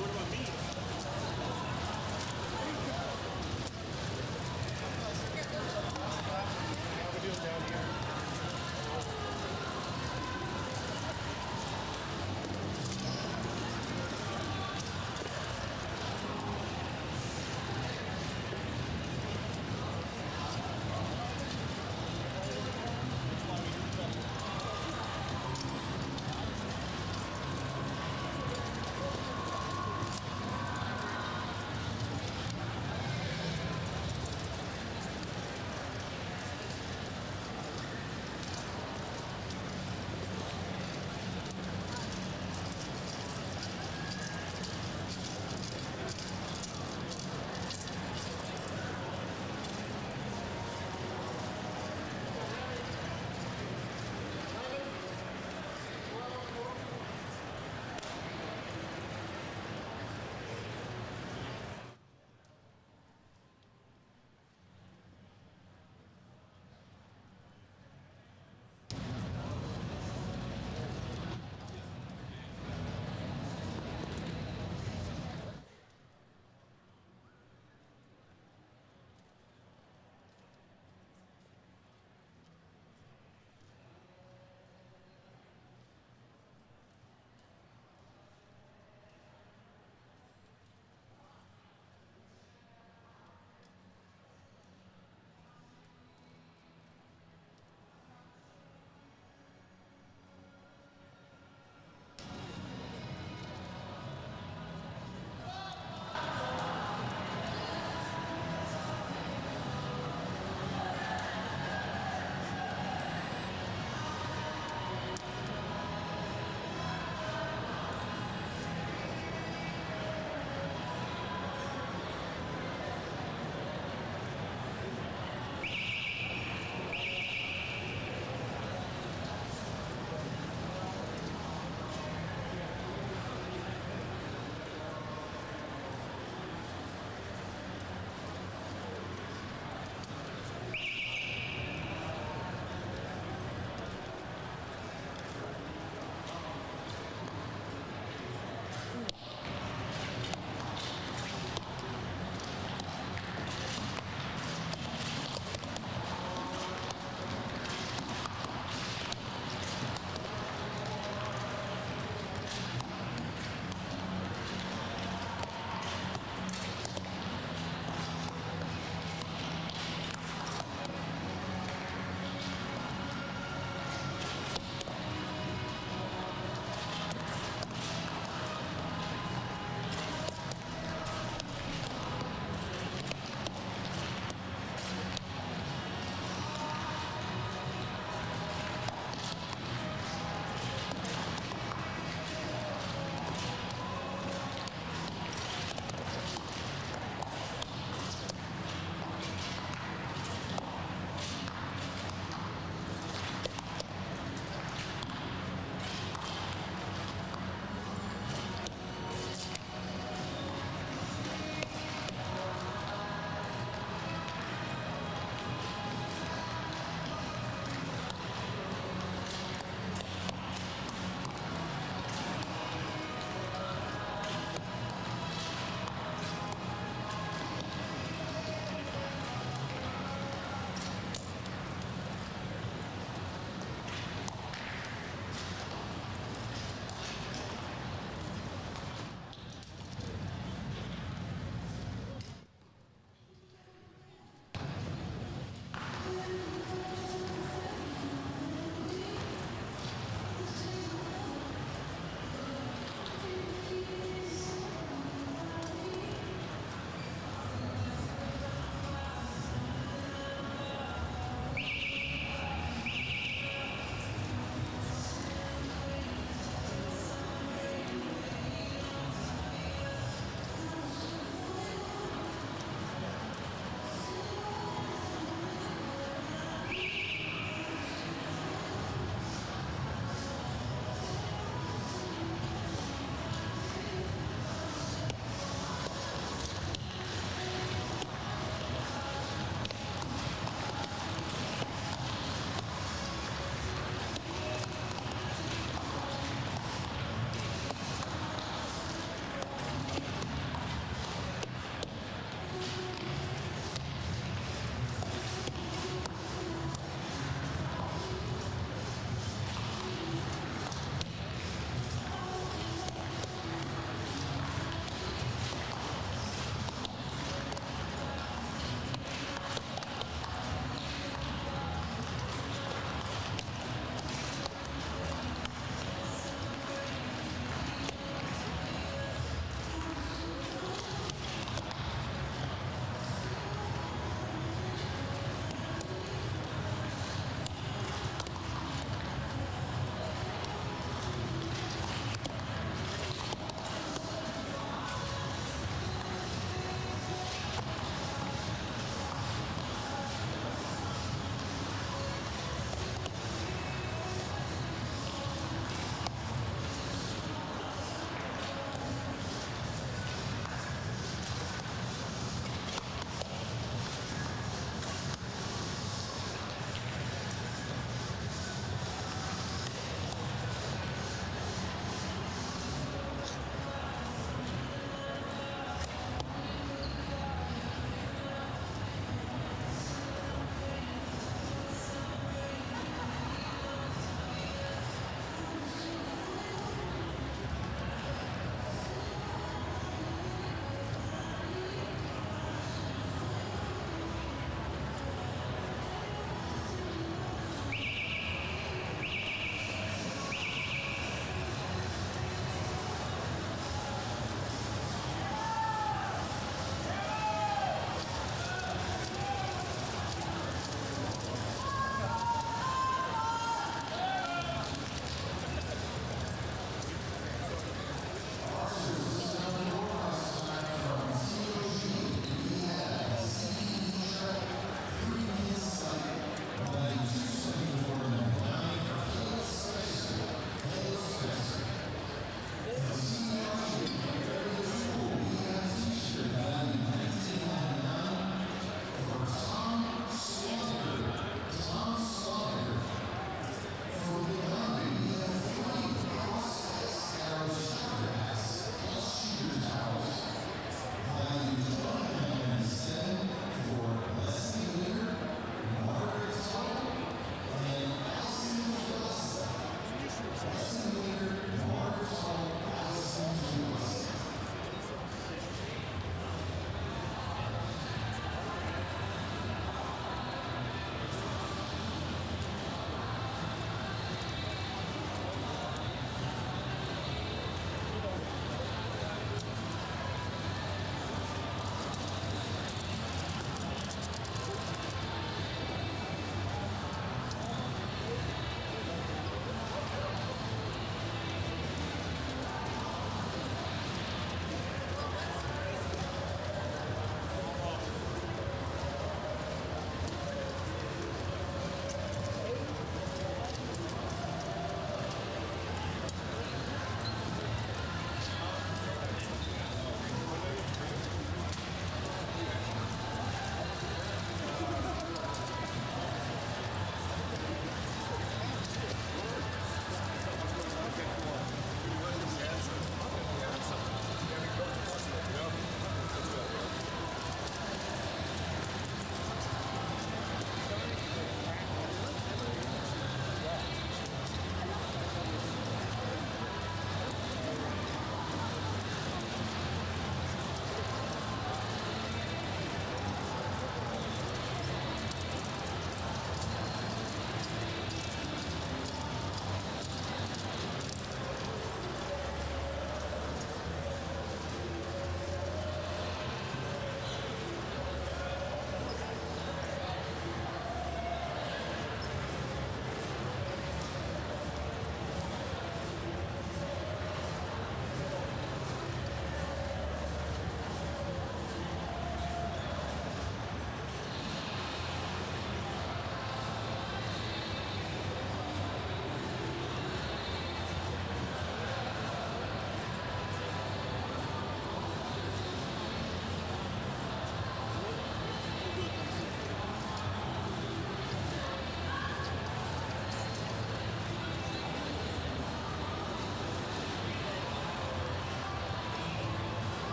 What about me? How we doing down here?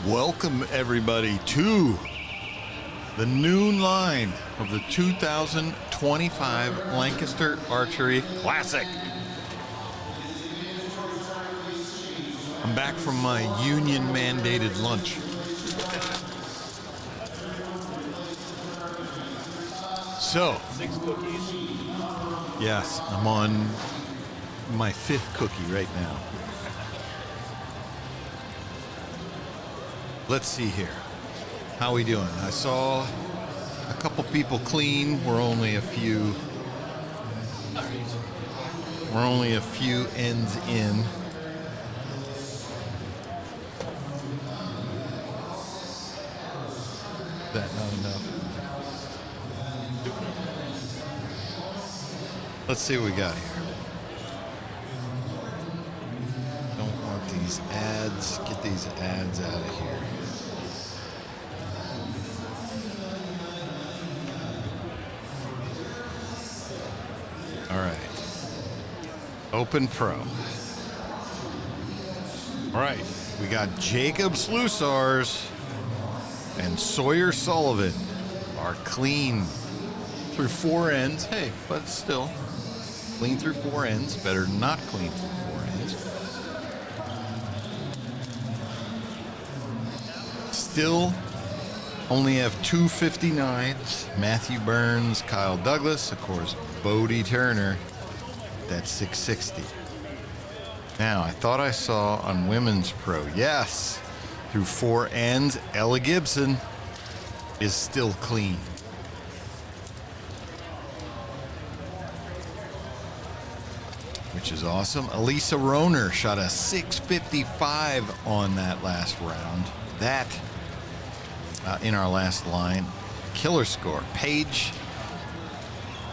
Welcome everybody to the noon line of the 2025 Lancaster Archery Classic. I'm back from my union mandated lunch. So, 6 cookies. yes, I'm on my 5th cookie right now. Let's see here. How we doing? I saw a couple people clean. We're only a few ends in. That not enough. Let's see what we got here. Don't want these ads. Get these ads out of here. All right. Open Pro. All right. We got Jacob Slusars and Sawyer Sullivan are clean through 4 ends. Hey, but still clean through 4 ends. Better not clean through 4 ends. Still only have 259s. Matthew Burns, Kyle Douglas, of course, Bodie Turner. That's 660. Now, I thought I saw on Women's Pro, yes, through 4 ends, Ella Gibson is still clean. Which is awesome. Elisa Roner shot a 655 on that last round. That, in our last line, killer score. Paige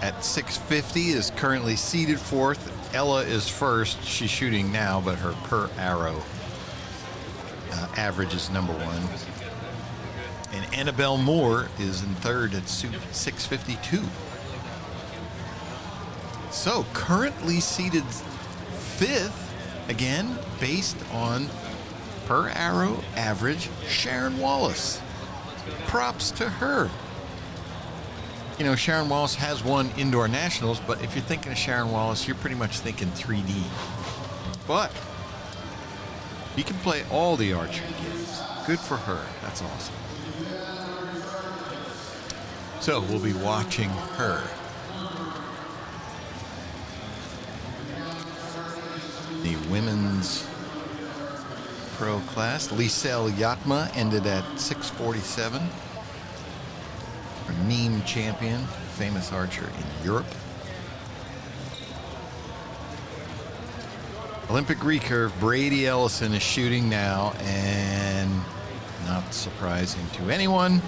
at 650 is currently seeded 4th. Ella is 1st. She's shooting now, but her per arrow average is number 1. And Annabelle Moore is in 3rd at 652. So currently seeded 5th, again, based on per arrow average, Sharon Wallace. Props to her. You know, Sharon Wallace has won indoor nationals, but if you're thinking of Sharon Wallace, you're pretty much thinking 3D. But you can play all the archery games. Good for her. That's awesome. So we'll be watching her. The women's pro class, Lisel Yatma ended at 647. Our Nîmes champion, famous archer in Europe. Olympic recurve, Brady Ellison is shooting now, and not surprising to anyone,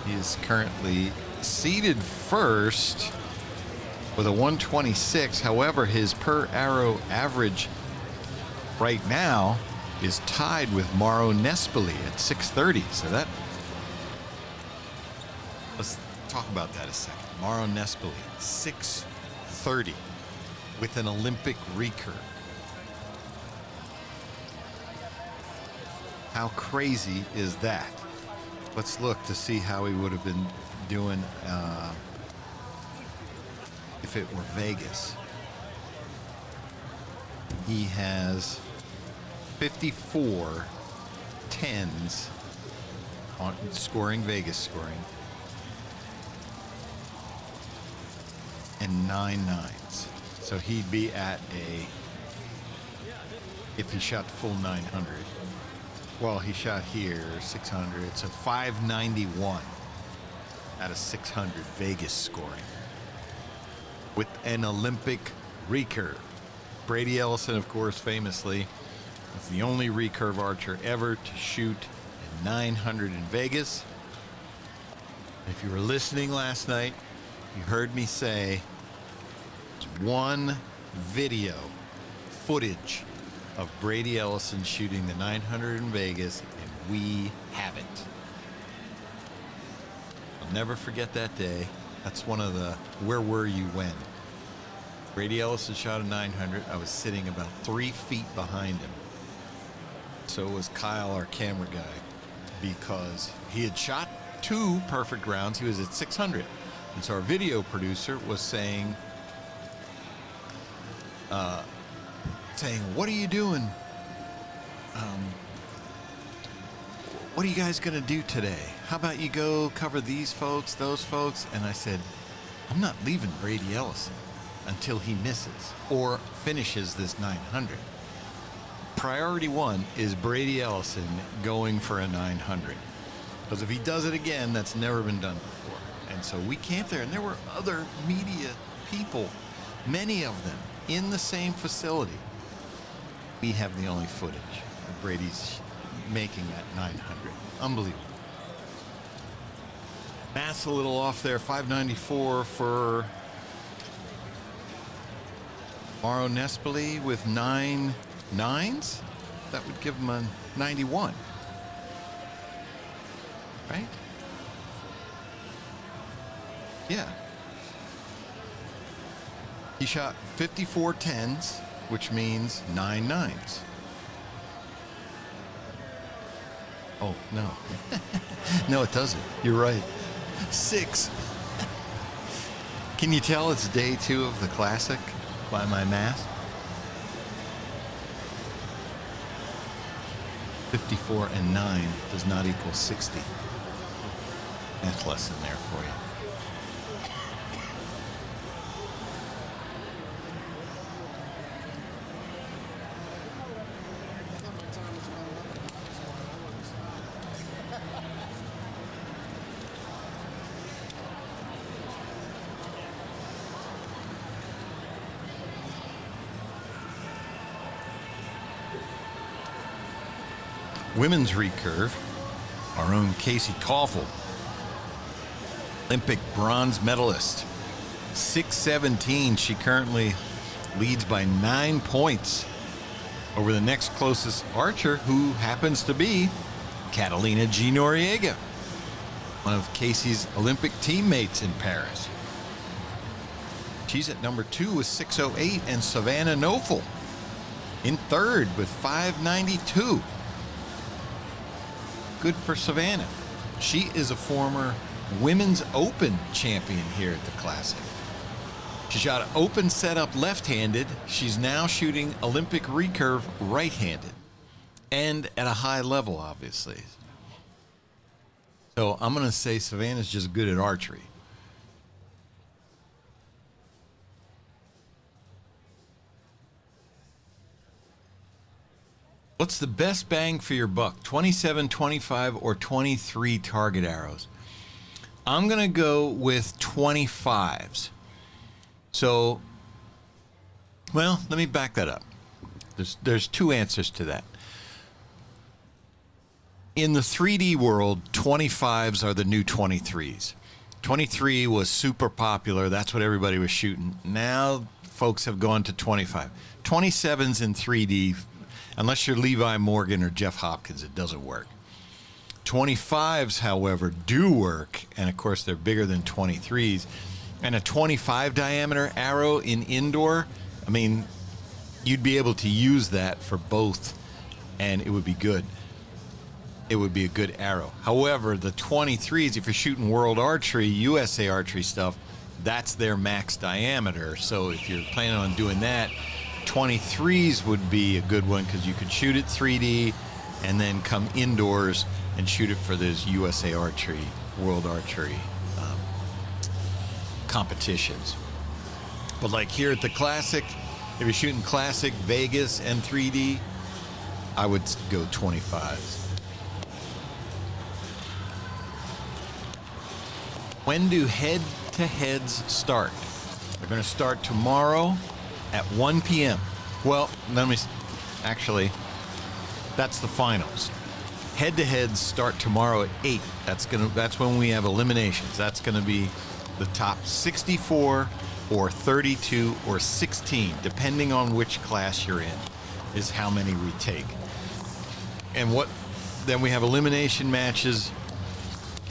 he is currently seeded 1st with a 126. However, his per arrow average right now is tied with Mauro Nespoli at 630. So that, let's talk about that a second. Mauro Nespoli, 630 with an Olympic recurve. How crazy is that? Let's look to see how he would have been doing if it were Vegas. He has 54 10s on scoring, Vegas scoring, and 9 9s. So he'd be at if he shot full 900. Well, he shot here 600, so 591 out of 600 Vegas scoring with an Olympic recurve. Brady Ellison, of course, famously is the only recurve archer ever to shoot 900 in Vegas. If you were listening last night, you heard me say there's one video footage of Brady Ellison shooting the 900 in Vegas, and we have it. I'll never forget that day. That's one of the where were you when. Brady Ellison shot a 900. I was sitting about 3 feet behind him. So was Kyle, our camera guy, because he had shot 2 perfect rounds. He was at 600. And so our video producer was saying, what are you doing? What are you guys going to do today? How about you go cover these folks, those folks? And I said, I'm not leaving Brady Ellison until he misses or finishes this 900. Priority 1 is Brady Ellison going for a 900. Because if he does it again, that's never been done before. And so we camped there, and there were other media people, many of them, in the same facility. We have the only footage of Brady's making that 900. Unbelievable. Math's a little off there. 594 for Mauro Nespoli with 9 9s. That would give him a 91. Right? Yeah. He shot 54 10s, which means 9 9s. Oh, no. No, it doesn't. You're right. 6. Can you tell it's day 2 of the Classic by my math? 54 and 9 does not equal 60. Math lesson there for you. Women's recurve, our own Casey Toffel, Olympic bronze medalist, 617. She currently leads by 9 points over the next closest archer, who happens to be Catalina G. Noriega, one of Casey's Olympic teammates in Paris. She's at number 2 with 608, and Savannah Nofel in third with 592. Good for Savannah. She is a former Women's Open champion here at the Classic. She shot an open setup left-handed. She's now shooting Olympic recurve right-handed, and at a high level, obviously. So I'm going to say Savannah's just good at archery. What's the best bang for your buck? 27, 25, or 23 target arrows? I'm going to go with 25s. So, well, let me back that up. There's 2 answers to that. In the 3D world, 25s are the new 23s. 23 was super popular. That's what everybody was shooting. Now folks have gone to 25. 27s in 3D, unless you're Levi Morgan or Jeff Hopkins, it doesn't work. 25s, however, do work, and of course they're bigger than 23s. And a 25 diameter arrow in indoor, I mean, you'd be able to use that for both, and it would be good. It would be a good arrow. However, the 23s, if you're shooting World Archery, USA Archery stuff, that's their max diameter. So if you're planning on doing that, 23s would be a good one, because you could shoot it 3D and then come indoors and shoot it for those USA Archery, World Archery competitions. But like here at the Classic, if you're shooting Classic, Vegas, and 3D, I would go 25s. When do head-to-heads start? They're going to start tomorrow at 1 p.m. Well, actually, that's the finals. Head-to-heads start tomorrow at 8. That's when we have eliminations. That's going to be the top 64 or 32 or 16, depending on which class you're in, is how many we take. And then we have elimination matches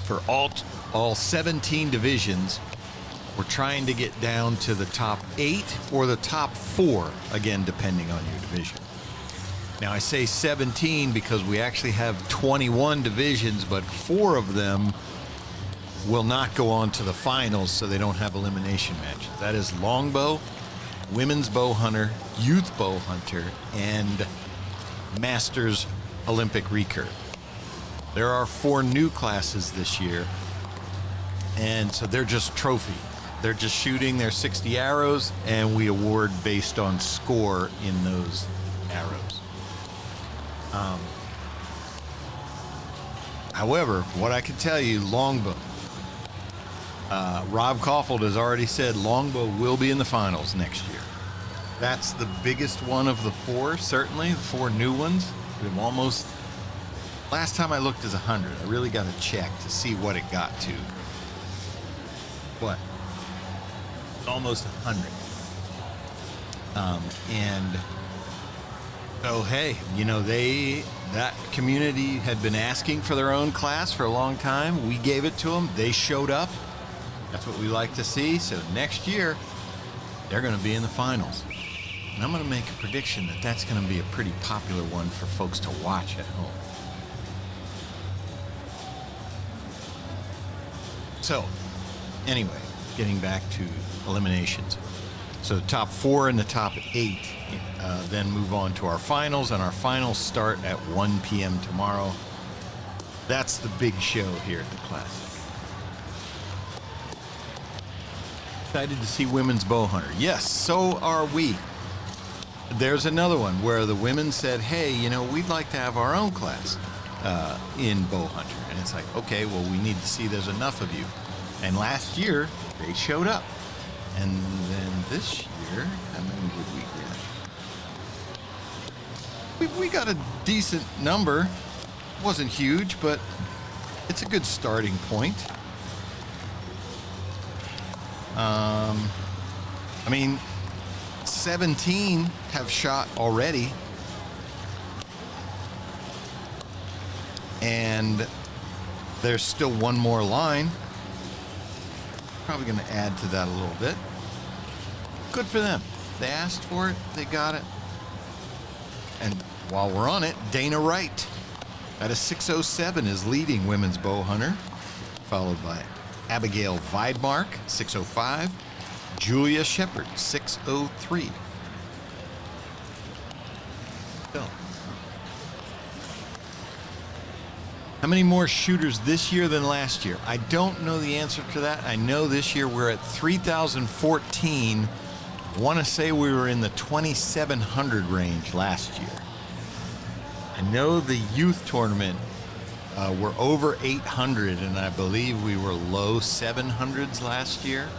for all 17 divisions. We're trying to get down to the top 8 or the top 4, again, depending on your division. Now, I say 17 because we actually have 21 divisions, but 4 of them will not go on to the finals, so they don't have elimination matches. That is longbow, women's bow hunter, youth bow hunter, and masters Olympic recurve. There are 4 new classes this year, and so they're just trophy. They're just shooting their 60 arrows, and we award based on score in those arrows. However, what I can tell you, longbow. Rob Kaufhold has already said longbow will be in the finals next year. That's the biggest one of the 4, certainly, the 4 new ones. We've almost, last time I looked is 100. I really got to check to see what it got to. But almost 100. And so, hey, you know, that community had been asking for their own class for a long time. We gave it to them. They showed up. That's what we like to see. So next year, they're going to be in the finals. And I'm going to make a prediction that that's going to be a pretty popular one for folks to watch at home. So, anyway, getting back to eliminations. So the top 4 and the top 8 then move on to our finals, and our finals start at 1 p.m. tomorrow. That's the big show here at the Classic. Excited to see women's bow hunter. Yes, so are we. There's another one where the women said, hey, you know, we'd like to have our own class in bow hunter. And it's like, okay, well, we need to see there's enough of you. And last year, they showed up. And then this year, how many did we get? We got a decent number. Wasn't huge, but it's a good starting point. I mean, 17 have shot already. And there's still one more line. Probably going to add to that a little bit. Good for them. They asked for it. They got it. And while we're on it, Dana Wright at a 607 is leading women's bow hunter, followed by Abigail Weidmark, 605, Julia Shepard, 603. So, how many more shooters this year than last year? I don't know the answer to that. I know this year we're at 3,014. I want to say we were in the 2,700 range last year. I know the youth tournament we're over 800, and I believe we were low 700s last year.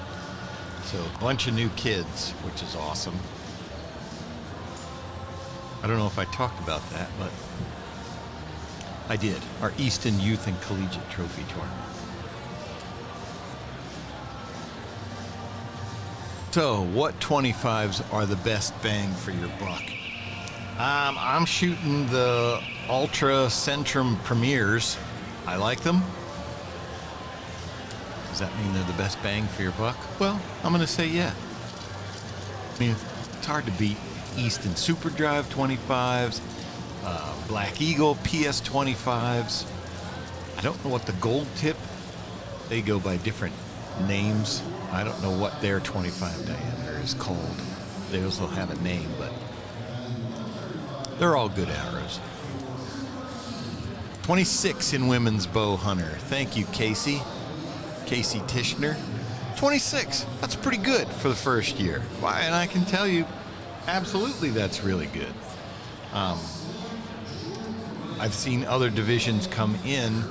So a bunch of new kids, which is awesome. I don't know if I talked about that, but I did. Our Easton Youth and Collegiate Trophy Tournament. So what 25s are the best bang for your buck? I'm shooting the Ultra Centrum Premiers. I like them. Does that mean they're the best bang for your buck? Well, I'm going to say yeah. I mean, it's hard to beat Easton Super Drive 25s, Black Eagle PS 25s. I don't know what the Gold Tip, they go by different names. I don't know what their 25 diameter is called. They also have a name, but they're all good arrows. 26 in women's bow hunter. Thank you, Casey. Casey Tishner. 26. That's pretty good for the first year. And I can tell you, absolutely, that's really good. I've seen other divisions come in,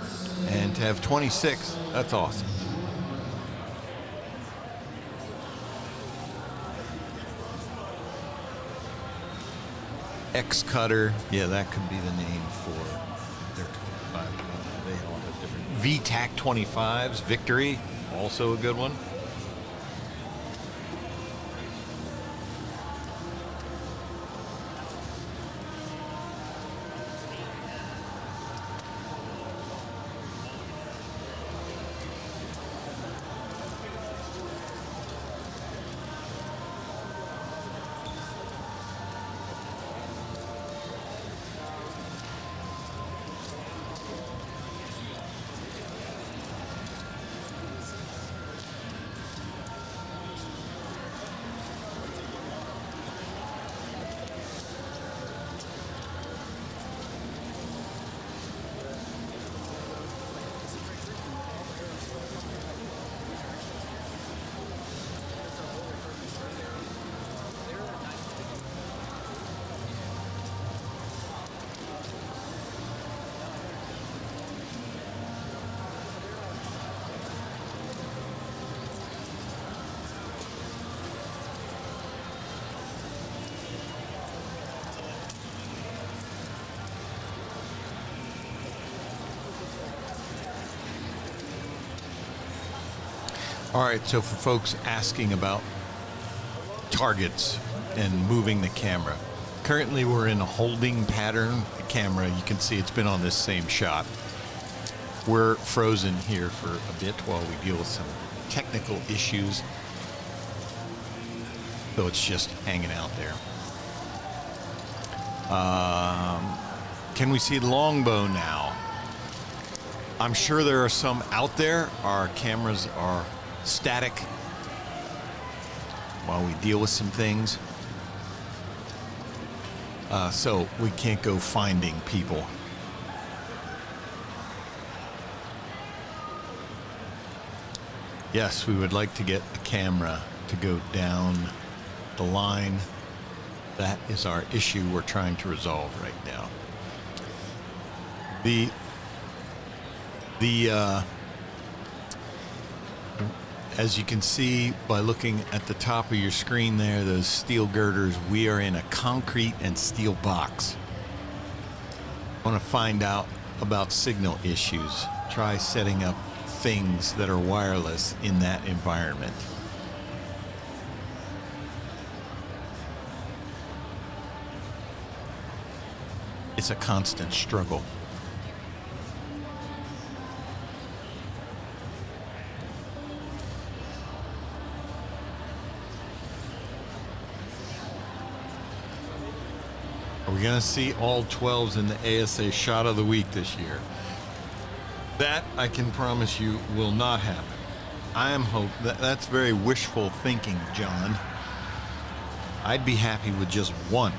and to have 26, that's awesome. X Cutter, yeah, that could be the name for their 25. They all have different. VTAC 25s, Victory, also a good one. All right, so for folks asking about targets and moving the camera, currently we're in a holding pattern. The camera, you can see it's been on this same shot. We're frozen here for a bit while we deal with some technical issues. So it's just hanging out there. Can we see longbow now? I'm sure there are some out there. Our cameras are static while we deal with some things. So we can't go finding people. Yes, we would like to get a camera to go down the line. That is our issue we're trying to resolve right now. As you can see by looking at the top of your screen there, those steel girders, we are in a concrete and steel box. I want to find out about signal issues. Try setting up things that are wireless in that environment. It's a constant struggle. Are we going to see all 12s in the ASA shot of the week this year? That I can promise you will not happen. I am that's very wishful thinking, John. I'd be happy with just one.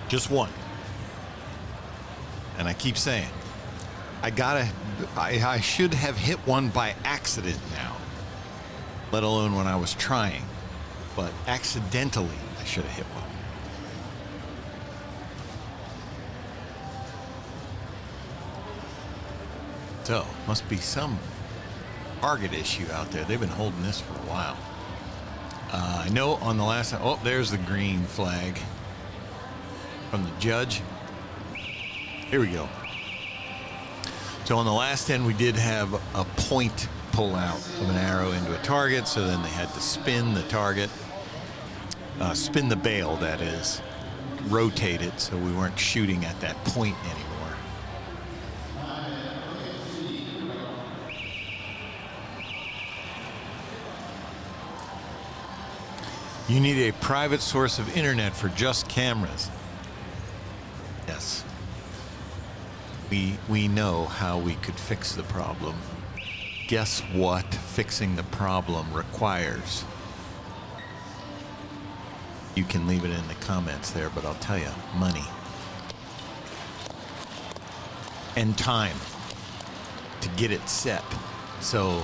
Just one. And I keep saying, I should have hit one by accident now, let alone when I was trying. But accidentally, I should have hit one. So, must be some target issue out there. They've been holding this for a while. I know on the last time, oh, there's the green flag from the judge. Here we go. So on the last end, we did have a point pull out of an arrow into a target, so then they had to spin the target, spin the bail, that is, rotate it, so we weren't shooting at that point anymore. You need a private source of internet for just cameras. Yes. We know how we could fix the problem. Guess what fixing the problem requires? You can leave it in the comments there, but I'll tell you, money. And time to get it set. So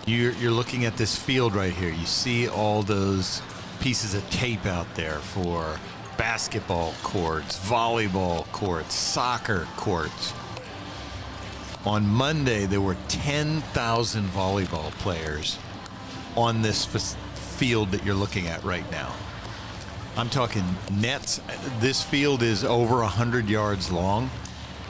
you're looking at this field right here. You see all those pieces of tape out there for basketball courts, volleyball courts, soccer courts. On Monday, there were 10,000 volleyball players on this field that you're looking at right now. I'm talking nets. This field is over 100 yards long,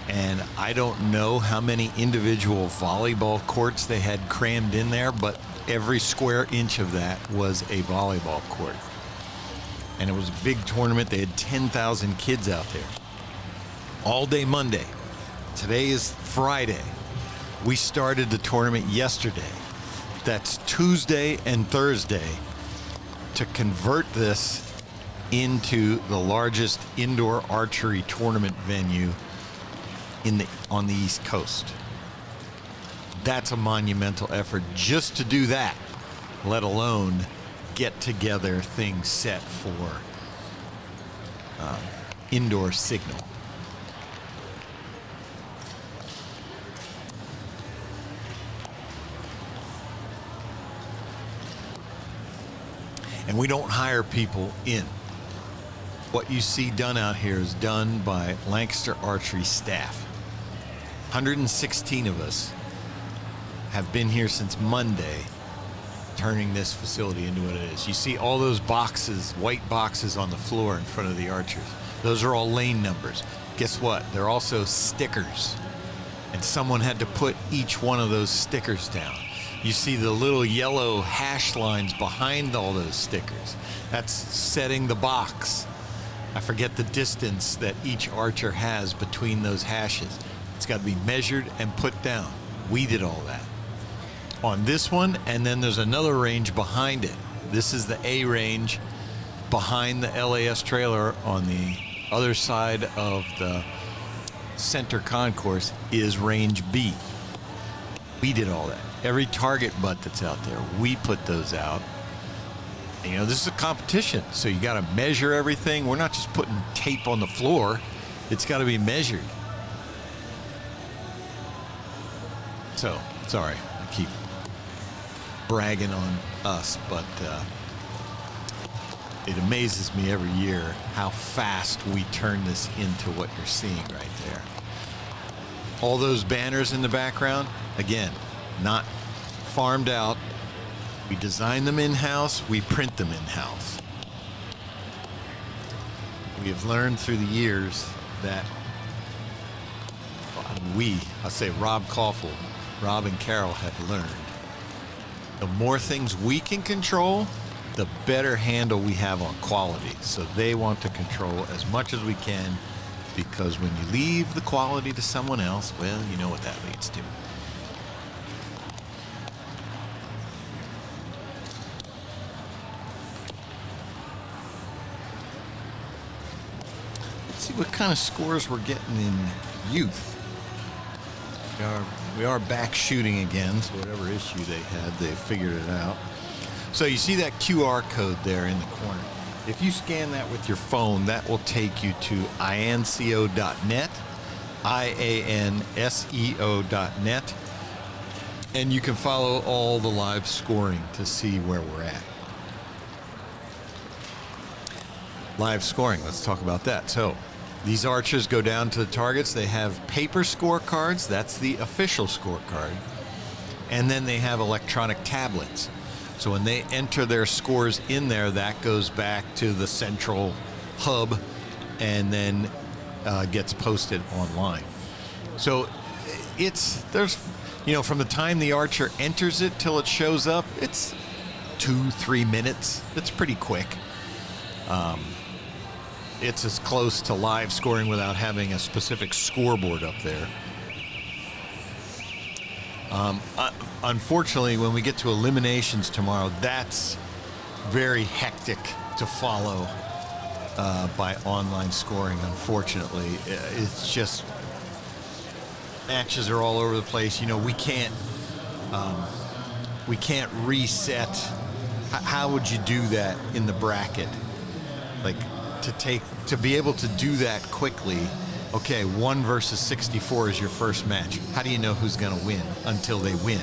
and I don't know how many individual volleyball courts they had crammed in there, but every square inch of that was a volleyball court. And it was a big tournament. They had 10,000 kids out there. All day Monday. Today is Friday. We started the tournament yesterday. That's Tuesday and Thursday to convert this into the largest indoor archery tournament venue on the East Coast. That's a monumental effort just to do that, let alone get together things set for indoor signal. And we don't hire people in. What you see done out here is done by Lancaster Archery staff. 116 of us have been here since Monday, turning this facility into what it is. You see all those boxes, white boxes on the floor in front of the archers. Those are all lane numbers. Guess what? They're also stickers. And someone had to put each one of those stickers down. You see the little yellow hash lines behind all those stickers. That's setting the box. I forget the distance that each archer has between those hashes. It's got to be measured and put down. We did all that on this one, and then there's another range behind it. This is the A range behind the LAS trailer. On the other side of the center concourse is range B. We did all that. Every target butt that's out there, we put those out. And, you know, this is a competition, so you got to measure everything. We're not just putting tape on the floor. It's got to be measured. So, sorry, I keep bragging on us, but it amazes me every year how fast we turn this into what you're seeing right there. All those banners in the background, again, not farmed out. We design them in-house, we print them in-house. We have learned through the years that I say Rob Koffel, Rob and Carol have learned. The more things we can control, the better handle we have on quality. So they want to control as much as we can, because when you leave the quality to someone else, well, you know what that leads to. Let's see what kind of scores we're getting in youth. We are back shooting again, so whatever issue they had, they figured it out. So you see that QR code there in the corner. If you scan that with your phone, that will take you to ianseo.net, IANSEO.net, and you can follow all the live scoring to see where we're at. Live scoring, let's talk about that. So these archers go down to the targets. They have paper scorecards. That's the official scorecard. And then they have electronic tablets. So when they enter their scores in there, that goes back to the central hub and then gets posted online. So there's, you know, from the time the archer enters it till it shows up, it's 2-3 minutes. It's pretty quick. It's as close to live scoring without having a specific scoreboard up there. Unfortunately, when we get to eliminations tomorrow, that's very hectic to follow by online scoring. Unfortunately, it's just matches are all over the place. You know, we can't reset. How would you do that in the bracket? Like to be able to do that quickly. Okay, 1 versus 64 is your first match. How do you know who's going to win until they win?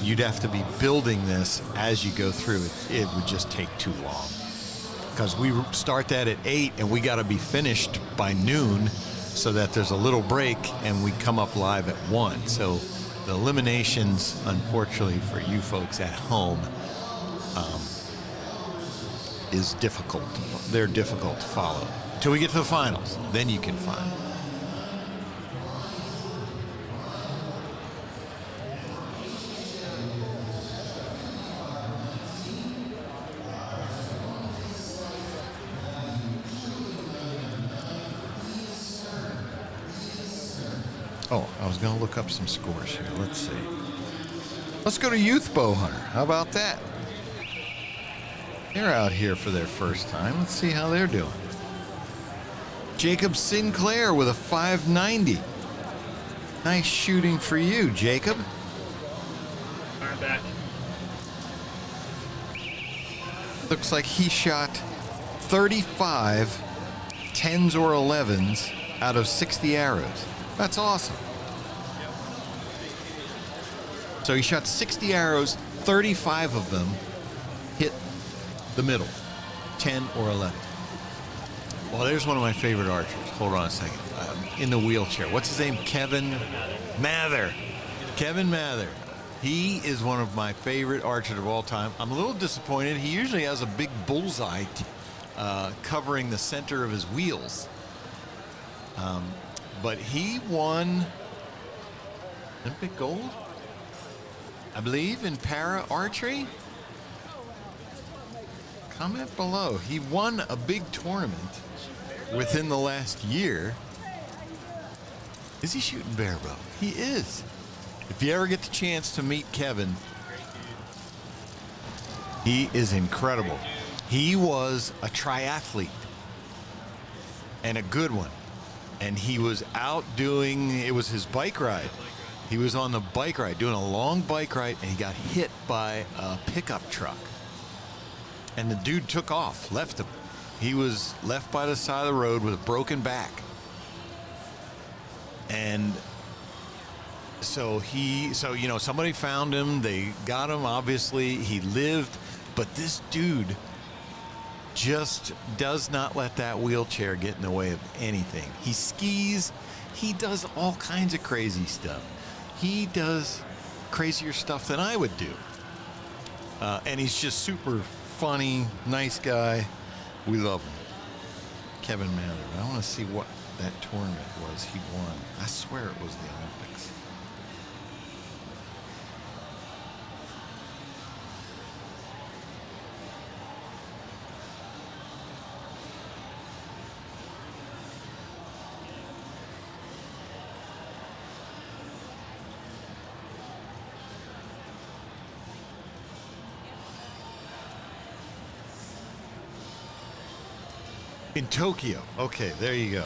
You'd have to be building this as you go through. It would just take too long, because we start that at 8 and we got to be finished by noon, so that there's a little break and we come up live at 1. So the eliminations, unfortunately for you folks at home, is difficult. They're difficult to follow. Till we get to the finals, then you can find. Oh, I was going to look up some scores here. Let's see. Let's go to Youth Bow Hunter. How about that? They're out here for their first time. Let's see how they're doing. Jacob Sinclair with a 590. Nice shooting for you, Jacob. All right, back. Looks like he shot 35 10s or 11s out of 60 arrows. That's awesome. So he shot 60 arrows, 35 of them hit the middle, 10 or 11. Well, there's one of my favorite archers. Hold on a second. In the wheelchair. What's his name? Kevin Mather. Kevin Mather. He is one of my favorite archers of all time. I'm a little disappointed. He usually has a big bullseye covering the center of his wheels. But he won Olympic gold? I believe, in para archery. Comment below. He won a big tournament within the last year. Is he shooting barebow? He is. If you ever get the chance to meet Kevin, he is incredible. He was a triathlete and a good one. And he was out doing, it was his bike ride. He was on the bike ride, doing a long bike ride, and he got hit by a pickup truck. And the dude took off, left him. He was left by the side of the road with a broken back. And so somebody found him. They got him, obviously. He lived. But this dude just does not let that wheelchair get in the way of anything. He skis. He does all kinds of crazy stuff. He does crazier stuff than I would do. And he's just super funny, nice guy. We love him. Kevin Mather. I want to see what that tournament was he won. I swear it was the Olympics. In Tokyo. Okay, there you go.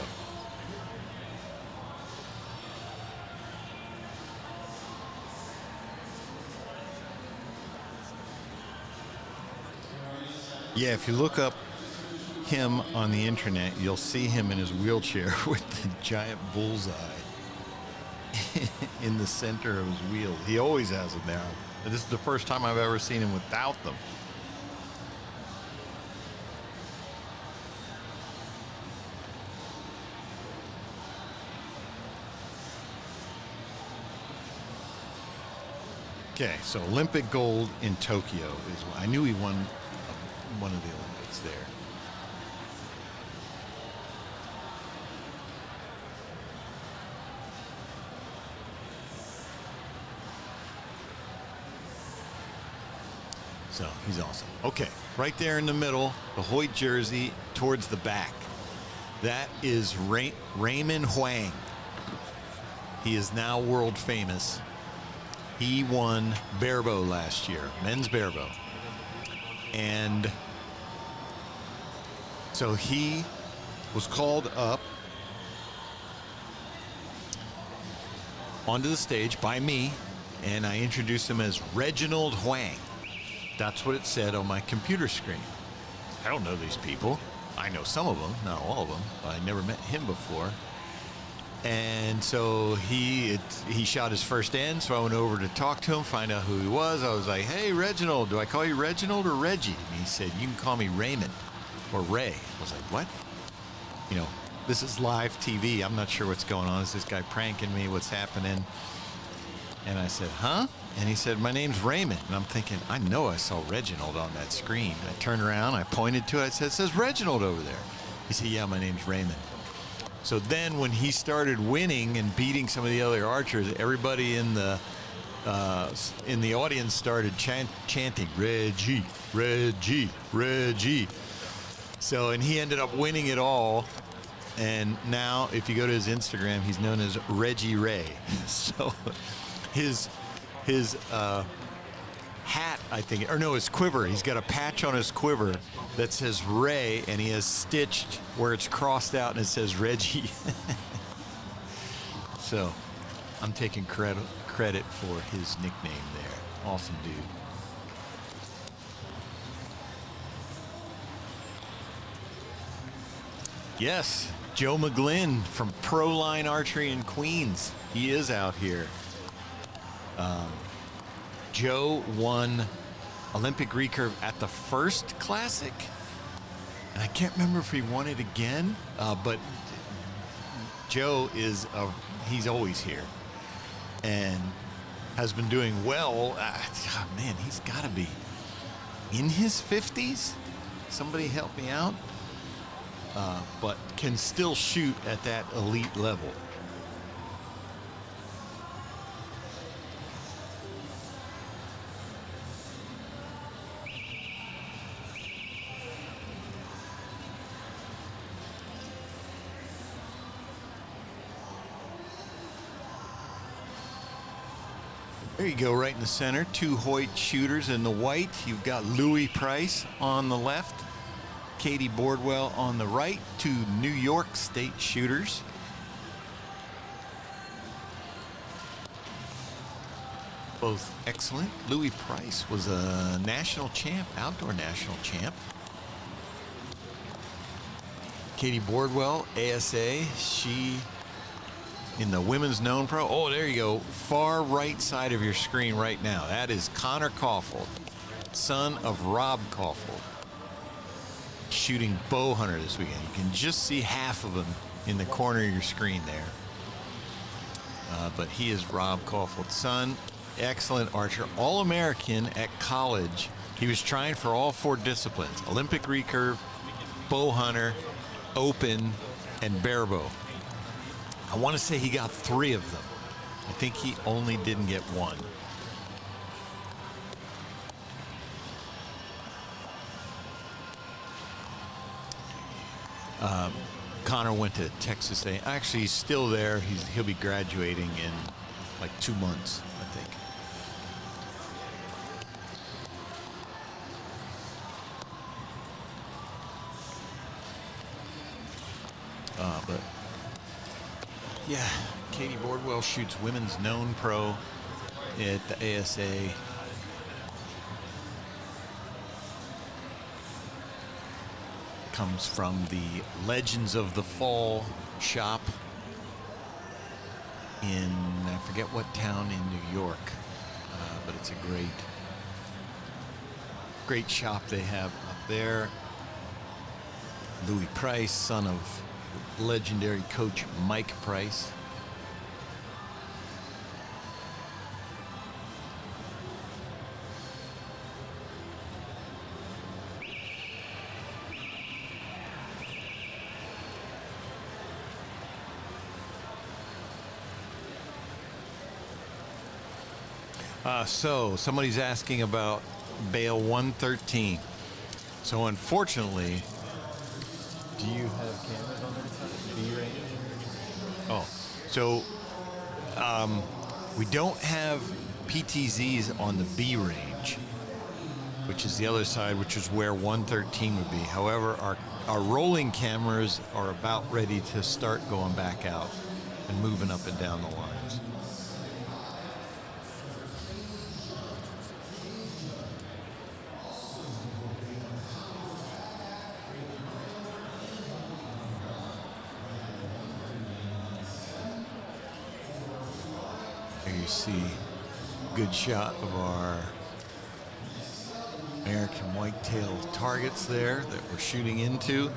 Yeah, if you look up him on the internet, you'll see him in his wheelchair with the giant bullseye in the center of his wheel. He always has them there. This is the first time I've ever seen him without them. Okay, so Olympic gold in Tokyo is. I knew he won one of the Olympics there. So he's awesome. Okay, right there in the middle, the Hoyt jersey towards the back. That is Raymond Huang. He is now world famous. He won barebow last year, men's barebow. And so he was called up onto the stage by me, and I introduced him as Reginald Huang. That's what it said on my computer screen. I don't know these people. I know some of them, not all of them. I never met him before. And so he shot his first end, so I went over to talk to him, find out who he was. I was like, hey, Reginald, do I call you Reginald or Reggie? And he said, you can call me Raymond or Ray. I was like, what? You know, this is live TV. I'm not sure what's going on. Is this guy pranking me? What's happening? And I said, huh? And he said, my name's Raymond. And I'm thinking, I know I saw Reginald on that screen. I turned around, I pointed to it, I said, it says Reginald over there. He said, yeah, my name's Raymond. So then when he started winning and beating some of the other archers, everybody in the audience started chanting, Reggie, Reggie, Reggie. So, and he ended up winning it all. And now if you go to his Instagram, he's known as Reggie Ray. So his hat, I think, or no, his quiver. He's got a patch on his quiver that says Ray, and he has stitched where it's crossed out and it says Reggie. So I'm taking credit for his nickname there. Awesome dude. Yes, Joe McGlynn from Pro Line Archery in Queens. He is out here. Joe won Olympic recurve at the first classic, and I can't remember if he won it again, but Joe is he's always here and has been doing well. Man, he's got to be in his 50s. Somebody help me out. But can still shoot at that elite level. There you go, right in the center. Two Hoyt shooters in the white. You've got Louis Price on the left, Katie Bordwell on the right. Two New York State shooters. Both excellent. Louis Price was a national champ, outdoor national champ. Katie Bordwell, ASA, she in the women's known pro. Oh, there you go. Far right side of your screen right now. That is Connor Caulfield, son of Rob Caulfield, shooting bow hunter this weekend. You can just see half of him in the corner of your screen there. But he is Rob Caulfield's son. Excellent archer, All-American at college. He was trying for all four disciplines: Olympic recurve, bow hunter, open, and barebow. I want to say he got 3 of them. I think he only didn't get 1. Connor went to Texas A. Actually, he's still there. He'll be graduating in like 2 months, I think. But yeah, Katie Bordwell shoots women's known pro at the ASA. Comes from the Legends of the Fall shop in, I forget what town in New York, but it's a great shop they have up there. Louis Price, son of legendary coach Mike Price. So somebody's asking about bale 113. So unfortunately, do you have cameras on that B range? Oh, so we don't have PTZs on the B range, which is the other side, which is where 113 would be. However, our rolling cameras are about ready to start going back out and moving up and down the lines. There you see a good shot of our American whitetail targets there that we're shooting into.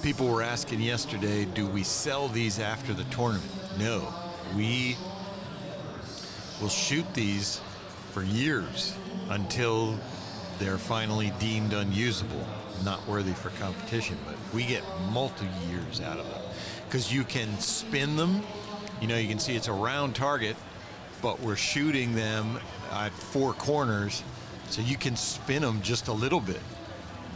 People were asking yesterday, do we sell these after the tournament? No, we will shoot these for years until they're finally deemed unusable, not worthy for competition. But we get multi-years out of them because you can spin them. You know, you can see it's a round target, but we're shooting them at 4 corners, so you can spin them just a little bit,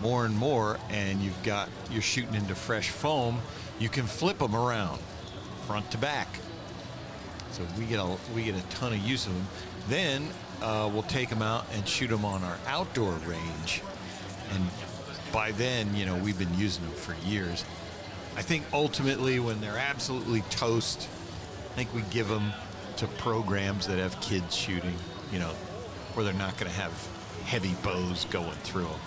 more and more, and you're shooting into fresh foam. You can flip them around, front to back. So we get a ton of use of them. Then we'll take them out and shoot them on our outdoor range, and by then, you know, we've been using them for years. I think ultimately, when they're absolutely toast, I think we give them to programs that have kids shooting, you know, where they're not going to have heavy bows going through them.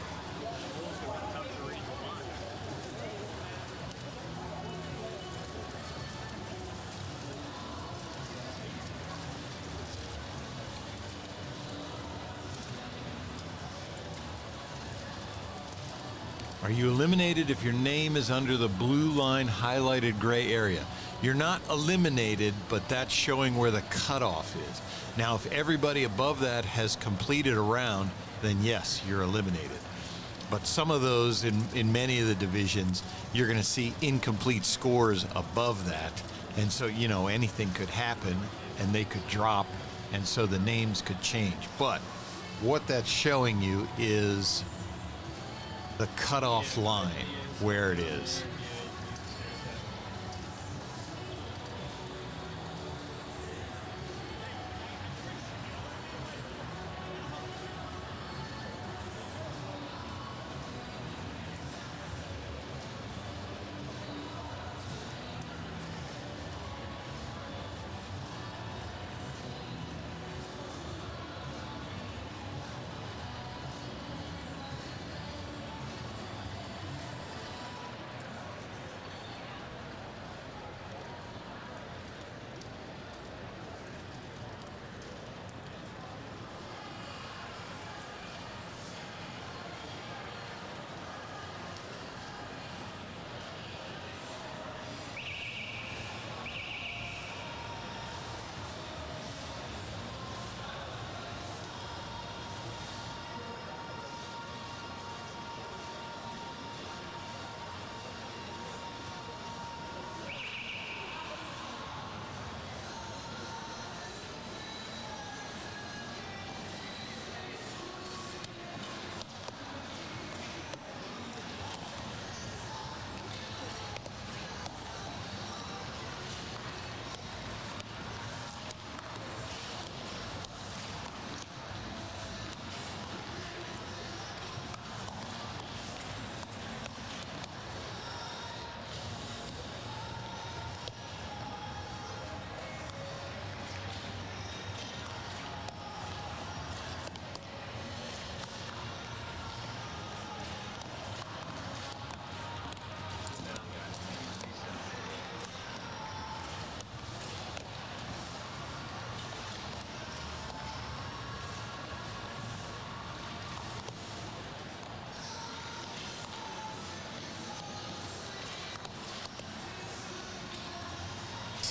Are you eliminated if your name is under the blue line highlighted gray area? You're not eliminated, but that's showing where the cutoff is. Now, if everybody above that has completed a round, then yes, you're eliminated. But some of those, in many of the divisions, you're going to see incomplete scores above that. And so, you know, anything could happen and they could drop, and so the names could change. But what that's showing you is the cutoff line, where it is.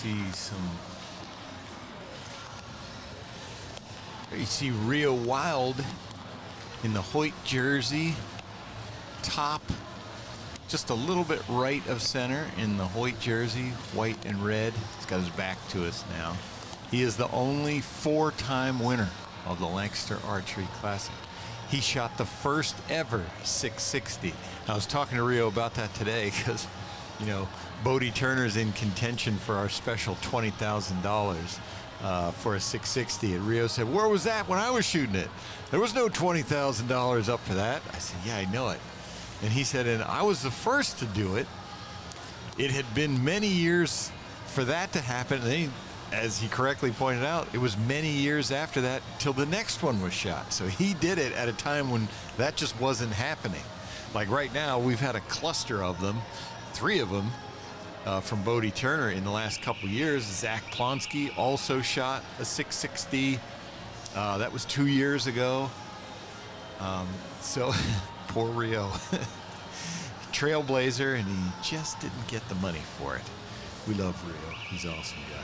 see some. You see Rio Wild in the Hoyt jersey, top just a little bit right of center in the Hoyt jersey, white and red. He's got his back to us now. He is the only 4-time winner of the Lancaster Archery Classic. He shot the first ever 660. I was talking to Rio about that today because, you know, Bodie Turner's in contention for our special $20,000 for a 660. And Rio said, "Where was that when I was shooting it? There was no $20,000 up for that." I said, "Yeah, I know it." And he said, "And I was the first to do it." It had been many years for that to happen. And then, as he correctly pointed out, it was many years after that till the next one was shot. So he did it at a time when that just wasn't happening. Like right now, we've had a cluster of them, 3 of them, from Bodie Turner in the last couple years. Zach Plonsky also shot a 660. That was 2 years ago. So poor Rio. Trailblazer, and he just didn't get the money for it. We love Rio. He's an awesome guy.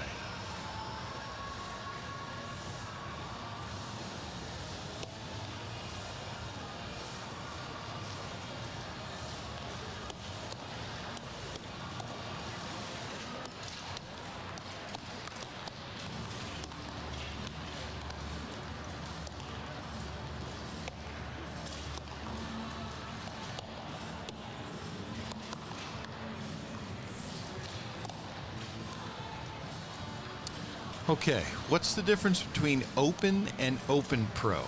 Okay, what's the difference between Open and Open Pro?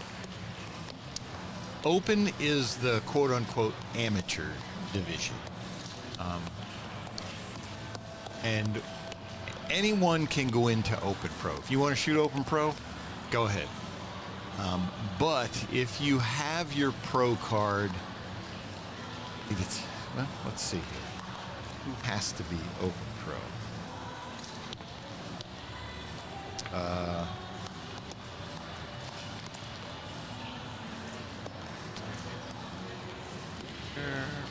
Open is the quote-unquote amateur division. And anyone can go into Open Pro. If you want to shoot Open Pro, go ahead. But if you have your pro card, if it's, well, let's see here. Who has to be Open Pro?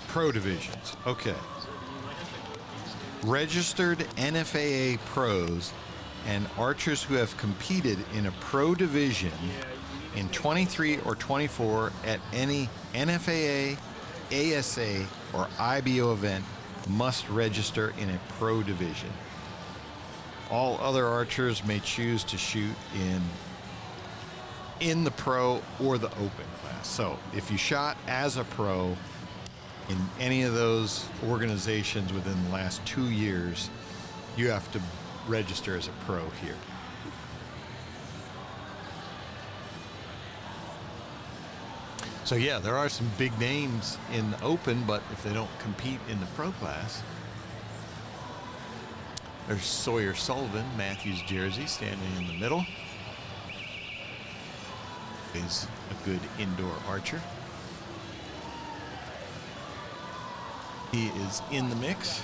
Pro divisions. Okay. Registered NFAA pros and archers who have competed in a pro division in 23 or 24 at any NFAA, ASA, or IBO event must register in a pro division. All other archers may choose to shoot in the pro or the open class. So if you shot as a pro in any of those organizations within the last 2 years, you have to register as a pro here. So yeah, there are some big names in the open, but if they don't compete in the pro class, there's Sawyer Sullivan, Matthews jersey, standing in the middle. He's a good indoor archer. He is in the mix.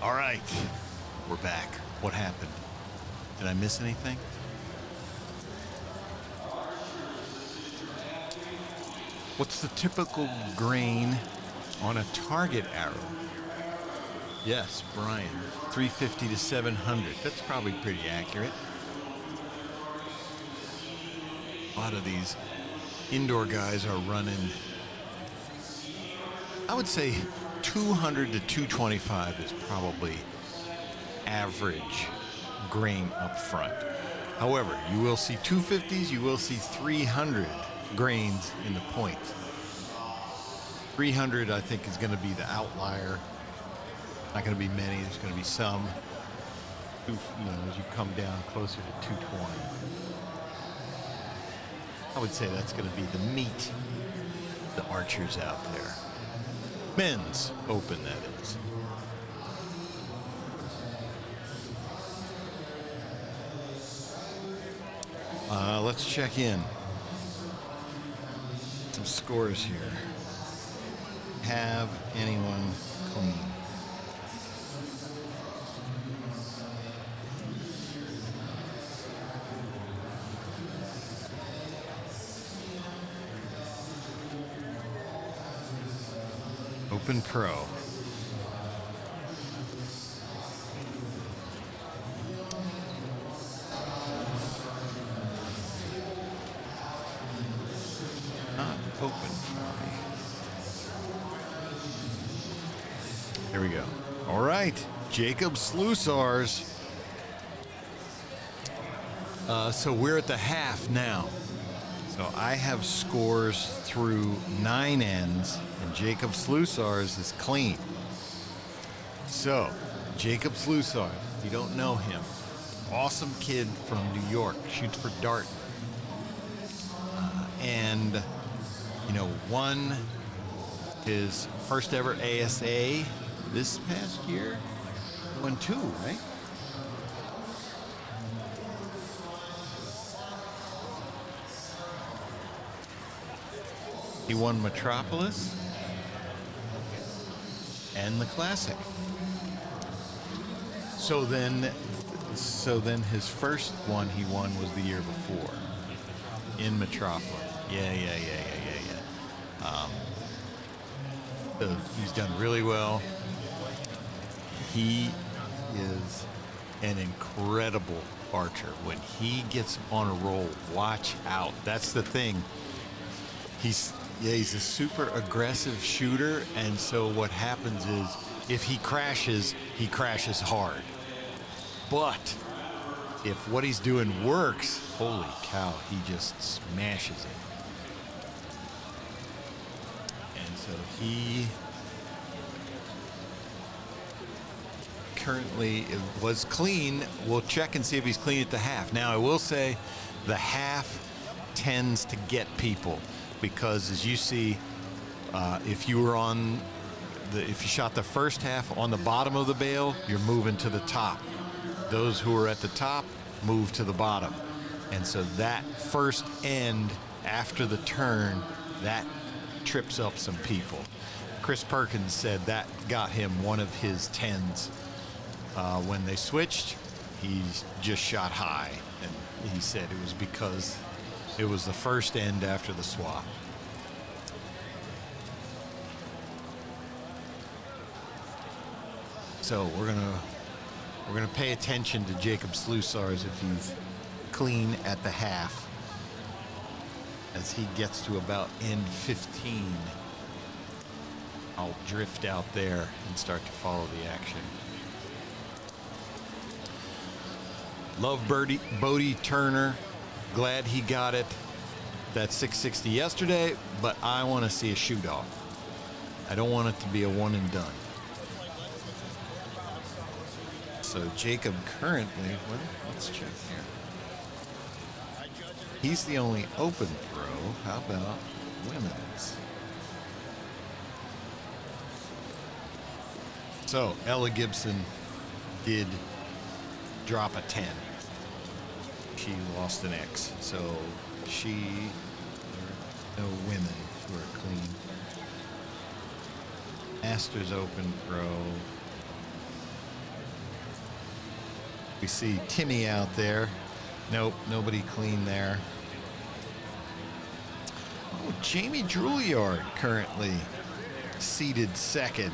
All right, we're back. What happened? Did I miss anything? What's the typical grain on a target arrow? Yes, Brian, 350 to 700. That's probably pretty accurate. A lot of these indoor guys are running, I would say 200 to 225 is probably average grain up front. However, you will see 250s, you will see 300 grains in the points. 300, I think, is going to be the outlier. Not going to be many. There's going to be some. You know, as you come down closer to 220, I would say that's going to be the meat, the archers out there. Men's open, that is. Let's check in. Some scores here. Have anyone clean? Open Pro. Not open for me. Here we go. All right, Jacob Slusars. So we're at the half now. So I have scores through 9 ends, and Jacob Slusars is clean. So, Jacob Slusars, if you don't know him, awesome kid from New York, shoots for Dart. And, you know, won his first ever ASA this past year. Won 2, right? He won Metropolis and the Classic. So then his first one he won was the year before in Metropolis. Yeah. So he's done really well. He is an incredible archer. When he gets on a roll, watch out. That's the thing. He's a super aggressive shooter, and so what happens is if he crashes hard. But if what he's doing works, holy cow, he just smashes it. And so he currently was clean. We'll check and see if he's clean at the half. Now, I will say the half tends to get people, because as you see, if you shot the first half on the bottom of the bale, you're moving to the top. Those who are at the top move to the bottom. And so that first end after the turn, that trips up some people. Chris Perkins said that got him one of his 10s. When they switched, he just shot high. And he said it was because it was the first end after the swap. So we're gonna pay attention to Jacob Slusars if he's clean at the half. As he gets to about end 15, I'll drift out there and start to follow the action. Love Bodie Turner. Glad he got it. That 660 yesterday, but I want to see a shoot-off. I don't want it to be a one and done. So Jacob currently, let's check here. He's the only open pro. How about women's? So Ella Gibson did drop a 10. She lost an X, so no women who are clean. Masters Open Pro. We see Timmy out there. Nope, nobody clean there. Oh, Jamie Drouillard currently seated second.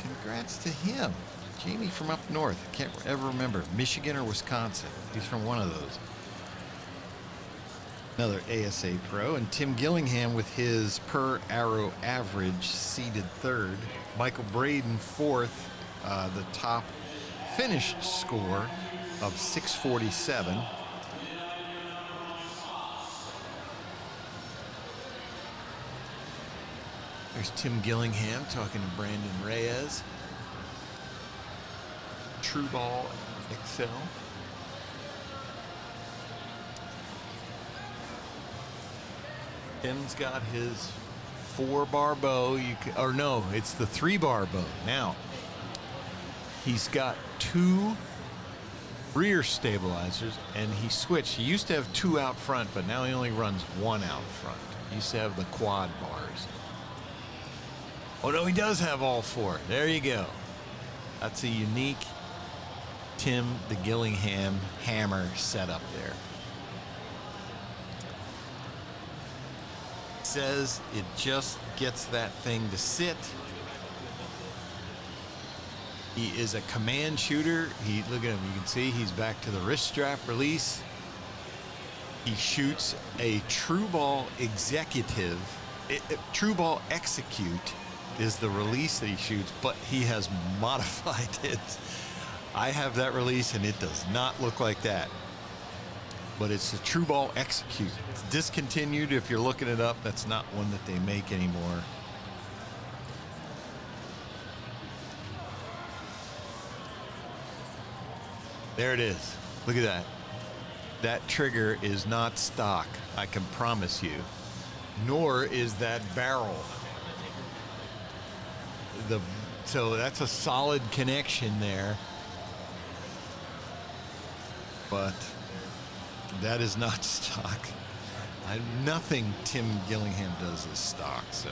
Congrats to him. Jamie from up north. I can't ever remember. Michigan or Wisconsin. He's from one of those. Another ASA pro. And Tim Gillingham with his per arrow average seated third. Michael Braden fourth. The top finished score of 647. There's Tim Gillingham talking to Brandon Reyes. True Ball XL. Tim's got his 4-bar bow. Or no, it's the 3-bar bow. Now, he's got 2 rear stabilizers, and he switched. He used to have 2 out front, but now he only runs 1 out front. He used to have the quad bars. Oh no, he does have all 4. There you go. That's a unique Tim the Gillingham hammer setup there. It says it just gets that thing to sit. He is a command shooter. Look at him. You can see he's back to the wrist strap release. He shoots a True Ball Executive. True Ball Execute is the release that he shoots, but he has modified it. I have that release, and it does not look like that. But it's the True Ball Execute. It's discontinued. If you're looking it up, that's not one that they make anymore. There it is. Look at that. That trigger is not stock, I can promise you. Nor is that barrel. So that's a solid connection there. But that is not stock. Nothing Tim Gillingham does is stock, so.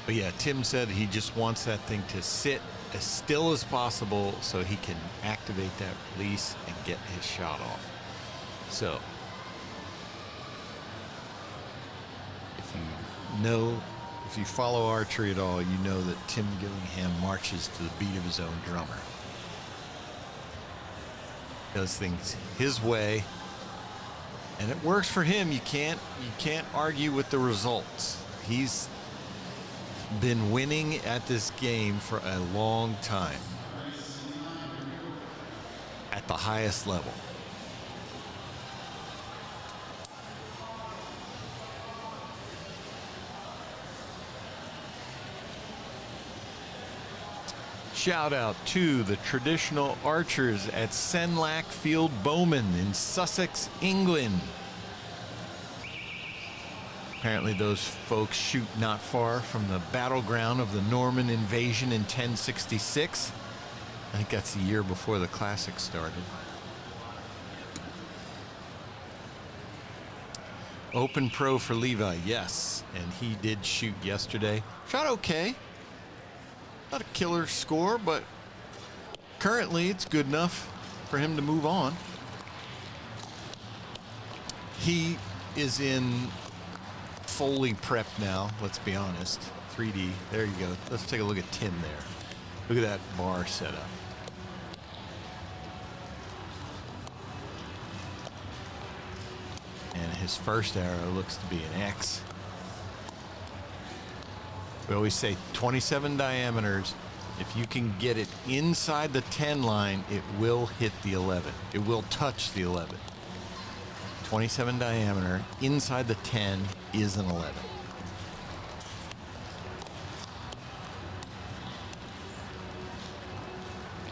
But yeah, Tim said he just wants that thing to sit as still as possible so he can activate that release and get his shot off. So, if you follow archery at all, you know that Tim Gillingham marches to the beat of his own drummer. Does things his way, and it works for him. You can't argue with the results. He's been winning at this game for a long time at the highest level. Shout out to the traditional archers at Senlac Field Bowman in Sussex, England. Apparently those folks shoot not far from the battleground of the Norman invasion in 1066. I think that's the year before the Classic started. Open pro for Levi, yes. And he did shoot yesterday. Shot okay. Not a killer score, but currently it's good enough for him to move on. He is in fully prepped now, let's be honest. 3D, there you go. Let's take a look at Tim there. Look at that bar setup. And his first arrow looks to be an X. We always say 27 diameters. If you can get it inside the 10 line, it will hit the 11. It will touch the 11. 27 diameter inside the 10 is an 11.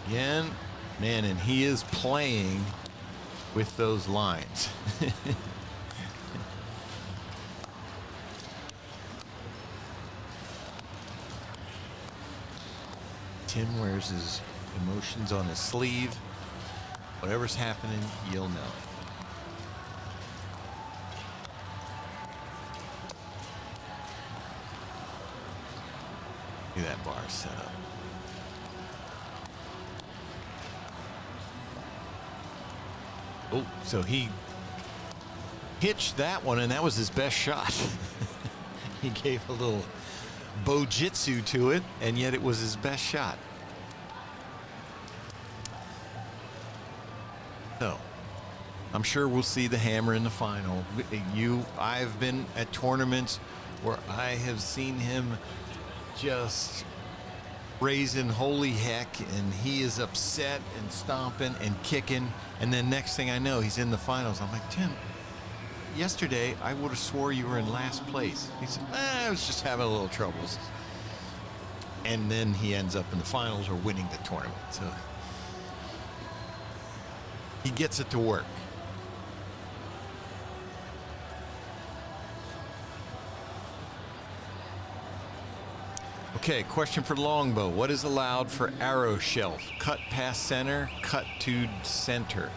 Again, Man, and he is playing with those lines. Tim wears his emotions on his sleeve. Whatever's happening, you'll know. Look at that bar set up. Oh, so he hitched that one, and that was his best shot. He gave a little bo-jitsu to it, and yet it was his best shot. So, I'm sure we'll see the hammer in the final. I've been at tournaments where I have seen him just raising holy heck, and he is upset and stomping and kicking, and then next thing I know, he's in the finals. I'm like, Tim, yesterday I would have swore you were in last place. He said, I was just having a little troubles. And then he ends up in the finals or winning the tournament. So he gets it to work. Okay, question for longbow. What is allowed for arrow shelf? Cut past center, cut to center.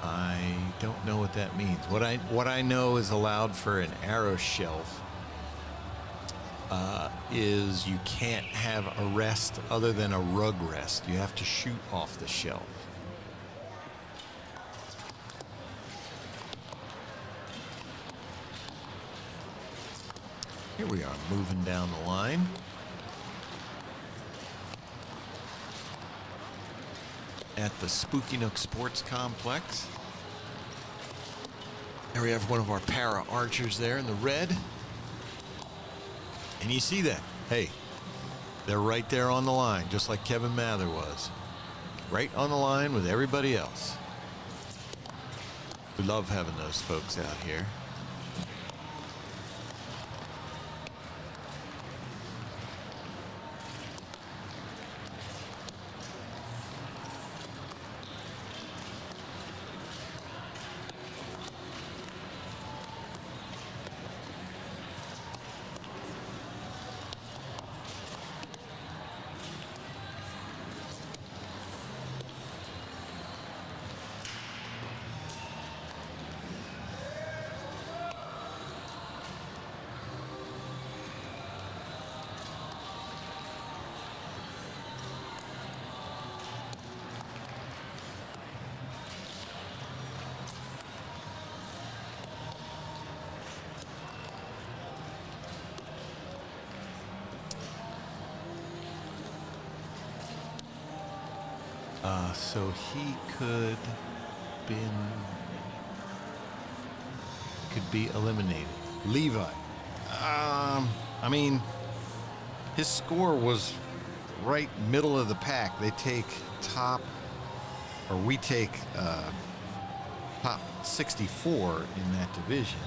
I don't know what that means. What I know is allowed for an arrow shelf is you can't have a rest other than a rug rest. You have to shoot off the shelf. Here we are moving down the line. At the Spooky Nook Sports Complex. There we have one of our para archers there in the red. And you see that. Hey, they're right there on the line, just like Kevin Mather was. Right on the line with everybody else. We love having those folks out here. So he could be eliminated. Levi. I mean, his score was right middle of the pack. They take top, or we take top 64 in that division.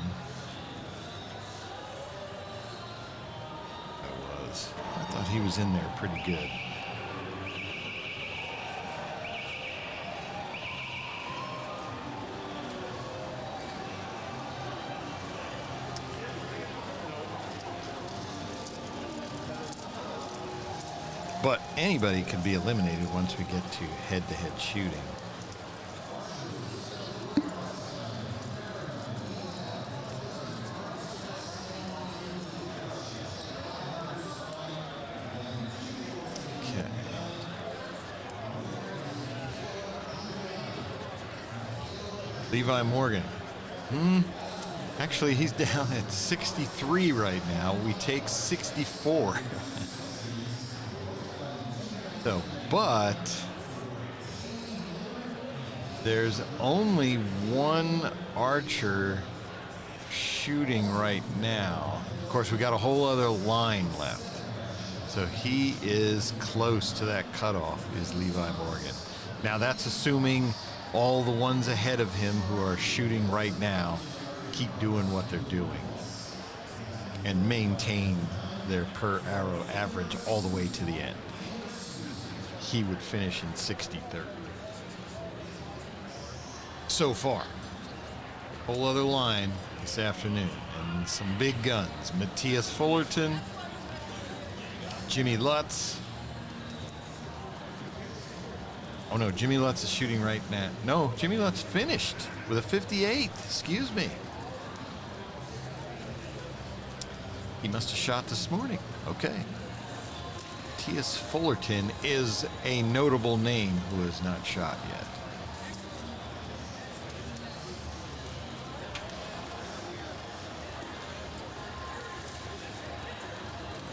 I thought he was in there pretty good. But anybody can be eliminated once we get to head-to-head shooting. Okay. Levi Morgan. Actually, he's down at 63 right now. We take 64. So, but there's only one archer shooting right now. Of course, we got a whole other line left. So he is close to that cutoff, is Levi Morgan. Now that's assuming all the ones ahead of him who are shooting right now keep doing what they're doing and maintain their per arrow average all the way to the end. he would finish in 63rd. So far. Whole other line this afternoon, and some big guns. Matthias Fullerton, Jimmy Lutz. Oh no, Jimmy Lutz is shooting right now. No, Jimmy Lutz finished with a 58. Excuse me. He must have shot this morning. Okay. Matthias Fullerton is a notable name who has not shot yet.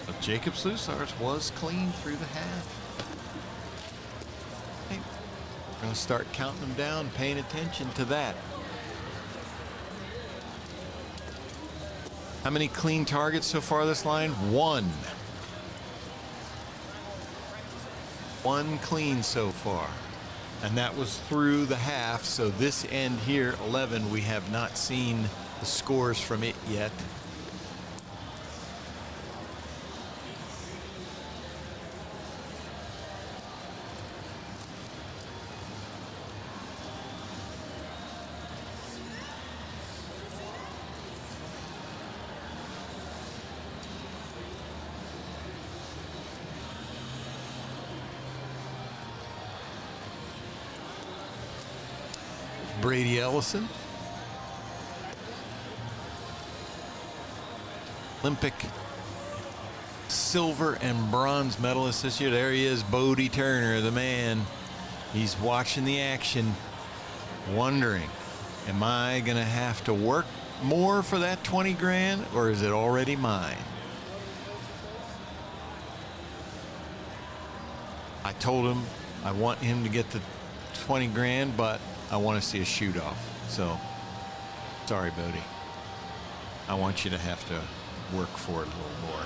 But Jacob Slusars was clean through the half. Hey, we're going to start counting them down, paying attention to that. How many clean targets so far this line? One. One clean so far. And that was through the half. So this end here, 11, we have not seen the scores from it yet. Brady Ellison, Olympic silver and bronze medalist this year. There he is, Bodie Turner, the man. He's watching the action, wondering, am I going to have to work more for that 20 grand, or is it already mine? I told him I want him to get the 20 grand, but I want to see a shoot off. So, sorry, Bodie. I want you to have to work for it a little more.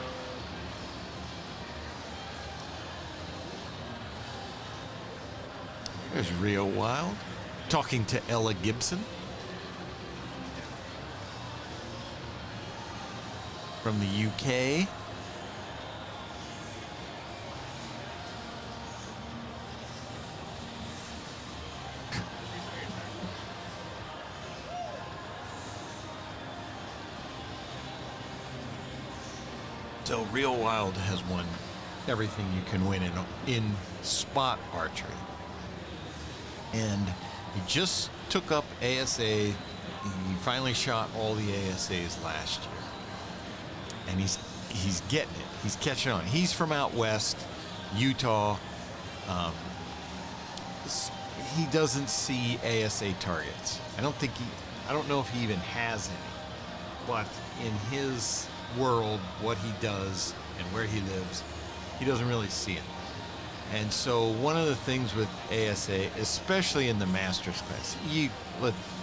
There's Real Wild talking to Ella Gibson from the UK. So Real Wild has won everything you can win in spot archery. And he just took up ASA. He finally shot all the ASAs last year. And he's getting it. He's catching on. He's from out west, Utah. He doesn't see ASA targets. I don't know if he even has any. But in his world, what he does and where he lives, he doesn't really see it. And so one of the things with ASA, especially in the Masters class,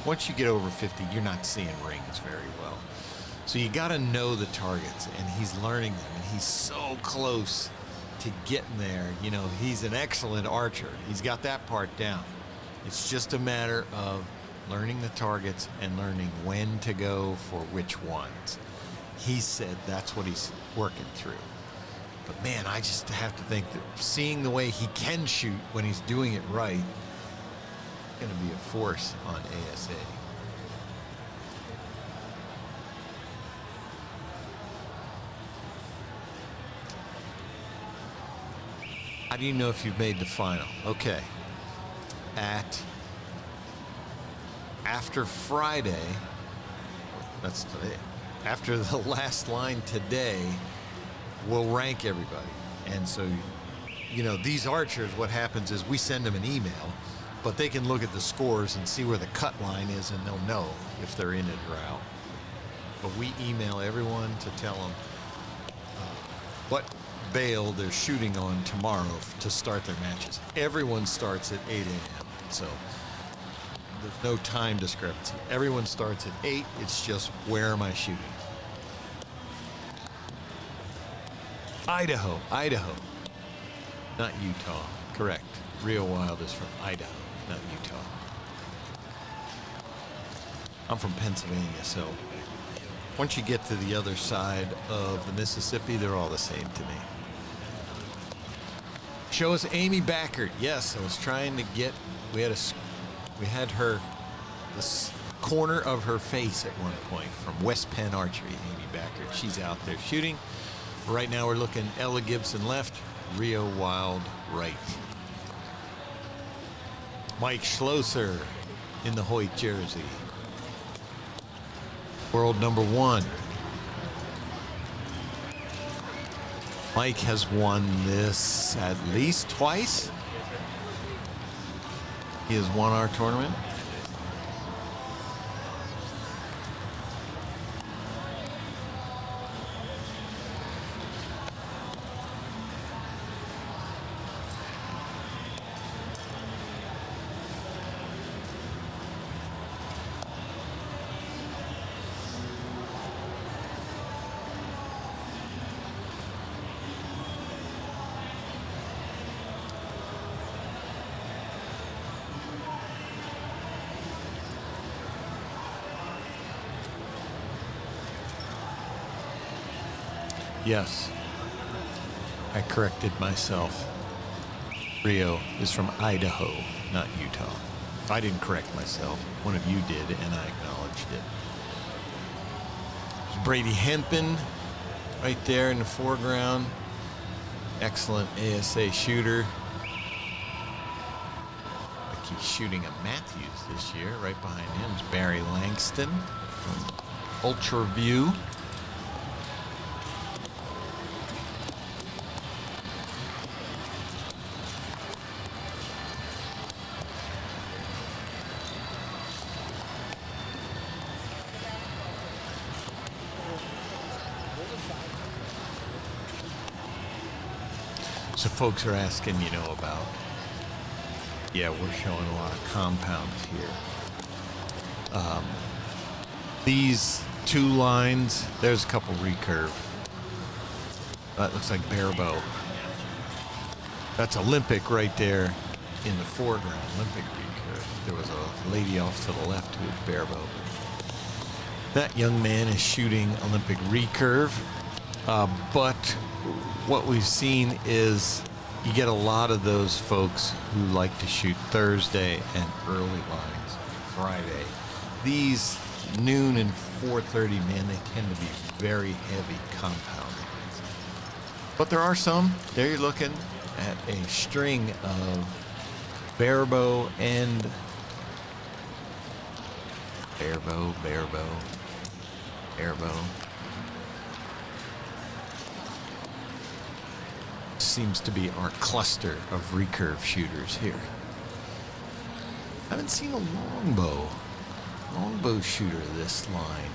once you get over 50, you're not seeing rings very well. So you got to know the targets, and he's learning them, and he's so close to getting there. You know, he's an excellent archer. He's got that part down. It's just a matter of learning the targets and learning when to go for which ones. He said that's what he's working through. But man, I just have to think that seeing the way he can shoot when he's doing it right is going to be a force on ASA. How do you know if you've made the final? Okay. After Friday, that's today. After the last line today, we'll rank everybody. And so, you know, these archers, what happens is we send them an email, but they can look at the scores and see where the cut line is, and they'll know if they're in it or out. But we email everyone to tell them what bail they're shooting on tomorrow to start their matches. Everyone starts at 8 a.m. So there's no time discrepancy. Everyone starts at 8. It's just, where am I shooting? Idaho, not Utah. Correct. Real Wild is from Idaho, not Utah. I'm from Pennsylvania, so once you get to the other side of the Mississippi, they're all the same to me. Show us Amy Backert. Yes, I was trying to get. We had her this corner of her face at one point from West Penn Archery. Amy Backert. She's out there shooting. Right now we're looking Ella Gibson left, Rio Wild right. Mike Schlosser in the Hoyt jersey. World number 1. Mike has won this at least twice. He has won our tournament. Yes, I corrected myself. Rio is from Idaho, not Utah. I didn't correct myself. One of you did, and I acknowledged it. There's Brady Hempen right there in the foreground. Excellent ASA shooter. Like he's shooting a Matthews this year. Right behind him is Barry Langston from Ultra View. So folks are asking, about, we're showing a lot of compounds here. These 2 lines, there's a couple recurve. That looks like barebow. That's Olympic right there in the foreground, Olympic recurve. There was a lady off to the left who was barebow. That young man is shooting Olympic recurve, but what we've seen is you get a lot of those folks who like to shoot Thursday and early lines Friday. These noon and 4:30, man, they tend to be very heavy compound lines. But there are some. There you're looking at a string of barebow and barebow. Seems to be our cluster of recurve shooters here. I haven't seen a longbow shooter this line.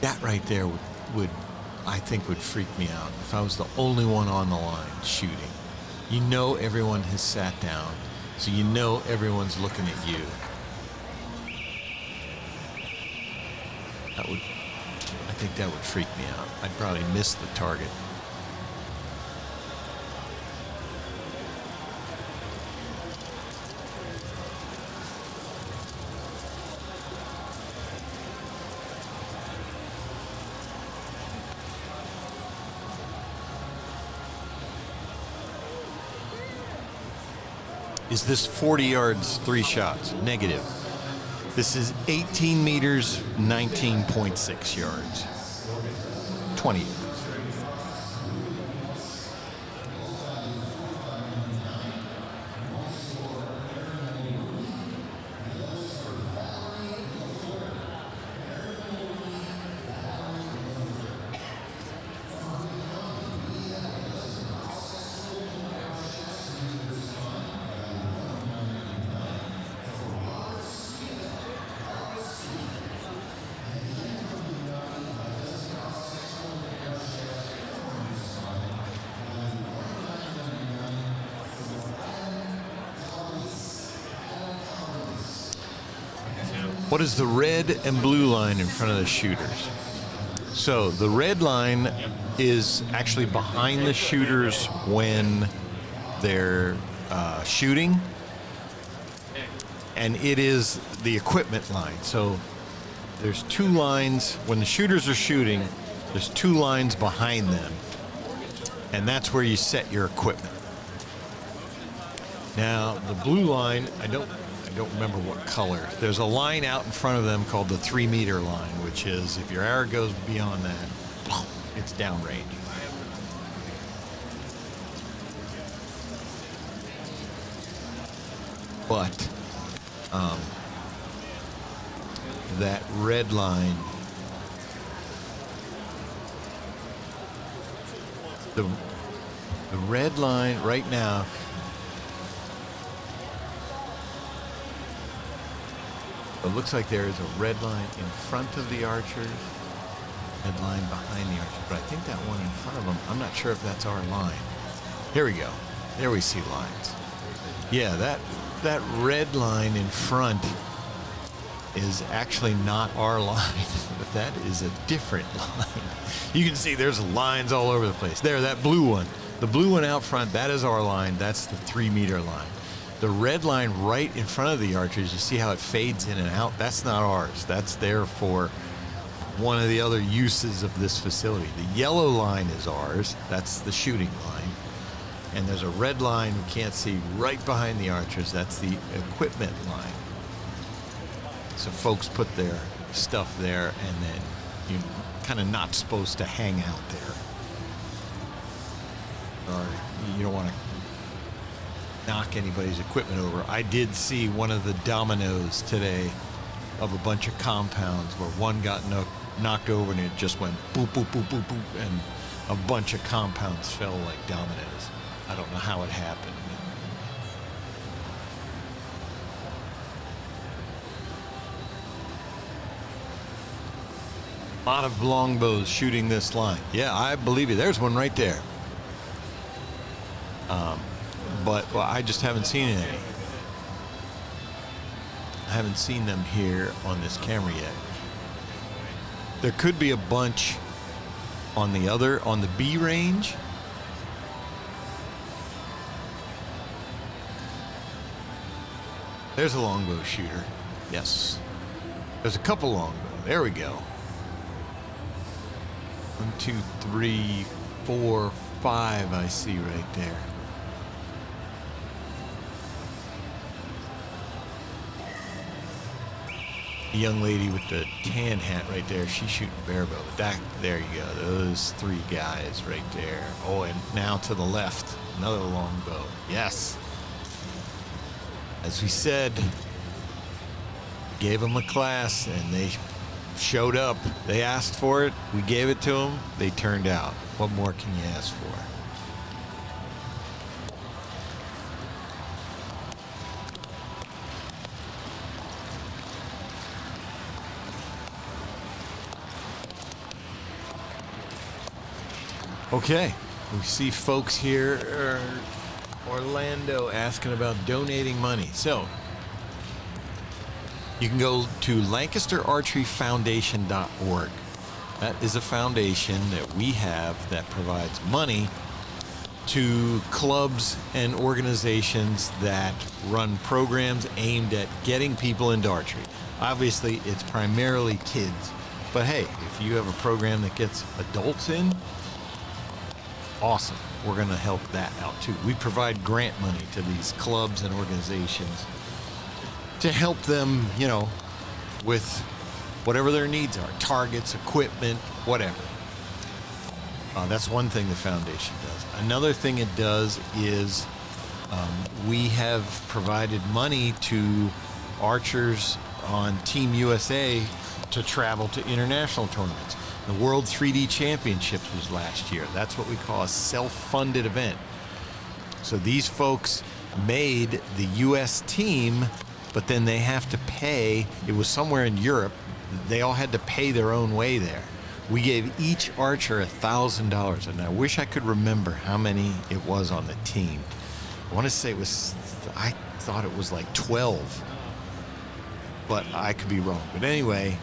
That right there would I think would freak me out if I was the only one on the line shooting. Everyone has sat down. So everyone's looking at you. I think that would freak me out. I'd probably miss the target. Is this 40 yards, 3 shots? Negative. This is 18 meters, 19.6 yards. 20 yards. What is the red and blue line in front of the shooters? So the red line is actually behind the shooters when they're shooting. and it is the equipment line. So there's two lines. When the shooters are shooting, there's two lines behind them, and that's where you set your equipment. Now, the blue line, I don't remember what color. There's a line out in front of them called the 3-meter line, which is if your arrow goes beyond that, it's downrange. But that red line, the red line right now, it looks like there is a red line in front of the archers, red line behind the archers, but I think that one in front of them, I'm not sure if that's our line. Here we go. There we see lines. Yeah, that red line in front is actually not our line. That is a different line. You can see there's lines all over the place. There, that blue one. The blue one out front, that is our line. That's the 3-meter line. The red line right in front of the archers, you see how it fades in and out? That's not ours. That's there for one of the other uses of this facility. The yellow line is ours. That's the shooting line. And there's a red line we can't see right behind the archers. That's the equipment line. So folks put their stuff there, and then you're kind of not supposed to hang out there. Or you don't want to knock anybody's equipment over. I did see one of the dominoes today of a bunch of compounds where one got knocked over and it just went boop, boop, boop, boop, boop, and a bunch of compounds fell like dominoes. I don't know how it happened. A lot of longbows shooting this line. Yeah, I believe you. There's one right there. But well, I just haven't seen any. I haven't seen them here on this camera yet. There could be a bunch on the B range. There's a longbow shooter. Yes. There's a couple longbow. There we go. 1, 2, 3, 4, 5 I see right there. The young lady with the tan hat right there, she's shooting barebow. There you go. Those 3 guys right there. Oh, and now to the left, another longbow. Yes. As we said, gave them a class and they showed up. They asked for it. We gave it to them. They turned out. What more can you ask for? Okay, we see folks here, Orlando, asking about donating money. So you can go to LancasterArcheryFoundation.org. That is a foundation that we have that provides money to clubs and organizations that run programs aimed at getting people into archery. Obviously, it's primarily kids, but hey, if you have a program that gets adults in, awesome. We're going to help that out too. We provide grant money to these clubs and organizations to help them, with whatever their needs are, targets, equipment, whatever. That's one thing the foundation does. Another thing it does is we have provided money to archers on Team USA to travel to international tournaments. The World 3D Championships was last year. That's what we call a self-funded event. So these folks made the U.S. team, but then they have to pay. It was somewhere in Europe. They all had to pay their own way there. We gave each archer $1,000, and I wish I could remember how many it was on the team. I want to say I thought it was like 12, but I could be wrong. But anyway,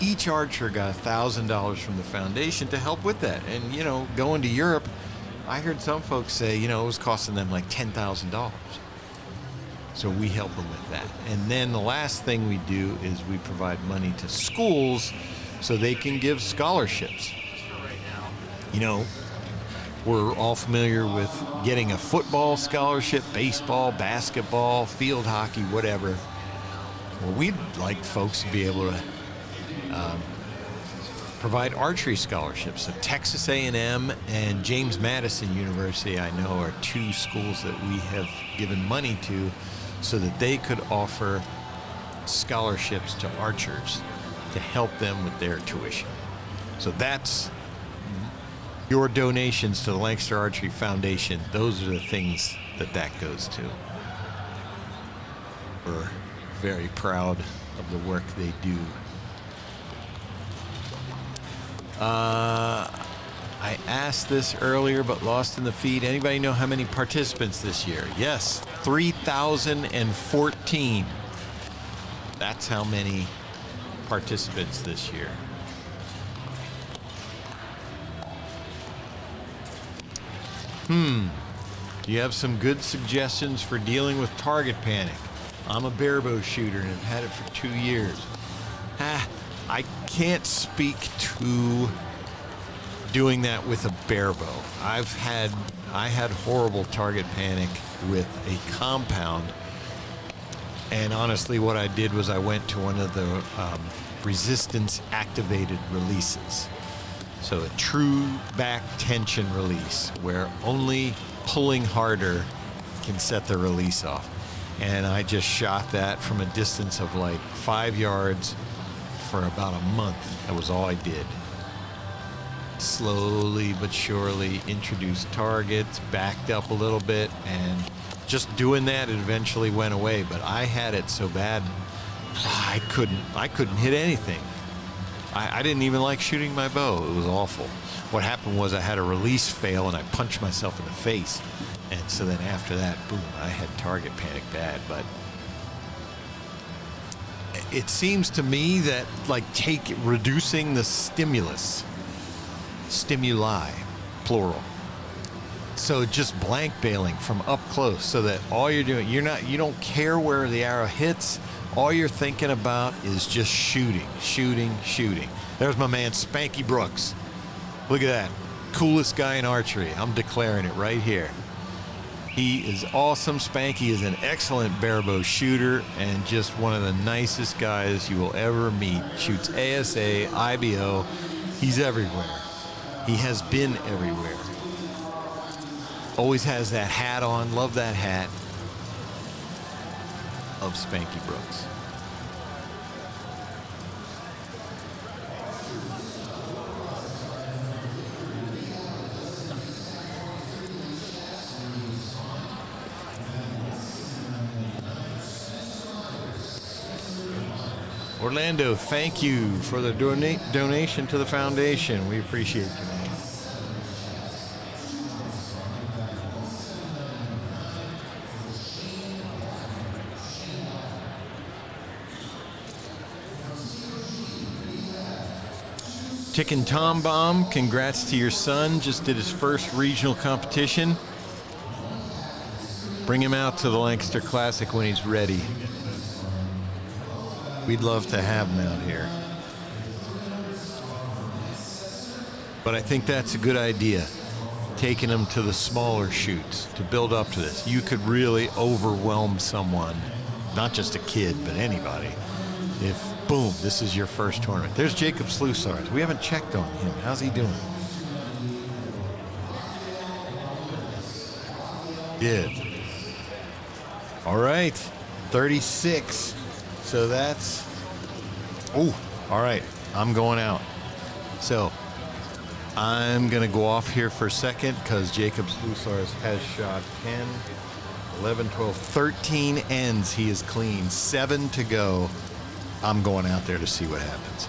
each archer got $1,000 from the foundation to help with that. And, going to Europe, I heard some folks say, it was costing them like $10,000. So we help them with that. And then the last thing we do is we provide money to schools so they can give scholarships. You know, we're all familiar with getting a football scholarship, baseball, basketball, field hockey, whatever. Well, we'd like folks to be able to provide archery scholarships. So Texas A&M and James Madison University, I know, are two schools that we have given money to so that they could offer scholarships to archers to help them with their tuition. So that's your donations to the Lancaster Archery Foundation. Those are the things that goes to. We're very proud of the work they do. I asked this earlier but lost in the feed. Anybody know how many participants this year? Yes, 3,014. That's how many participants this year. Do you have some good suggestions for dealing with target panic? I'm a barebow shooter and have had it for 2 years. I can't speak to doing that with a barebow. I had horrible target panic with a compound, and honestly what I did was I went to one of the resistance activated releases. So a true back tension release where only pulling harder can set the release off. And I just shot that from a distance of like 5 yards for about a month. That was all I did. Slowly but surely introduced targets, backed up a little bit, and just doing that, it eventually went away. But I had it so bad, I couldn't hit anything. I didn't even like shooting my bow. It was awful. What happened was I had a release fail and I punched myself in the face. And so then after that, boom, I had target panic bad. But it seems to me that reducing the stimuli, plural. So just blank bailing from up close so that all you're doing, you don't care where the arrow hits. All you're thinking about is just shooting, shooting, shooting. There's my man, Spanky Brooks. Look at that. Coolest guy in archery. I'm declaring it right here. He is awesome. Spanky is an excellent barebow shooter and just one of the nicest guys you will ever meet. Shoots ASA, IBO. He's everywhere. He has been everywhere. Always has that hat on. Love that hat of Spanky Brooks. Orlando, thank you for the donation to the foundation. We appreciate you, man. Tickin' Tom Bomb, congrats to your son. Just did his first regional competition. Bring him out to the Lancaster Classic when he's ready. We'd love to have him out here. But I think that's a good idea, taking them to the smaller shoots to build up to this. You could really overwhelm someone, not just a kid, but anybody, if, boom, this is your first tournament. There's Jacob Slusards. We haven't checked on him. How's he doing? Good. All right, 36. So that's, oh, all right, I'm going out. So I'm going to go off here for a second because Jacob Slusards has shot 10, 11, 12, 13 ends. He is clean, 7 to go. I'm going out there to see what happens.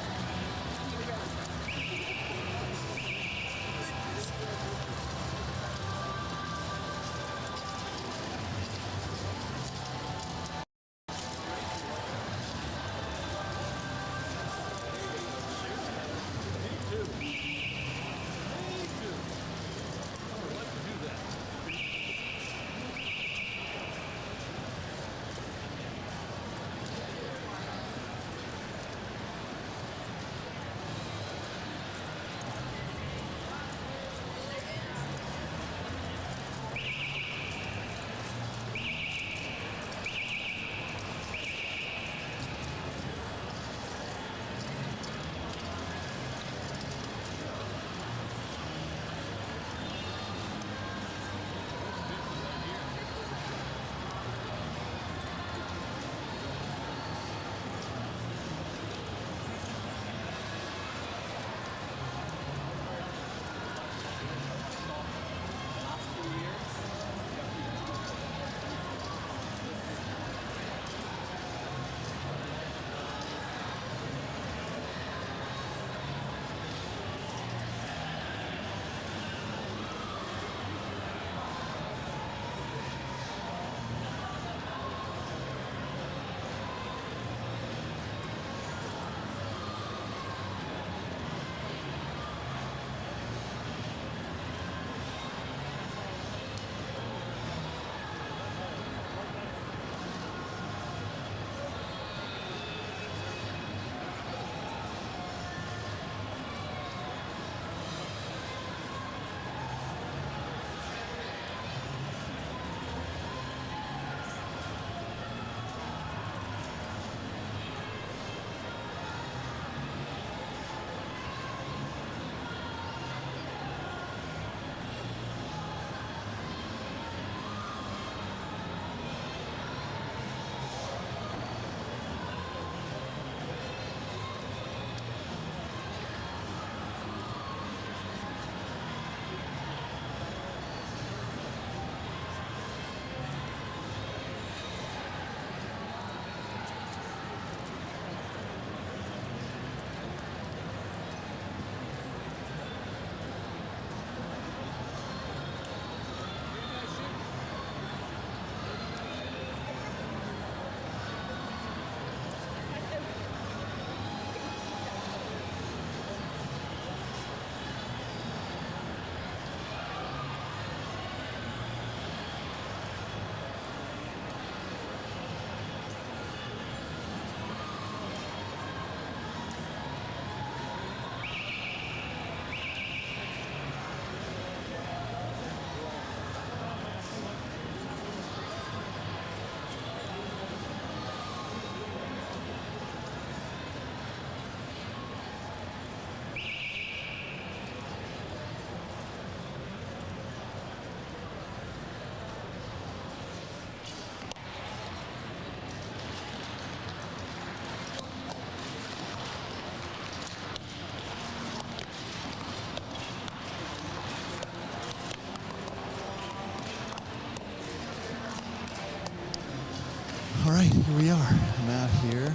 here we are. I'm out here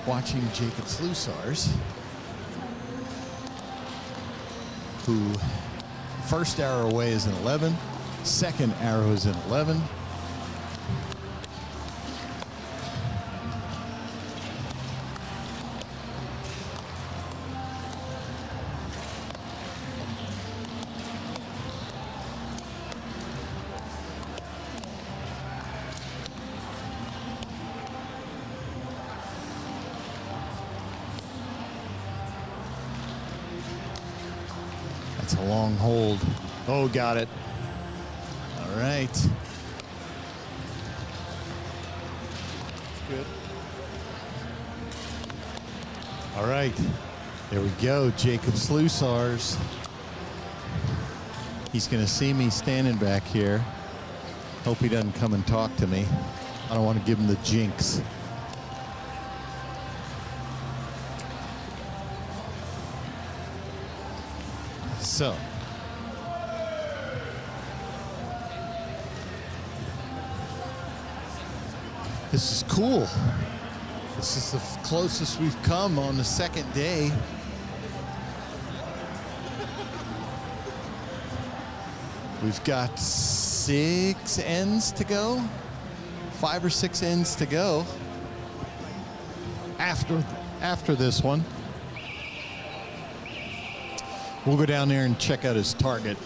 watching Jacob Slusars, who first arrow away is an 11, second arrow is an 11. That's a long hold. Oh, got it. All right. Good. All right. There we go. Jacob Slusars. He's going to see me standing back here. Hope he doesn't come and talk to me. I don't want to give him the jinx. So, this is cool. This is the closest we've come on the second day. We've got 6 ends to go, 5 or 6 ends to go after this one. We'll go down there and check out his target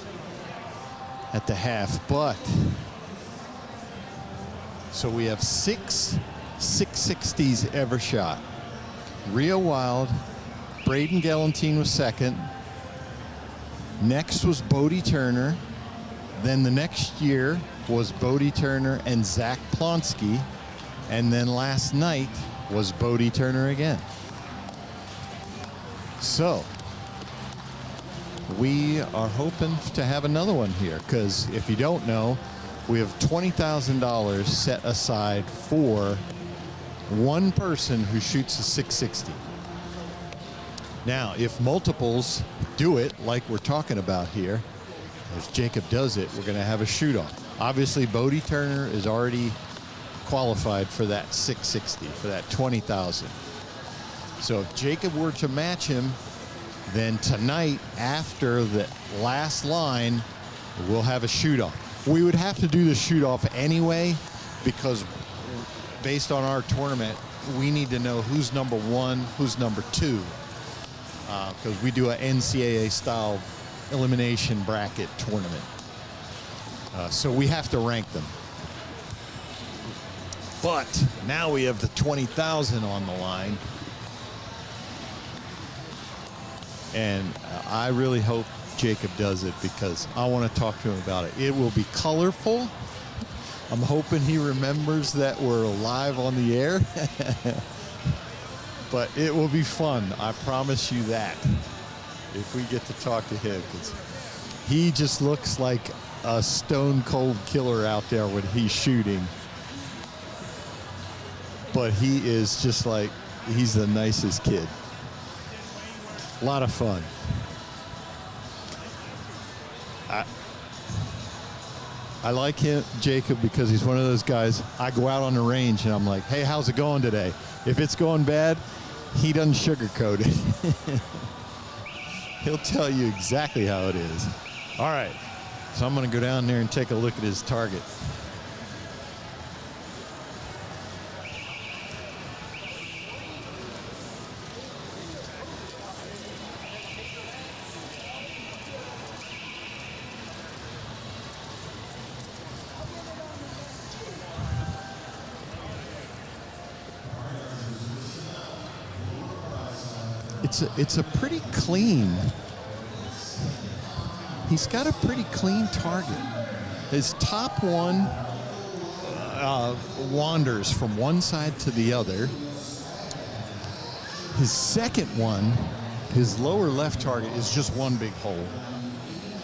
at the half, but so we have 6 660s ever shot. Rio Wild, Braden Galantine was second. Next was Bodie Turner. Then the next year was Bodie Turner and Zach Plonsky. And then last night was Bodie Turner again. So we are hoping to have another one here, because if you don't know, we have $20,000 set aside for one person who shoots a 660. Now, if multiples do it like we're talking about here, if Jacob does it, we're going to have a shoot-off. Obviously, Bodie Turner is already qualified for that 660, for that 20,000. So if Jacob were to match him, then tonight, after the last line, we'll have a shoot-off. We would have to do the shoot-off anyway, because based on our tournament, we need to know who's number 1, who's number 2, because we do an NCAA-style elimination bracket tournament. So we have to rank them. But now we have the 20,000 on the line. And I really hope Jacob does it, because I want to talk to him about it. It will be colorful. I'm hoping he remembers that we're live on the air. But it will be fun. I promise you that. If we get to talk to him, because he just looks like a stone cold killer out there when he's shooting. But he is just like, he's the nicest kid. A lot of fun. I like him, Jacob, because he's one of those guys. I go out on the range and I'm like, hey, how's it going today? If it's going bad, he doesn't sugarcoat it. He'll tell you exactly how it is. All right, so I'm going to go down there and take a look at his target. It's a pretty clean. He's got a pretty clean target. His top one wanders from one side to the other. His second one, his lower left target, is just one big hole.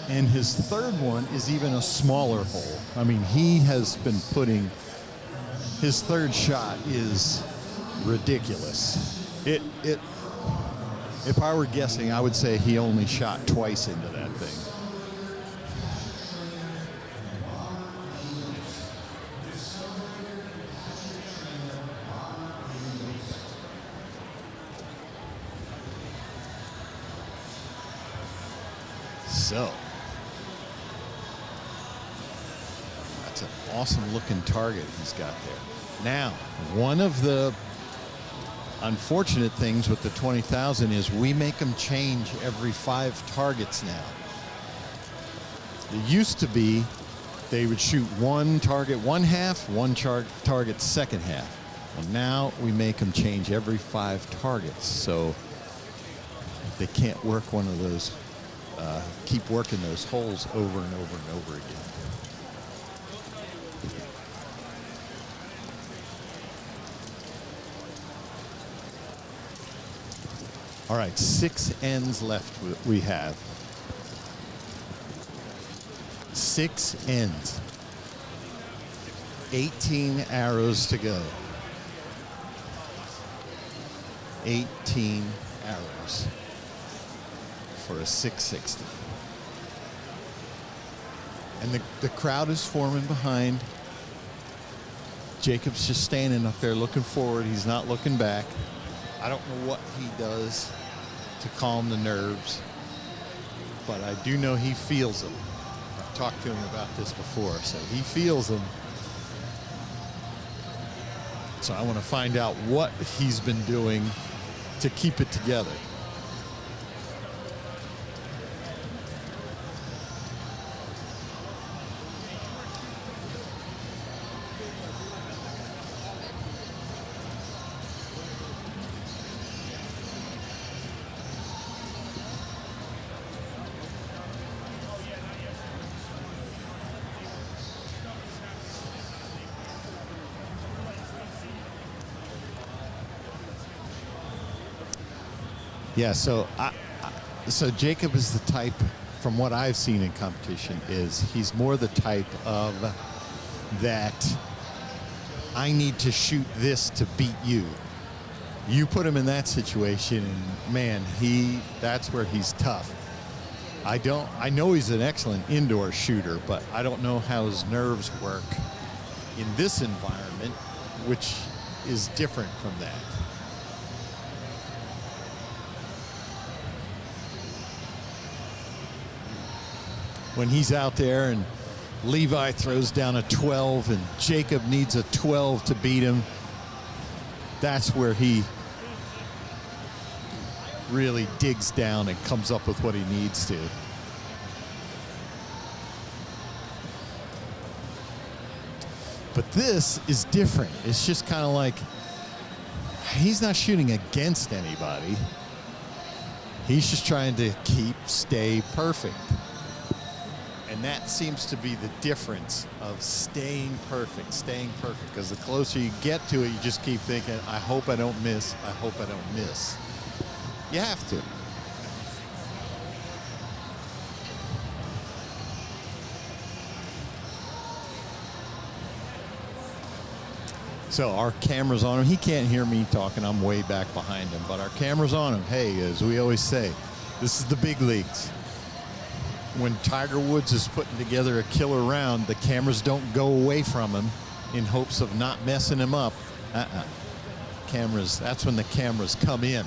And his third one is even a smaller hole. I mean, he has been putting, his third shot is ridiculous. If I were guessing, I would say he only shot twice into that thing. so. That's an awesome looking target he's got there. Now, one of the unfortunate things with the 20,000 is we make them change every 5 targets now. It used to be they would shoot one target one half, one target second half. Well, now we make them change every 5 targets, so they can't work one of those, keep working those holes over and over and over again. All right, 6 ends left we have. 6 ends. 18 arrows to go. 18 arrows for a 660. And the crowd is forming behind. Jacob's just standing up there looking forward. He's not looking back. I don't know what he does to calm the nerves, but I do know he feels them. I've talked to him about this before, so he feels them. So I want to find out what he's been doing to keep it together. Yeah, so so Jacob is the type, from what I've seen in competition, is he's more the type of that I need to shoot this to beat you. You put him in that situation, and man, that's where he's tough. I know he's an excellent indoor shooter, but I don't know how his nerves work in this environment, which is different from that. When he's out there and Levi throws down a 12 and Jacob needs a 12 to beat him, that's where he really digs down and comes up with what he needs to. But this is different. It's just kind of like he's not shooting against anybody. He's just trying to stay perfect. And that seems to be the difference of staying perfect. Because the closer you get to it, you just keep thinking, I hope I don't miss. I hope I don't miss. You have to. So our camera's on him. He can't hear me talking. I'm way back behind him. But our camera's on him. Hey, as we always say, this is the big leagues. When Tiger Woods is putting together a killer round, the cameras don't go away from him in hopes of not messing him up. Cameras, that's when the cameras come in.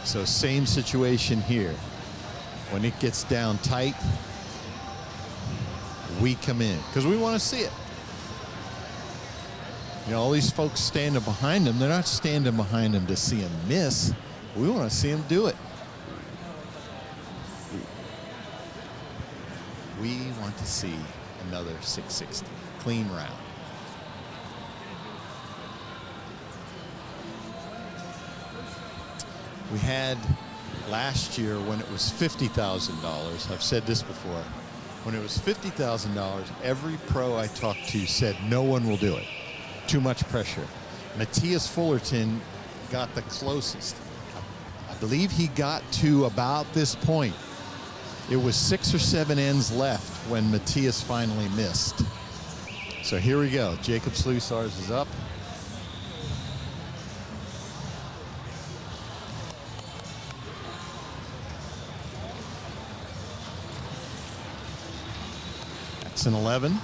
So same situation here. When it gets down tight, we come in because we want to see it. You know, all these folks standing behind him, they're not standing behind him to see him miss. We want to see him do it. We want to see another 660, clean round. We had last year when it was $50,000, I've said this before, when it was $50,000, every pro I talked to said no one will do it. Too much pressure. Matthias Fullerton got the closest. I believe he got to about this point. It was 6 or 7 ends left when Matthias finally missed. So here we go. Jacob Sluisars is up. That's an 11.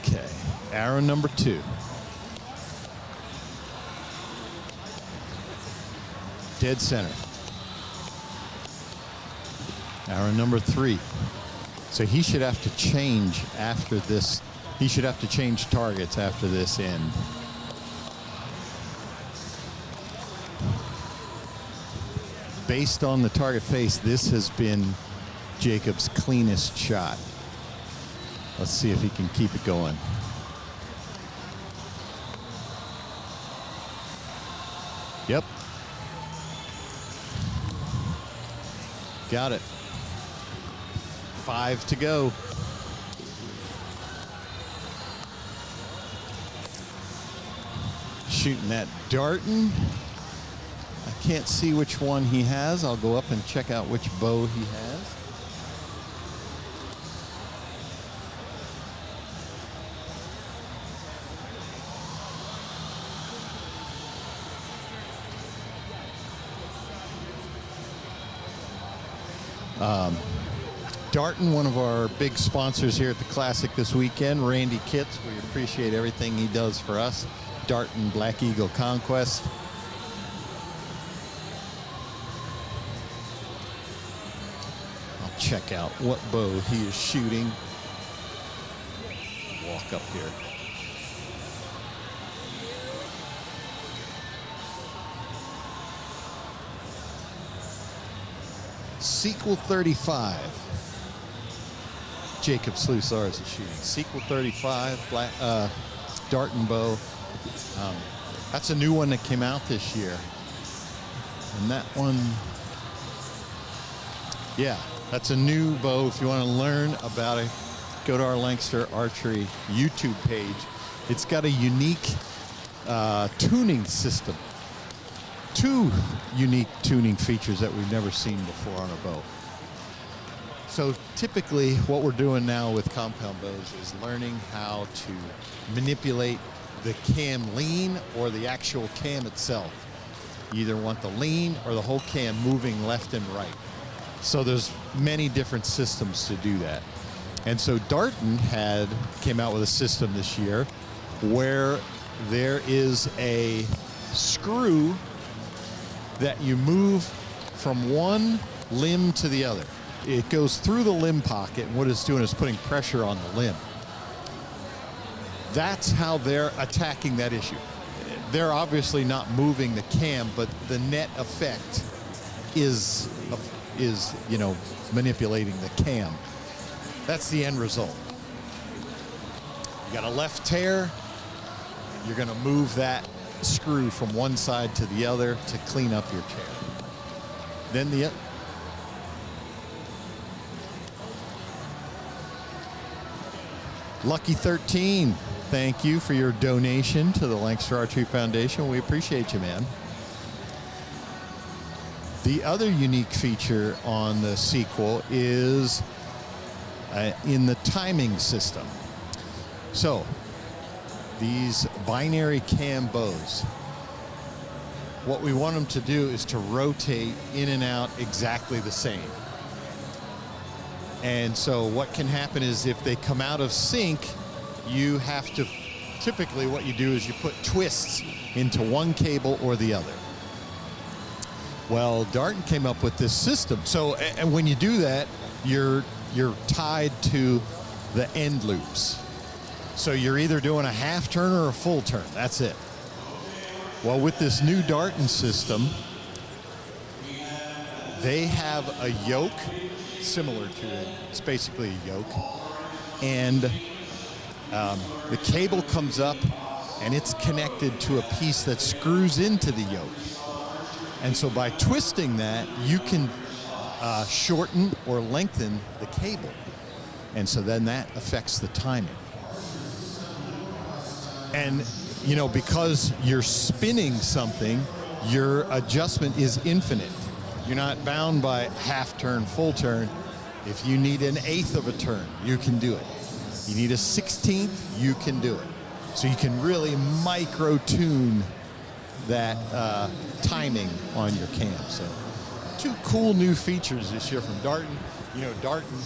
Okay, arrow number 2. Dead center. Arrow number 3. So he should have to change after this. He should have to change targets after this end. Based on the target face, this has been Jacob's cleanest shot. Let's see if he can keep it going. Yep. Got it. 5 to go. Shooting that Darton. I can't see which one he has. I'll go up and check out which bow he has. Darton, one of our big sponsors here at the Classic this weekend, Randy Kitts. We appreciate everything he does for us. Darton Black Eagle Conquest. I'll check out what bow he is shooting. Walk up here. Sequel 35. Jacob Slusars is shooting. Sequel 35, black, Darton bow. That's a new one that came out this year. And that one, yeah, that's a new bow. If you want to learn about it, go to our Lancaster Archery YouTube page. It's got a unique tuning system. 2 unique tuning features that we've never seen before on a bow. So typically what we're doing now with compound bows is learning how to manipulate the cam lean or the actual cam itself. You either want the lean or the whole cam moving left and right. So there's many different systems to do that. And so Darton came out with a system this year where there is a screw that you move from one limb to the other. It goes through the limb pocket, and what it's doing is putting pressure on the limb. That's how they're attacking that issue. They're obviously not moving the cam, but the net effect is manipulating the cam. That's the end result. You got a left tear, you're gonna move that screw from one side to the other to clean up your tear. Then the Lucky 13, thank you for your donation to the Lancaster Archery Foundation. We appreciate you, man. The other unique feature on the sequel is in the timing system. So these binary cam bows, what we want them to do is to rotate in and out exactly the same. And so what can happen is if they come out of sync, you have to, typically what you do is you put twists into one cable or the other. Well, Darton came up with this system. So, and when you do that, you're tied to the end loops. So you're either doing a half turn or a full turn, that's it. Well, with this new Darton system, they have a yoke similar to it. It's basically a yoke. And the cable comes up and it's connected to a piece that screws into the yoke. And so by twisting that, you can shorten or lengthen the cable. And so then that affects the timing. And because you're spinning something, your adjustment is infinite. You're not bound by half turn, full turn. If you need an 1/8 of a turn, you can do it. You need a 16th, you can do it. So you can really micro tune that timing on your cam. So 2 cool new features this year from Darton. Darton,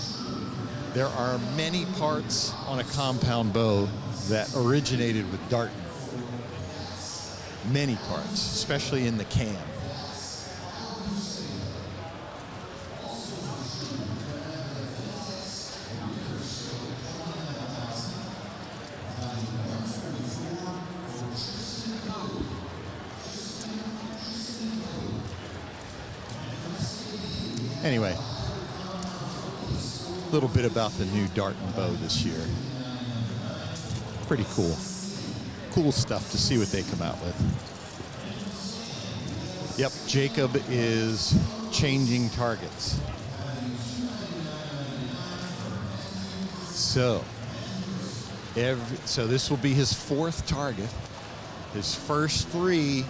There are many parts on a compound bow that originated with Darton. Many parts, especially in the cam. Anyway, a little bit about the new Darton bow this year. Pretty cool. Cool stuff to see what they come out with. Yep, Jacob is changing targets. So this will be his 4th target. His first 3,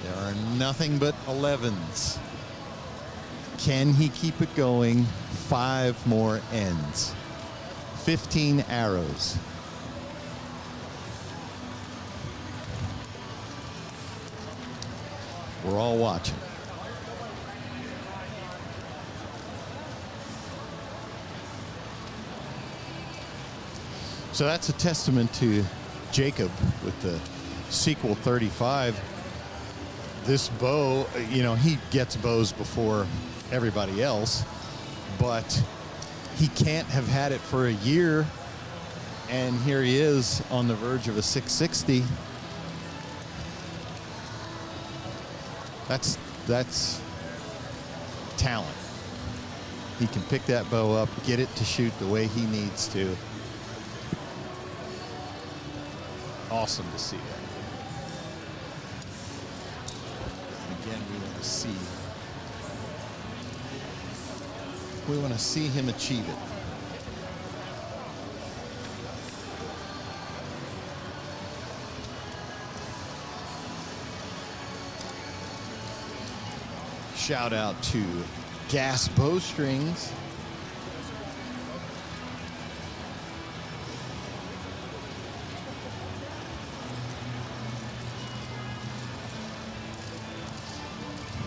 there are nothing but 11s. Can he keep it going? 5 more ends. 15 arrows. We're all watching. So that's a testament to Jacob with the Sequel 35. This bow, you know, he gets bows before everybody else, but he can't have had it for a year, and here he is on the verge of a 660. That's talent. He can pick that bow up, get it to shoot the way he needs to. Awesome to see that. Again, we want to see him achieve it. Shout out to Gas Bowstrings.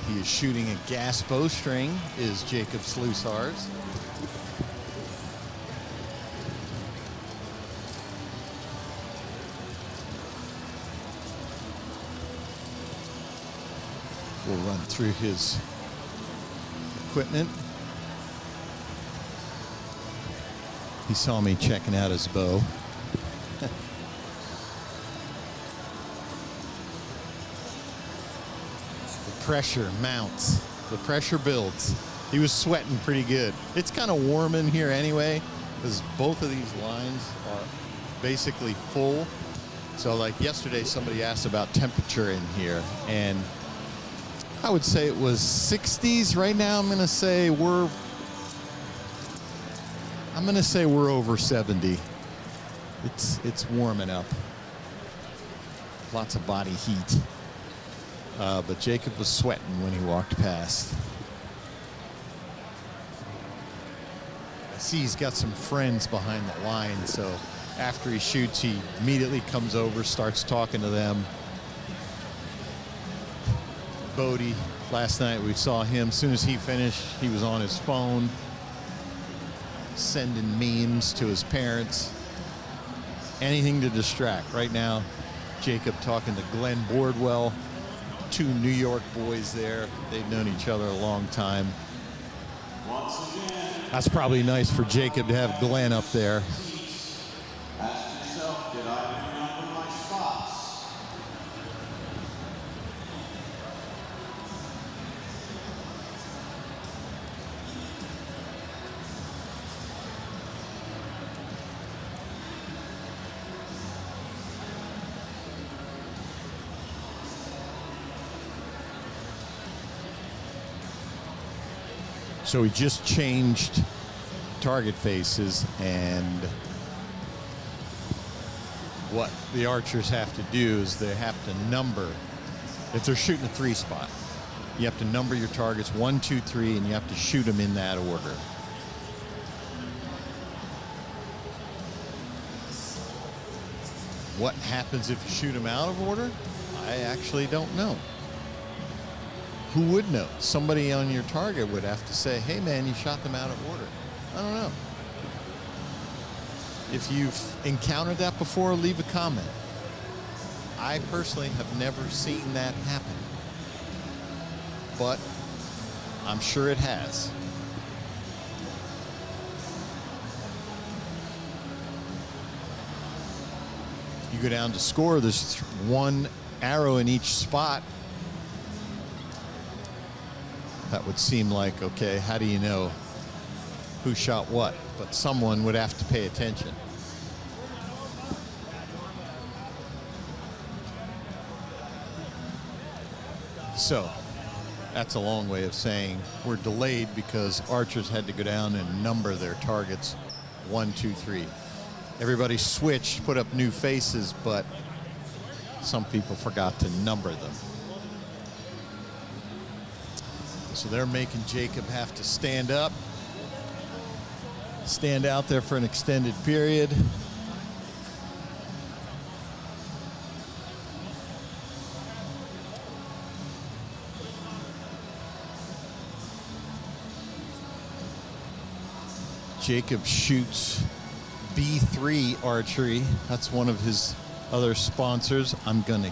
He is shooting a gas bowstring, is Jacob Sluisar's. We'll run through his equipment. He saw me checking out his bow. The pressure mounts. The pressure builds. He was sweating pretty good. It's kind of warm in here anyway, because both of these lines are basically full. So like yesterday, somebody asked about temperature in here, and I would say it was 60s. Right now, I'm going to say we're over 70. It's warming up. Lots of body heat. But Jacob was sweating when he walked past. I see he's got some friends behind the line, so after he shoots, he immediately comes over, starts talking to them. Bodie, last night we saw him. As soon as he finished, he was on his phone, sending memes to his parents. Anything to distract. Right now, Jacob talking to Glenn Boardwell, 2 New York boys there. They've known each other a long time. That's probably nice for Jacob to have Glenn up there. So we just changed target faces, and what the archers have to do is they have to number. If they're shooting a 3 spot, you have to number your targets 1, 2, 3, and you have to shoot them in that order. What happens if you shoot them out of order? I actually don't know. Who would know? Somebody on your target would have to say, hey man, you shot them out of order. I don't know. If you've encountered that before, leave a comment. I personally have never seen that happen, but I'm sure it has. You go down to score, there's one arrow in each spot. That would seem like, okay, how do you know who shot what? But someone would have to pay attention. So that's a long way of saying we're delayed because archers had to go down and number their targets 1, 2, 3. Everybody switched, put up new faces, but some people forgot to number them. So they're making Jacob have to stand up, stand out there for an extended period. Jacob shoots B3 Archery. That's one of his other sponsors. I'm going to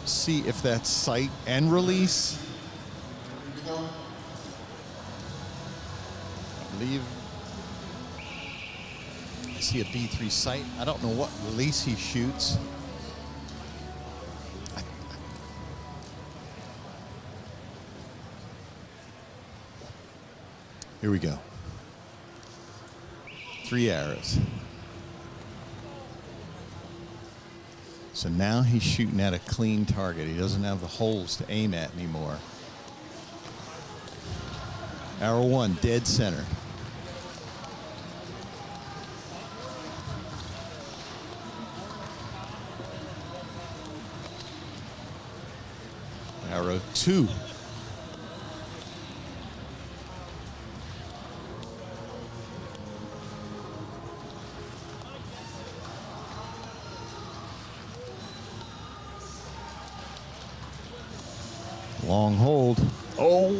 see if that's sight and release. I believe I see a B3 sight. I don't know what release he shoots. Here we go. 3 arrows. So now he's shooting at a clean target. He doesn't have the holes to aim at anymore. Arrow 1, dead center. Arrow 2. Long hold. Oh!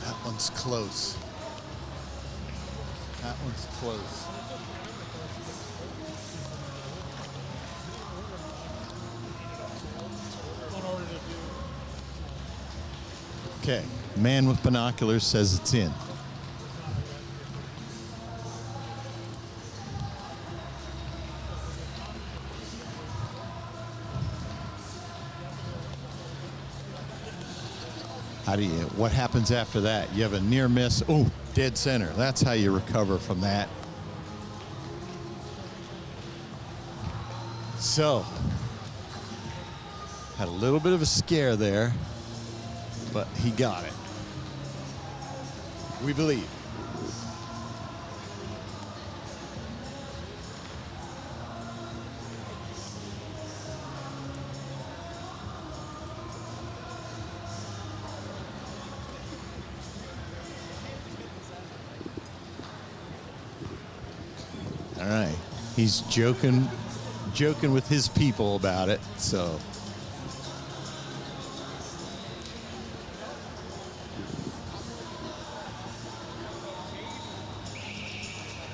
That one's close. That one's close. Okay, man with binoculars says it's in. What happens after that? You have a near miss. Oh, dead center. That's how you recover from that. So, had a little bit of a scare there, but he got it. We believe. All right, he's joking with his people about it, so.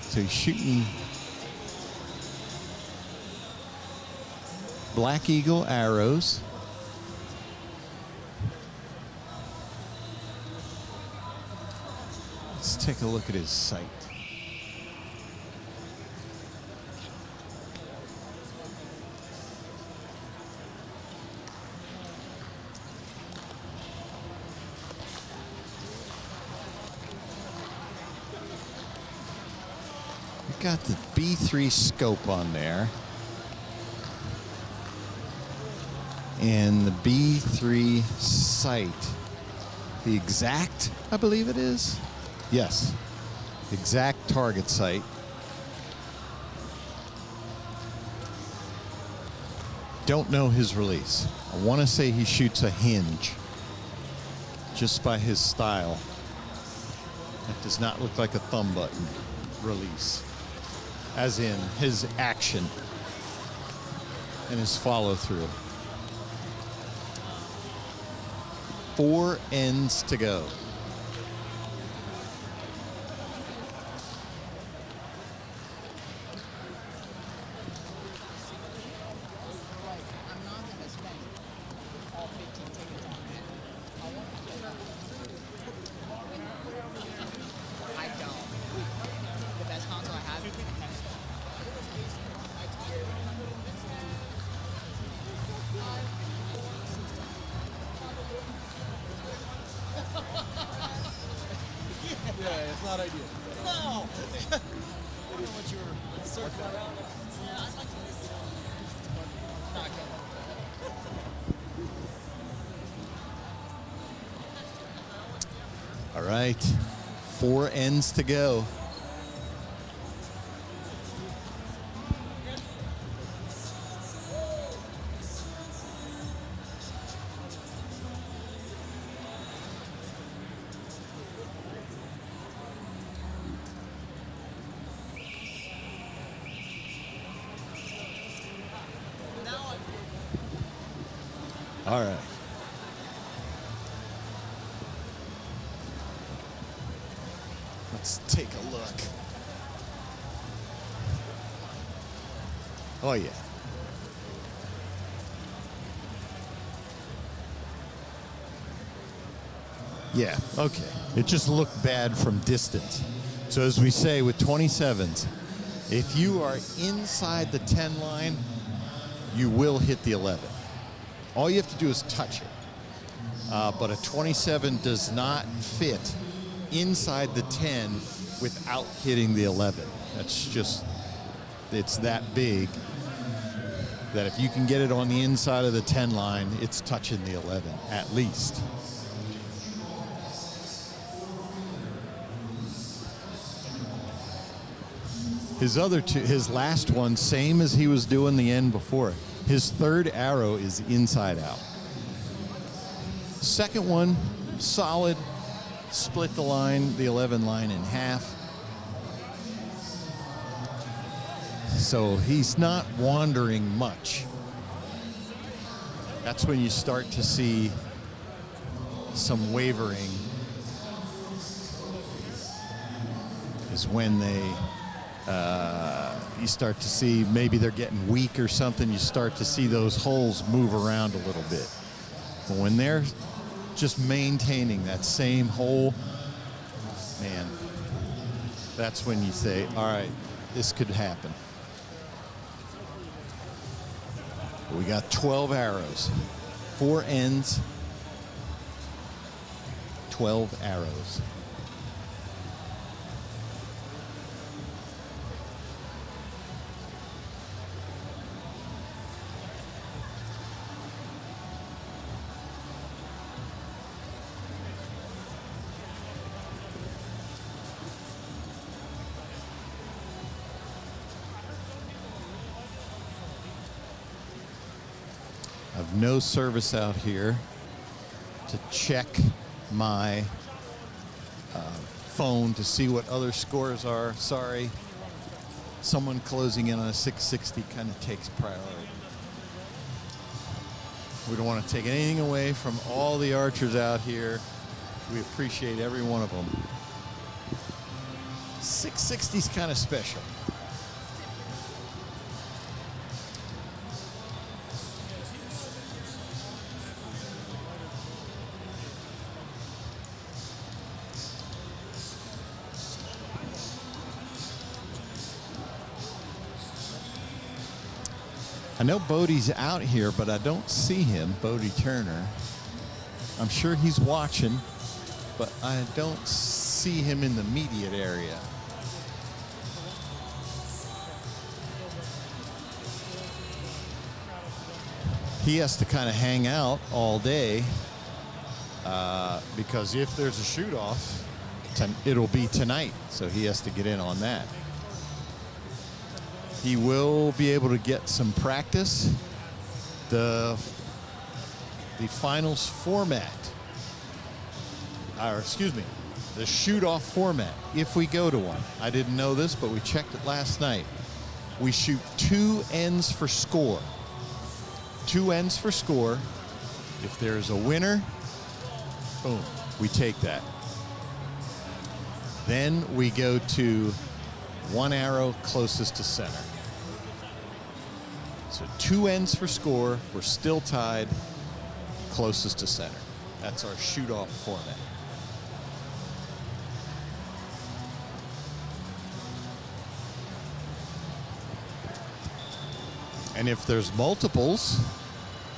So he's shooting Black Eagle arrows. Let's take a look at his sight. Got the B3 scope on there. And the B3 sight. The exact, I believe it is. Yes. Exact target sight. Don't know his release. I want to say he shoots a hinge. Just by his style. That does not look like a thumb button release. As in his action and his follow through. 4 ends to go. bad idea. No! I don't know what you were circling around. Yeah, I'd like to knock it. All right, 4 ends to go. All right. Let's take a look. Oh, yeah. Yeah, okay. It just looked bad from distance. So as we say with 27s, if you are inside the 10 line, you will hit the 11. All you have to do is touch it. But a 27 does not fit inside the 10 without hitting the 11. That's just, it's that big that if you can get it on the inside of the 10 line, it's touching the 11 at least. His other two, his last one, same as he was doing the end before. His third arrow is inside out. Second one, solid, split the line, the 11 line in half. So he's not wandering much. That's when you start to see some wavering, is when you start to see maybe they're getting weak or something. You start to see those holes move around a little bit. But when they're just maintaining that same hole, man, that's when you say, all right, this could happen. We got 12 arrows, 4 ends, 12 arrows. I've no service out here to check my phone to see what other scores are. Sorry. Someone closing in on a 660 kind of takes priority. We don't want to take anything away from all the archers out here. We appreciate every one of them. 660 is kind of special. I know Bodie's out here, but I don't see him, Bodie Turner. I'm sure he's watching, but I don't see him in the immediate area. He has to kind of hang out all day because if there's a shoot-off, it'll be tonight, so he has to get in on that. He will be able to get some practice. The finals format, or excuse me, the shoot-off format, if we go to one. I didn't know this, but we checked it last night. We shoot 2 ends for score. 2 ends for score. If there's a winner, boom, we take that. Then we go to 1 arrow closest to center. So 2 ends for score. We're still tied, closest to center. That's our shoot-off format. And if there's multiples,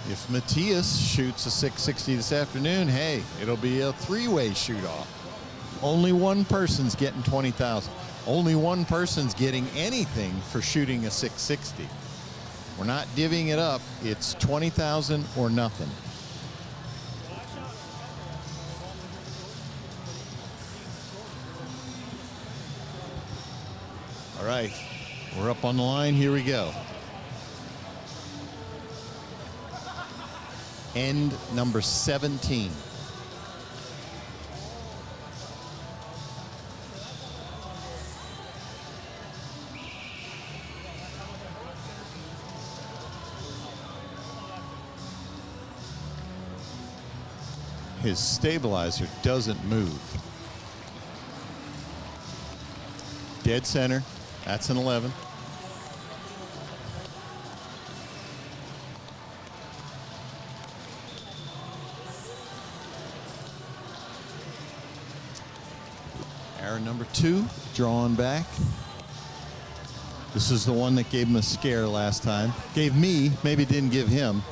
if Matthias shoots a 660 this afternoon, hey, it'll be a 3-way shoot-off. Only one person's getting 20,000. Only one person's getting anything for shooting a 660. We're not divvying it up. It's 20,000 or nothing. All right, we're up on the line. Here we go. End number 17. His stabilizer doesn't move. Dead center. That's an 11. Arrow number 2, drawn back. This is the one that gave him a scare last time. Gave me, maybe didn't give him.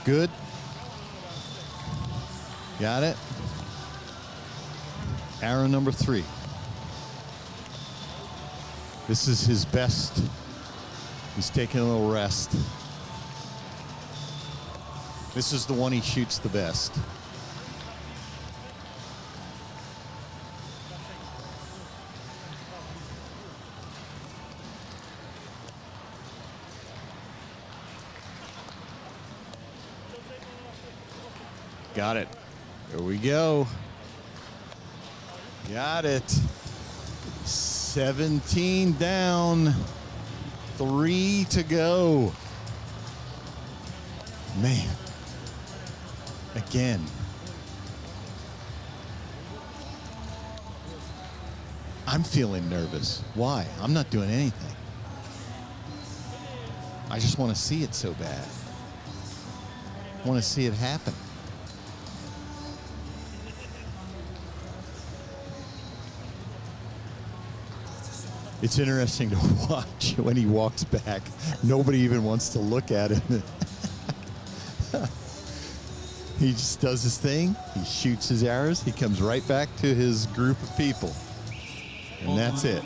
Good. Got it. Arrow number 3. This is his best. He's taking a little rest. This is the one he shoots the best. Got it. Here we go. Got it. 17 down. 3 to go. Man. Again. I'm feeling nervous. Why? I'm not doing anything. I just want to see it so bad. I want to see it happen. It's interesting to watch when he walks back. Nobody even wants to look at him. He just does his thing. He shoots his arrows. He comes right back to his group of people. And that's it.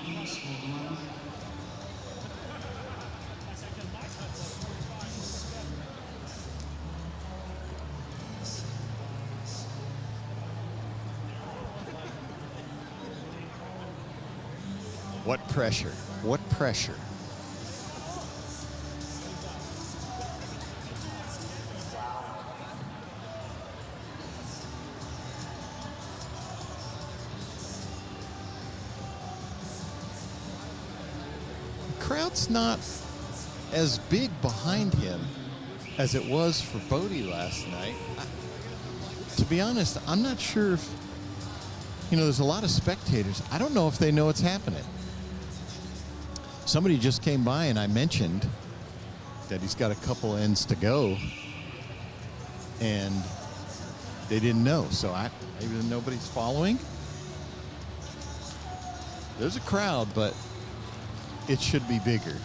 What pressure? What pressure? The crowd's not as big behind him as it was for Bodie last night. To be honest, I'm not sure if, there's a lot of spectators. I don't know if they know what's happening. Somebody just came by and I mentioned that he's got a couple ends to go, and they didn't know. So maybe nobody's following. There's a crowd, but it should be bigger.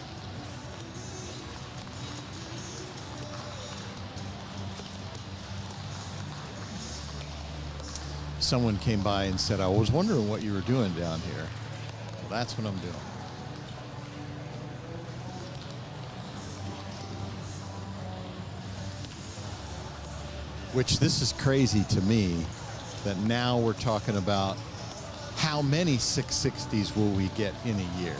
Someone came by and said, I was wondering what you were doing down here. Well, that's what I'm doing. Which, this is crazy to me that now we're talking about how many 660s will we get in a year.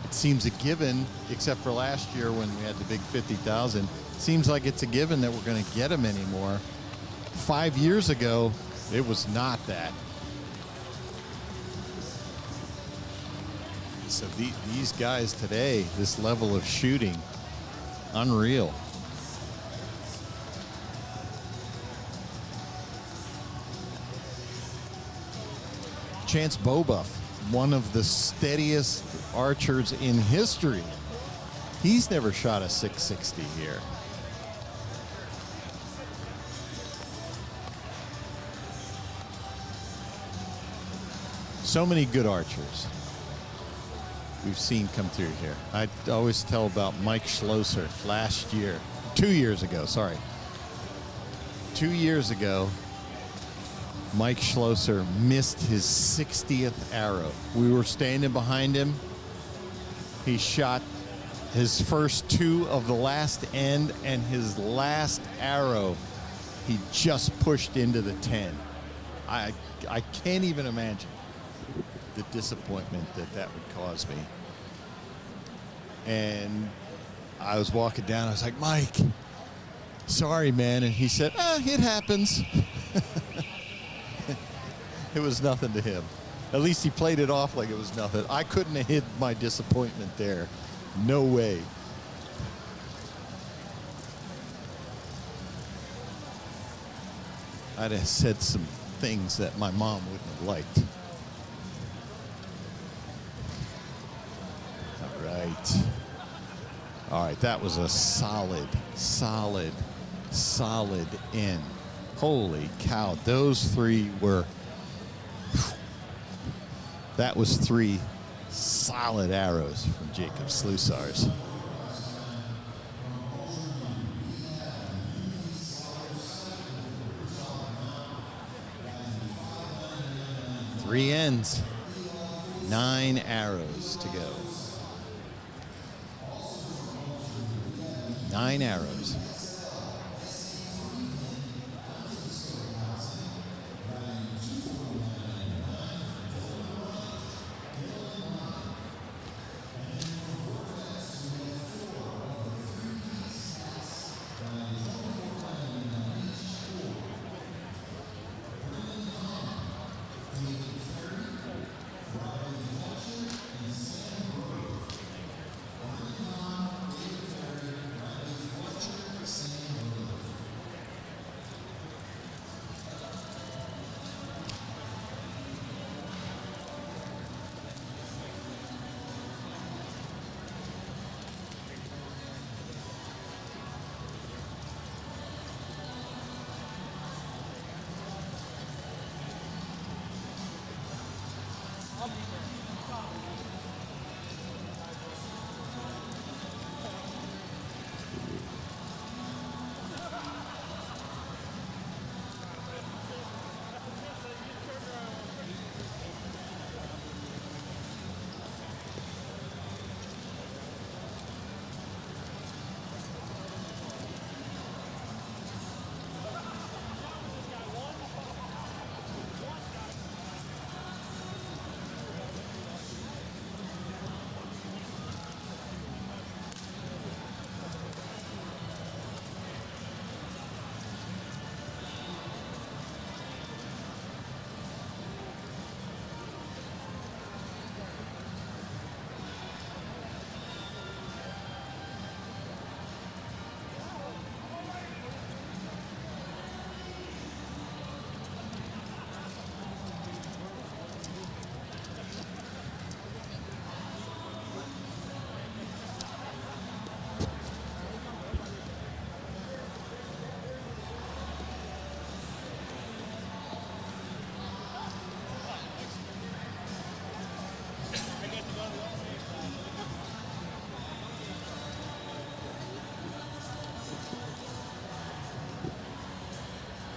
It seems a given, except for last year when we had the big 50,000. Seems like it's a given that we're going to get them anymore. 5 years ago, it was not that. So these guys today, this level of shooting, unreal. Chance Bobuff, one of the steadiest archers in history. He's never shot a 660 here. So many good archers we've seen come through here. I always tell about Mike Schlosser last year, 2 years ago, sorry. 2 years ago, Mike Schlosser missed his 60th arrow. We were standing behind him. He shot his first 2 of the last end, and his last arrow, he just pushed into the 10. I can't even imagine the disappointment that would cause me. And I was walking down. I was like, Mike, sorry, man. And he said, it happens. It was nothing to him. At least he played it off like it was nothing. I couldn't have hid my disappointment there. No way. I'd have said some things that my mom wouldn't have liked. All right, that was a solid end. Holy cow, those 3 were, that was 3 solid arrows from Jacob Slusars. Three ends, 9 arrows to go. 9 arrows.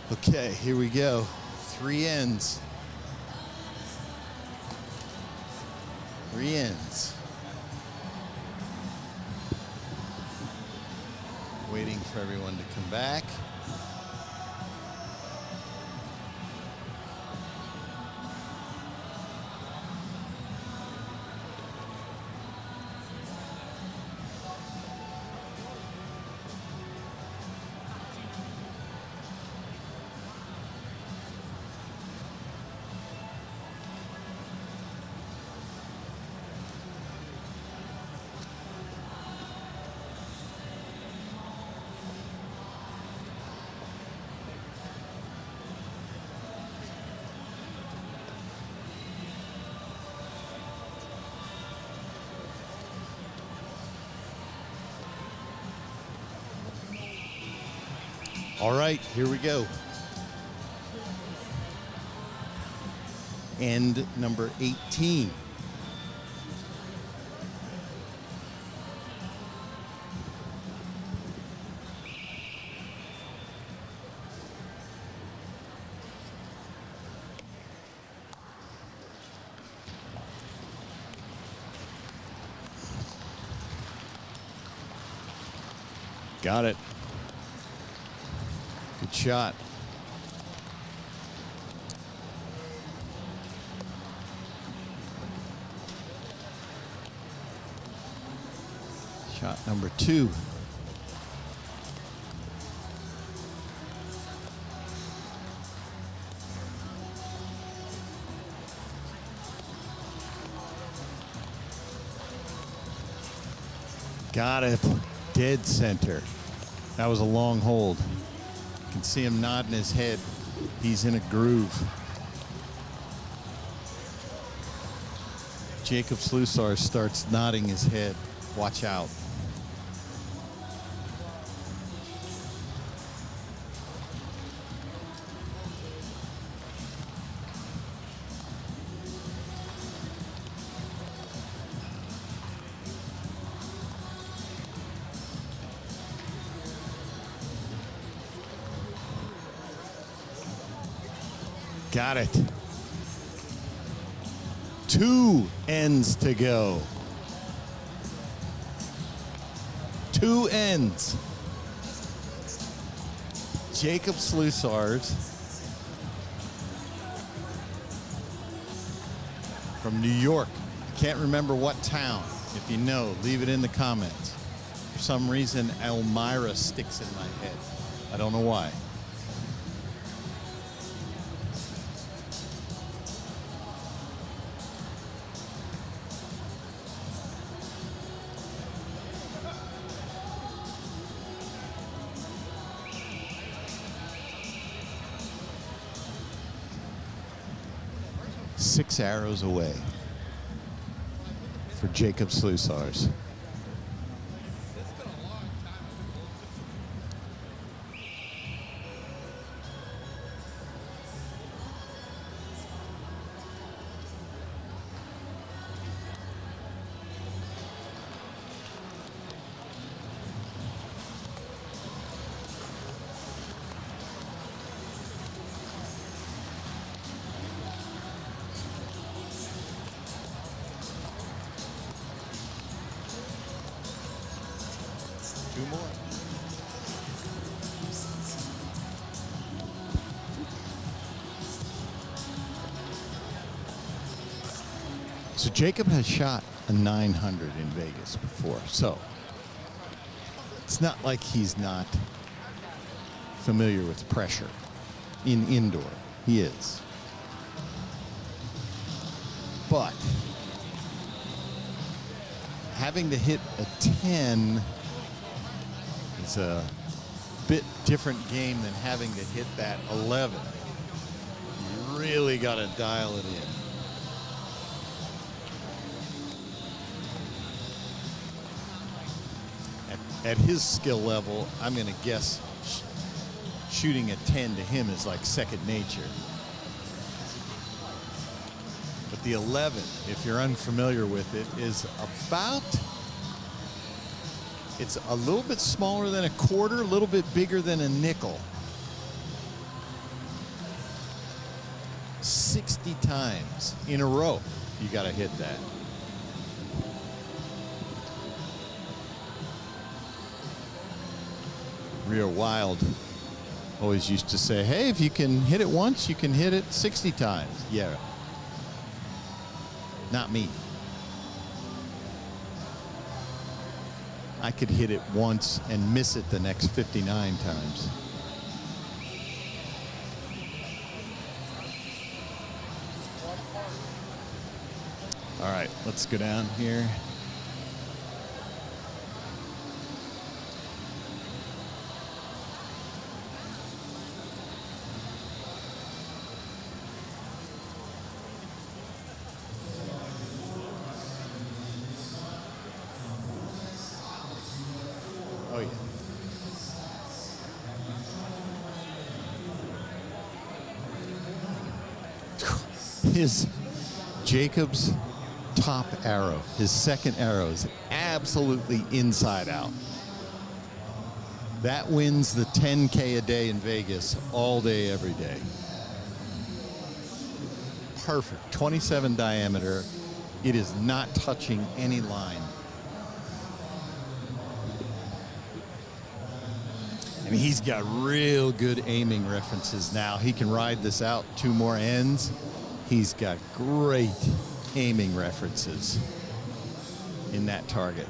Okay, here we go. 3 ends. 3 ends. Waiting for everyone to come back. All right, here we go. End number 18. Got it. Good shot. Shot number 2. Got it. Dead center. That was a long hold. You can see him nodding his head. He's in a groove. Jacob Slusar starts nodding his head. Watch out. Got it. 2 ends to go. 2 ends. Jacob Slusar's from New York. I can't remember what town. If you know, leave it in the comments. For some reason, Elmira sticks in my head. I don't know why. Six arrows away for Jacob Slusar's. Two more. So Jacob has shot a 900 in Vegas before, so it's not like he's not familiar with pressure in indoor. He is. But having to hit a 10 is a bit different game than having to hit that 11. You really got to dial it in. At his skill level, I'm going to guess shooting a 10 to him is like second nature. But the 11, if you're unfamiliar with it, is about, it's a little bit smaller than a quarter, a little bit bigger than a nickel. 60 times in a row, you got to hit that. Real Wild always used to say, hey, if you can hit it once, you can hit it 60 times. Yeah. Not me. I could hit it once and miss it the next 59 times. All right, let's go down here. Oh, yeah. His Jacob's top arrow, his second arrow, is absolutely inside out. That wins the 10K a day in Vegas all day, every day. Perfect. 27 diameter. It is not touching any line. And he's got real good aiming references now. He can ride this out 2 more ends. He's got great aiming references in that target.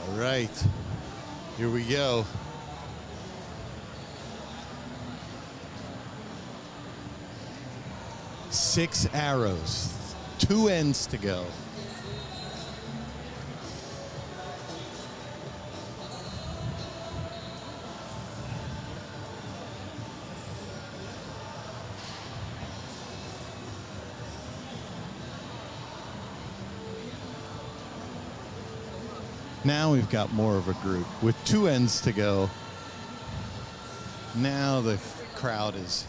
All right, here we go. Six arrows, 2 ends to go. Now we've got more of a group with 2 ends to go. Now the crowd is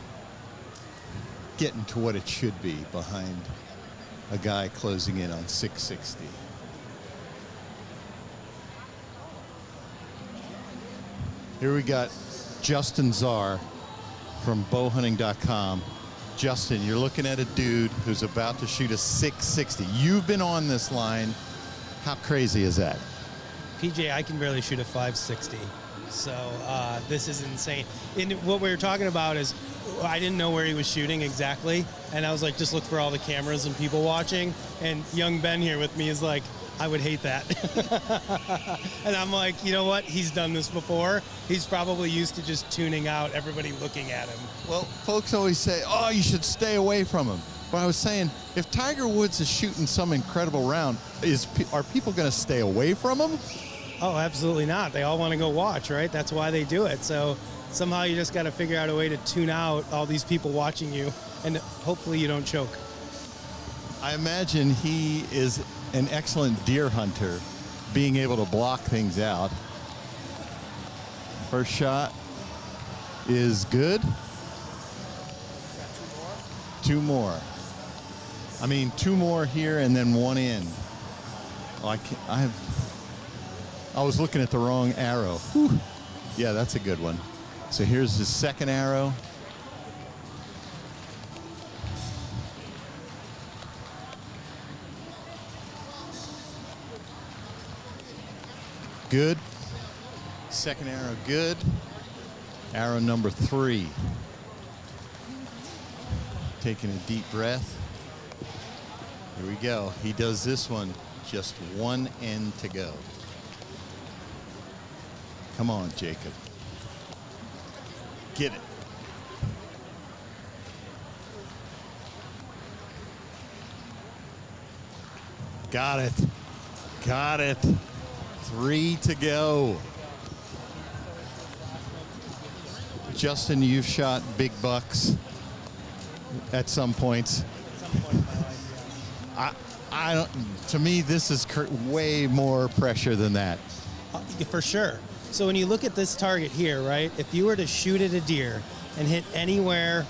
getting to what it should be behind a guy closing in on 660. Here we got Justin Czar from bowhunting.com. Justin, you're looking at a dude who's about to shoot a 660. You've been on this line. How crazy is that? PJ, I can barely shoot a 560. So this is insane. And what we were talking about is I didn't know where he was shooting exactly. And I was like, just look for all the cameras and people watching. And young Ben here with me is like, I would hate that. And I'm like, you know what? He's done this before. He's probably used to just tuning out everybody looking at him. Well, folks always say, oh, you should stay away from him. But I was saying, if Tiger Woods is shooting some incredible round, are people going to stay away from him? Oh, absolutely not. They all want to go watch, right? That's why they do it. So somehow you just got to figure out a way to tune out all these people watching you, and hopefully you don't choke. I imagine he is an excellent deer hunter, being able to block things out. First shot is good. 2 more. I mean, 2 more here and then 1 in. Oh, I was looking at the wrong arrow. Whew. Yeah, that's a good one. So here's his second arrow. Good. Second arrow, good. Arrow number 3. Taking a deep breath. Here we go. He does this one. Just 1 end to go. Come on, Jacob. Get it. Got it. Got it. 3 to go. Justin, you've shot big bucks at some points. I don't. To me, this is way more pressure than that. For sure. So when you look at this target here, right? If you were to shoot at a deer and hit anywhere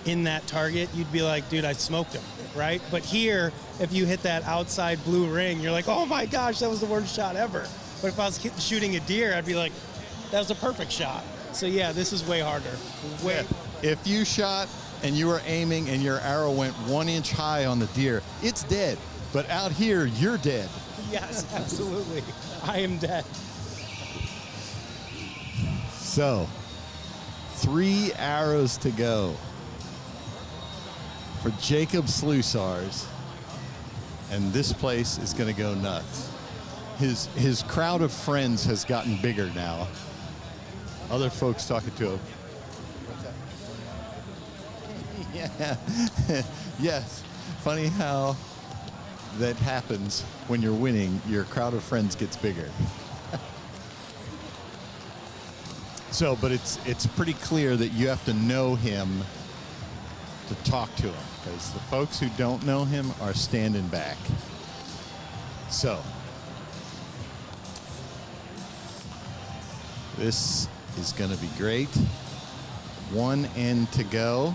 in that target, you'd be like, dude, I smoked him, right? But here, if you hit that outside blue ring, you're like, oh my gosh, that was the worst shot ever. But if I was shooting a deer, I'd be like, that was a perfect shot. So yeah, this is way harder. Way. If you shot and you were aiming and your arrow went 1 inch high on the deer, it's dead. But out here, you're dead. Yes, absolutely. I am dead. So, 3 arrows to go for Jacob Slusars, and this place is going to go nuts. His crowd of friends has gotten bigger now. Other folks talking to him. Yeah. Yes. Funny how that happens when you're winning. Your crowd of friends gets bigger. So, but it's pretty clear that you have to know him to talk to him, because the folks who don't know him are standing back. So, this is going to be great. 1 end to go.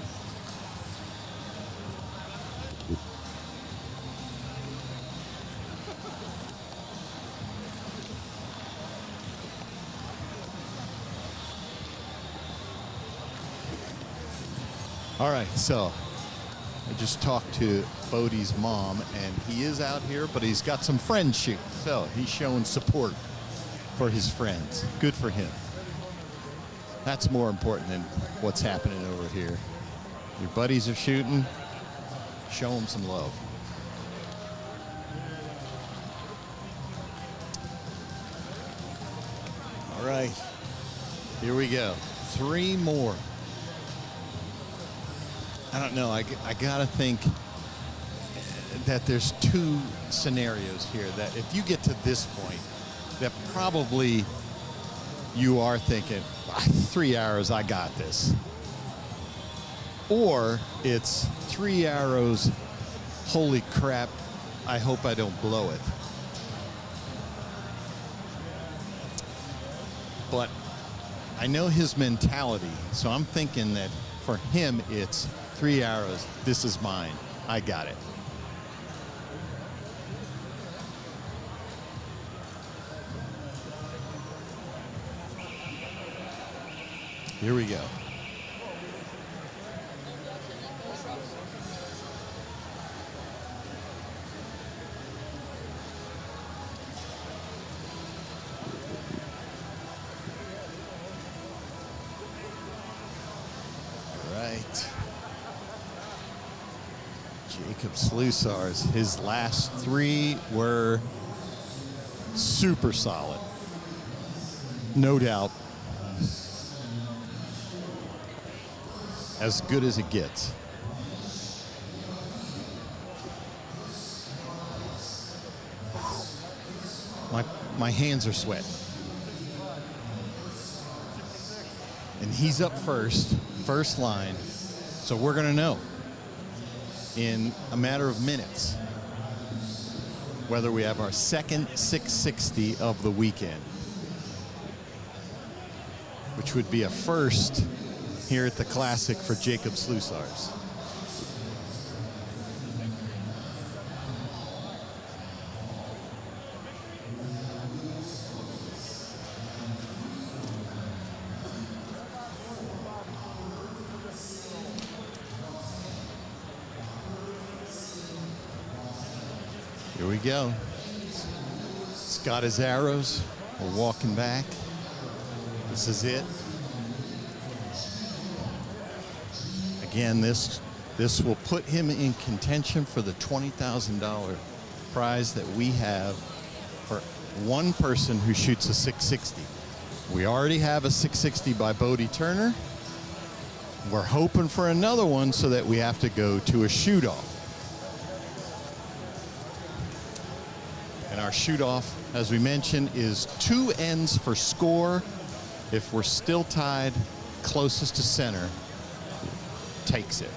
All right, so I just talked to Bodie's mom, and he is out here, but he's got some friends shooting. So he's showing support for his friends. Good for him. That's more important than what's happening over here. Your buddies are shooting, show them some love. All right, here we go. 3 more. I don't know. I gotta think that there's 2 scenarios here that if you get to this point, that probably you are thinking, 3 arrows, I got this. Or it's 3 arrows, holy crap, I hope I don't blow it. But I know his mentality, so I'm thinking that for him it's 3 arrows, this is mine, I got it. Here we go. All right. Jacob Slusars, his last 3 were super solid. No doubt. As good as it gets. My hands are sweating. And he's up first line. So we're gonna know in a matter of minutes whether we have our second 660 of the weekend, which would be a first here at the Classic for Jacob Slusars. Here we go. He's got his arrows. We're walking back. This is it. Again, this will put him in contention for the $20,000 prize that we have for one person who shoots a 660. We already have a 660 by Bodie Turner. We're hoping for another one so that we have to go to a shoot-off. And our shoot-off, as we mentioned, is 2 ends for score. If we're still tied, closest to center takes it.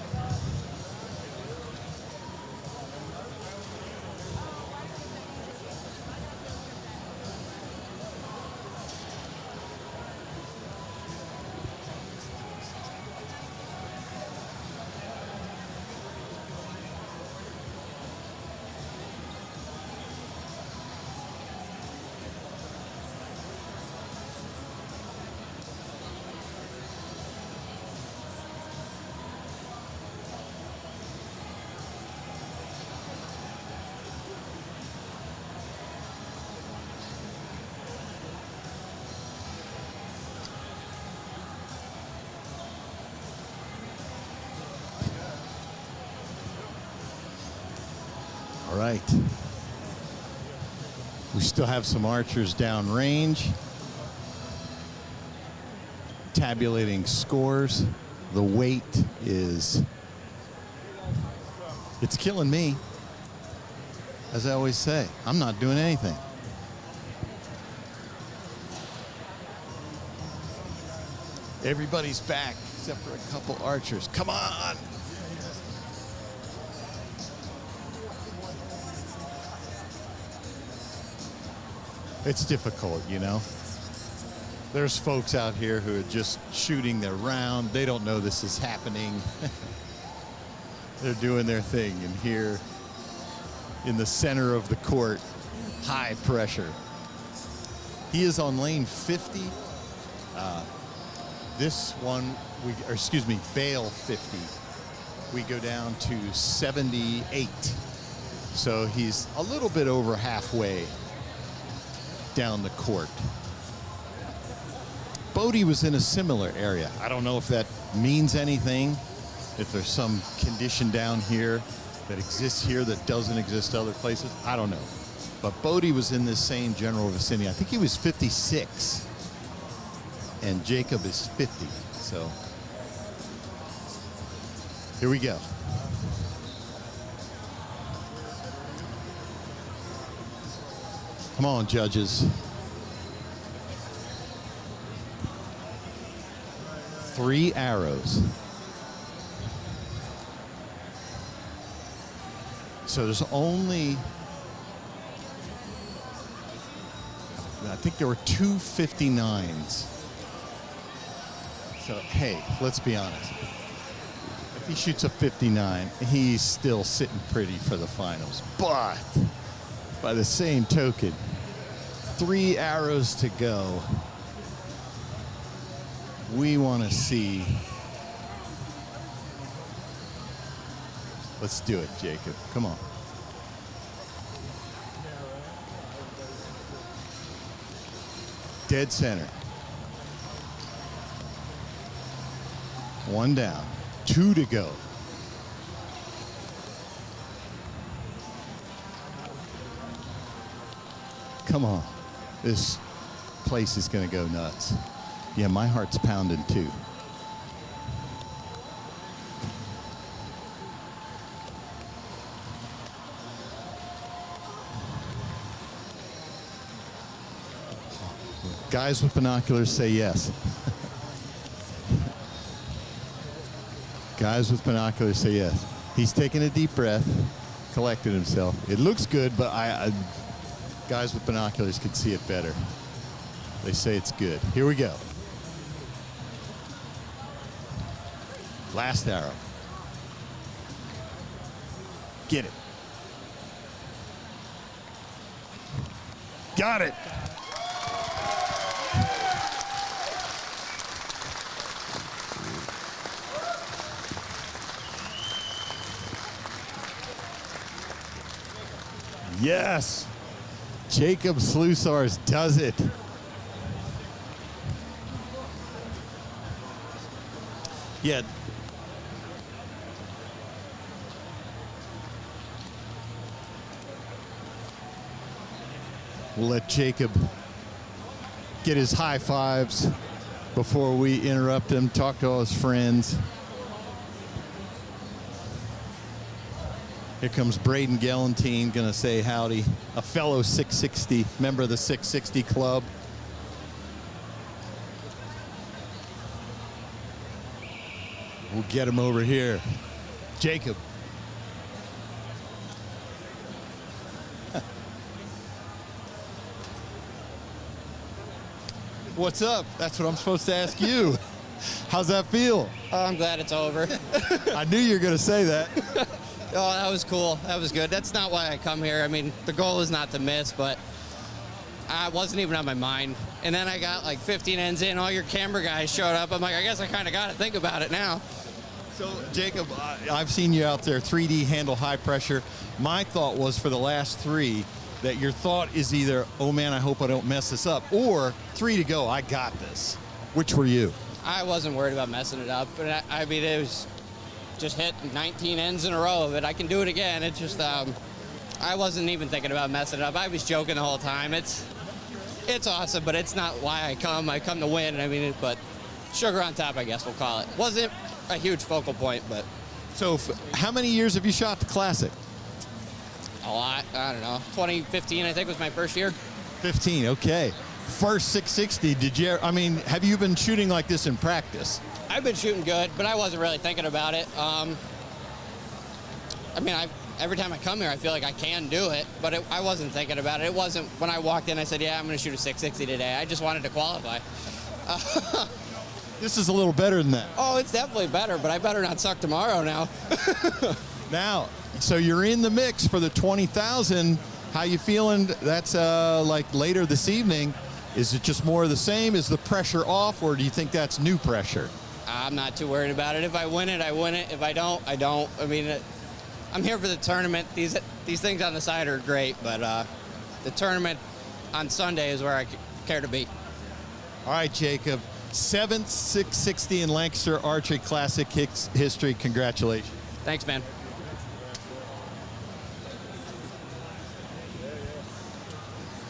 All right. We still have some archers downrange. Tabulating scores. The weight is, it's killing me. As I always say, I'm not doing anything. Everybody's back except for a couple archers. Come on. It's difficult, you know. There's folks out here who are just shooting their round. They don't know this is happening. They're doing their thing. And here in the center of the court, high pressure. He is on lane 50. This one, bail 50. We go down to 78. So he's a little bit over halfway down the court. Bodie was in a similar area. I don't know if that means anything, if there's some condition down here that exists here that doesn't exist other places. I don't know. But Bodie was in this same general vicinity. I think he was 56, and Jacob is 50. So here we go. Come on, judges. 3 arrows. So there's only, I think there were 2 59s. So, hey, let's be honest. If he shoots a 59, he's still sitting pretty for the finals. But by the same token, 3 arrows to go. We want to see. Let's do it, Jacob. Come on. Dead center. 1 down. 2 to go. Come on. This place is going to go nuts. Yeah, my heart's pounding too. Guys with binoculars say yes. Guys with binoculars say yes. He's taking a deep breath, collected himself. It looks good, but guys with binoculars can see it better. They say it's good. Here we go. Last arrow. Get it. Got it. Yes. Jacob Slusars does it. Yeah. We'll let Jacob get his high fives before we interrupt him, talk to all his friends. Here comes Braden Galantine, gonna say howdy. A fellow 660, member of the 660 club. We'll get him over here. Jacob. What's up? That's what I'm supposed to ask you. How's that feel? Oh, I'm glad it's over. I knew you were going to say that. Oh, that was cool. That was good. That's not why I come here. I mean, the goal is not to miss, but I wasn't even on my mind. And then I got like 15 ends in. All your camera guys showed up. I'm like, I guess I kind of got to think about it now. So, Jacob, I've seen you out there 3D handle high pressure. My thought was for the last 3 that your thought is either, oh man, I hope I don't mess this up, or 3 to go, I got this. Which were you? I wasn't worried about messing it up, but I mean, it was just hit 19 ends in a row of it. I can do it again. It's just, I I wasn't even thinking about messing it up. I was joking the whole time. It's awesome, but it's not why I come. I come to win. I mean, but sugar on top, I guess we'll call it. Wasn't a huge focal point, but So how many years have you shot the Classic? a lot. I don't know. 2015, I think, was my first year. 15, okay. First 660, have you been shooting like this in practice? I've been shooting good, but I wasn't really thinking about it. Every time I come here, I feel like I can do it, but I wasn't thinking about it. It wasn't when I walked in, I said, yeah, I'm going to shoot a 660 today. I just wanted to qualify. This is a little better than that. Oh, it's definitely better, but I better not suck tomorrow now. Now, so you're in the mix for the 20,000. How you feeling? That's like later this evening. Is it just more of the same? Is the pressure off, or do you think that's new pressure? I'm not too worried about it. If I win it, I win it. If I don't, I don't. I mean, I'm here for the tournament. These things on the side are great, but the tournament on Sunday is where I care to be. All right, Jacob. 7th 660 in Lancaster Archery Classic history. Congratulations. Thanks, man.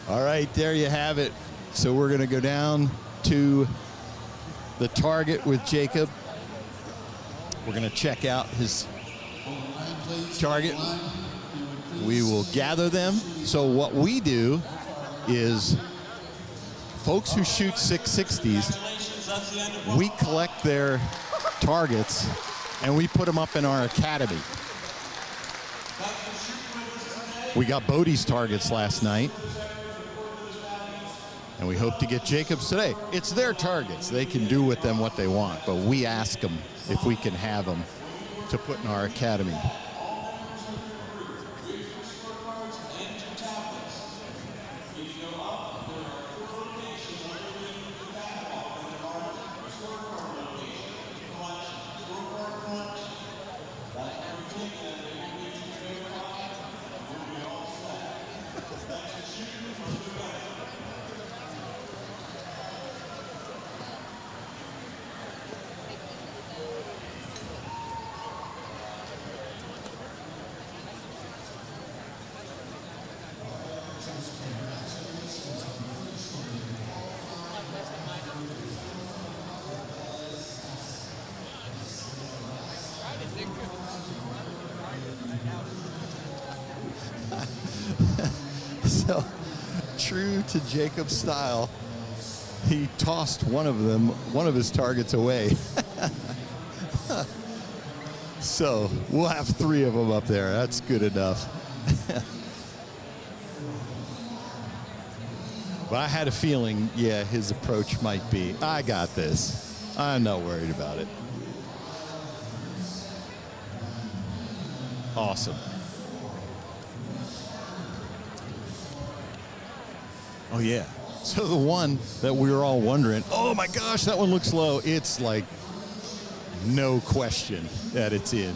All right, there you have it. So we're going to go down to the target with Jacob. We're going to check out his target. We will gather them. So what we do is folks who shoot 660s, we collect their targets and we put them up in our academy. We got Bodie's targets last night, and we hope to get Jacob's today. It's their targets. They can do with them what they want, but we ask them if we can have them to put in our academy. So, true to Jacob's style, he tossed one of his targets away. So, we'll have 3 of them up there. That's good enough. But I had a feeling, yeah, his approach might be, I got this. I'm not worried about it. Awesome. Oh, yeah. So the one that we were all wondering, oh my gosh, that one looks low. It's like no question that it's in.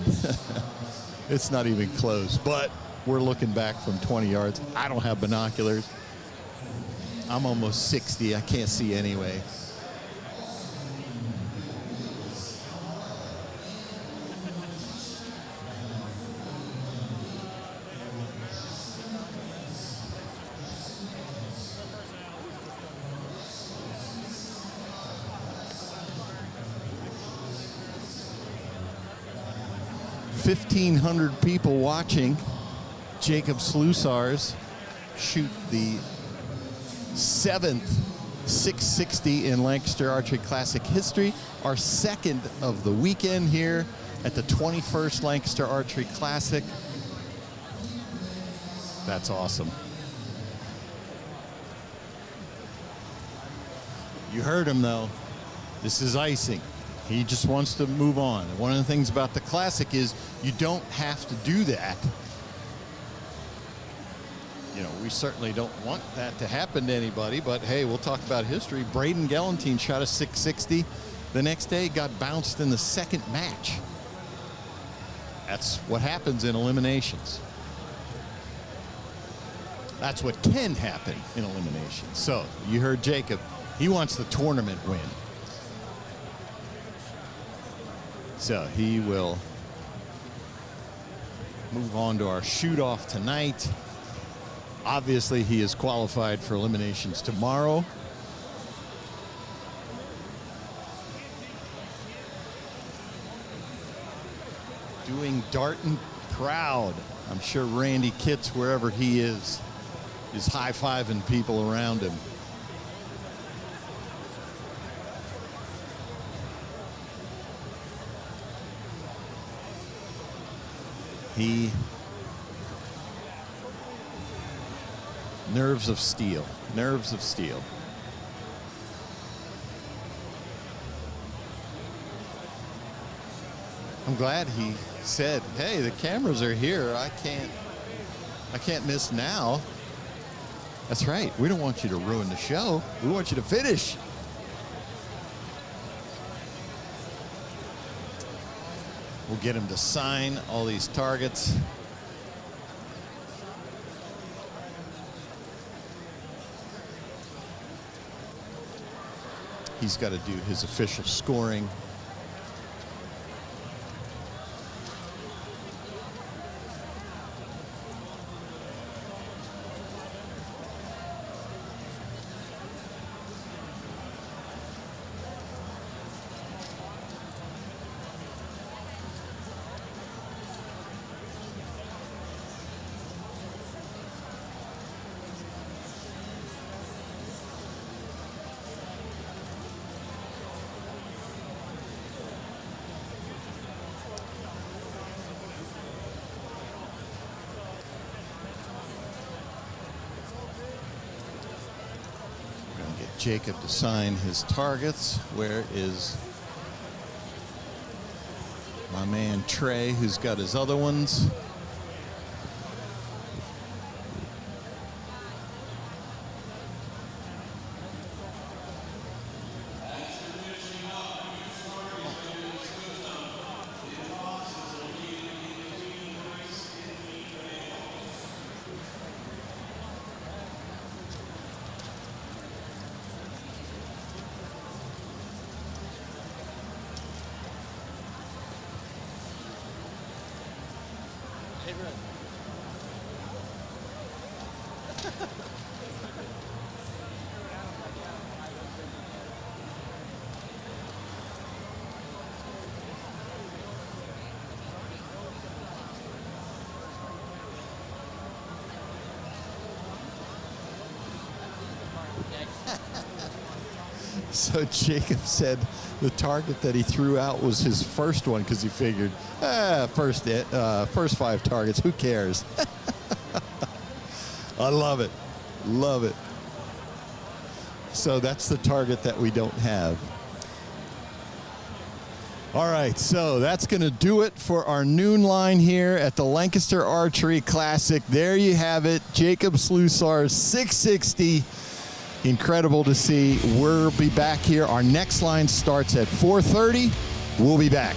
It's not even close, but we're looking back from 20 yards. I don't have binoculars. I'm almost 60. I can't see anyway. $1,500 people watching Jacob Slusars shoot the 7th 660 in Lancaster Archery Classic history, our 2nd of the weekend here at the 21st Lancaster Archery Classic. That's awesome. You heard him though. This is icing. He just wants to move on. And one of the things about the Classic is you don't have to do that. You know, we certainly don't want that to happen to anybody, but hey, we'll talk about history. Braden Galantine shot a 660. The next day got bounced in the 2nd match. That's what happens in eliminations. That's what can happen in eliminations. So you heard Jacob. He wants the tournament win. So he will move on to our shoot-off tonight. Obviously, he is qualified for eliminations tomorrow. Doing Darton proud. I'm sure Randy Kitts, wherever he is high-fiving people around him. Nerves of steel, nerves of steel. I'm glad he said, hey, the cameras are here. I can't miss now. That's right. We don't want you to ruin the show. We want you to finish. We'll get him to sign all these targets. He's got to do his official scoring. Jacob to sign his targets. Where is my man Trey, who's got his other ones? So Jacob said the target that he threw out was his first one because he figured, first 5 targets, who cares? I love it. Love it. So that's the target that we don't have. All right, so that's going to do it for our noon line here at the Lancaster Archery Classic. There you have it, Jacob Slusar's 660. Incredible to see. We'll be back here. Our next line starts at 4:30. We'll be back.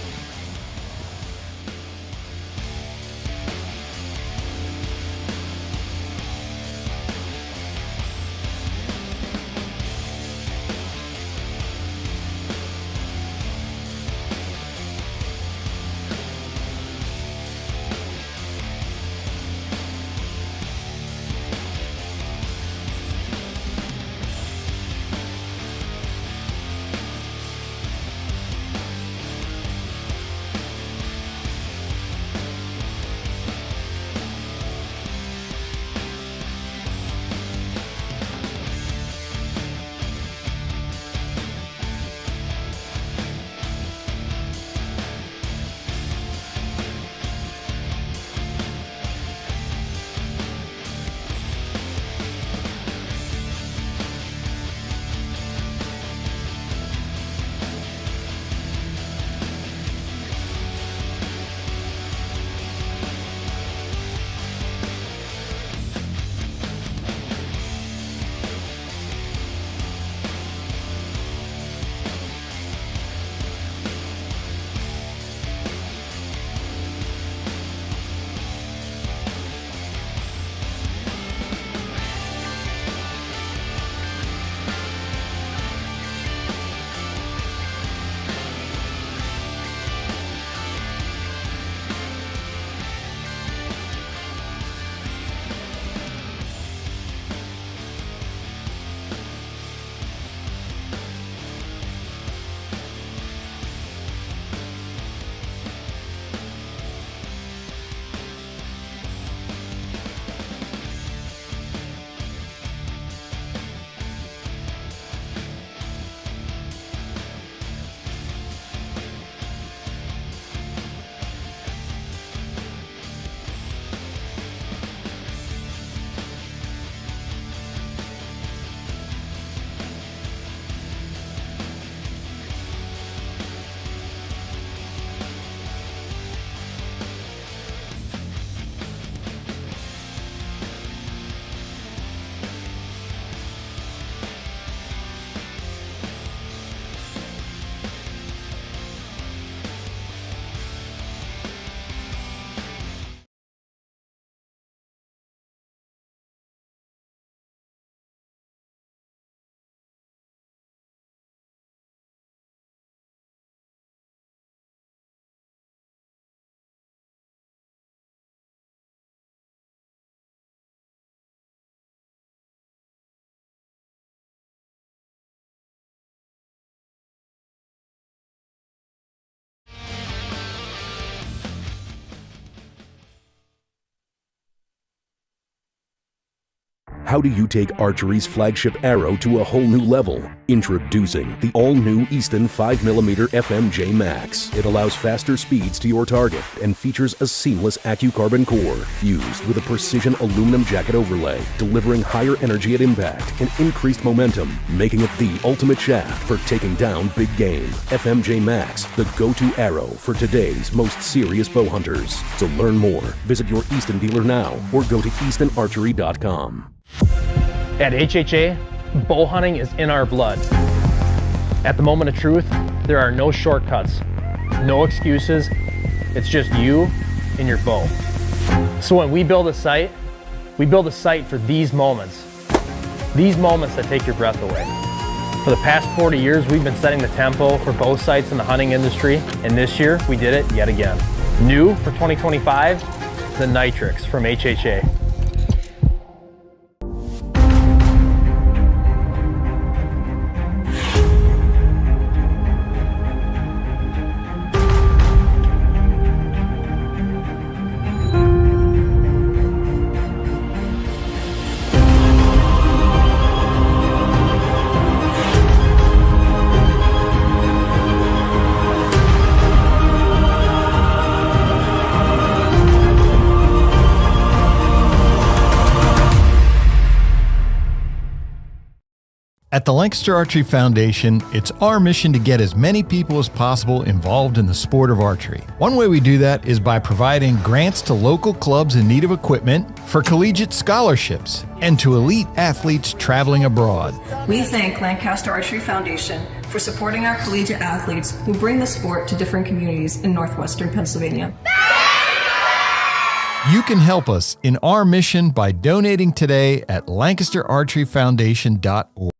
How do you take archery's flagship arrow to a whole new level? Introducing the all-new Easton 5mm FMJ Max. It allows faster speeds to your target and features a seamless AccuCarbon core fused with a precision aluminum jacket overlay, delivering higher energy at impact and increased momentum, making it the ultimate shaft for taking down big game. FMJ Max, the go-to arrow for today's most serious bow hunters. To learn more, visit your Easton dealer now or go to eastonarchery.com. At HHA, bow hunting is in our blood. At the moment of truth, there are no shortcuts, no excuses. It's just you and your bow. So when we build a site for these moments that take your breath away. For the past 40 years, we've been setting the tempo for bow sites in the hunting industry, and this year we did it yet again. New for 2025, the Nitrix from HHA. At the Lancaster Archery Foundation, it's our mission to get as many people as possible involved in the sport of archery. One way we do that is by providing grants to local clubs in need of equipment, for collegiate scholarships, and to elite athletes traveling abroad. We thank Lancaster Archery Foundation for supporting our collegiate athletes who bring the sport to different communities in northwestern Pennsylvania. You can help us in our mission by donating today at lancasterarcheryfoundation.org.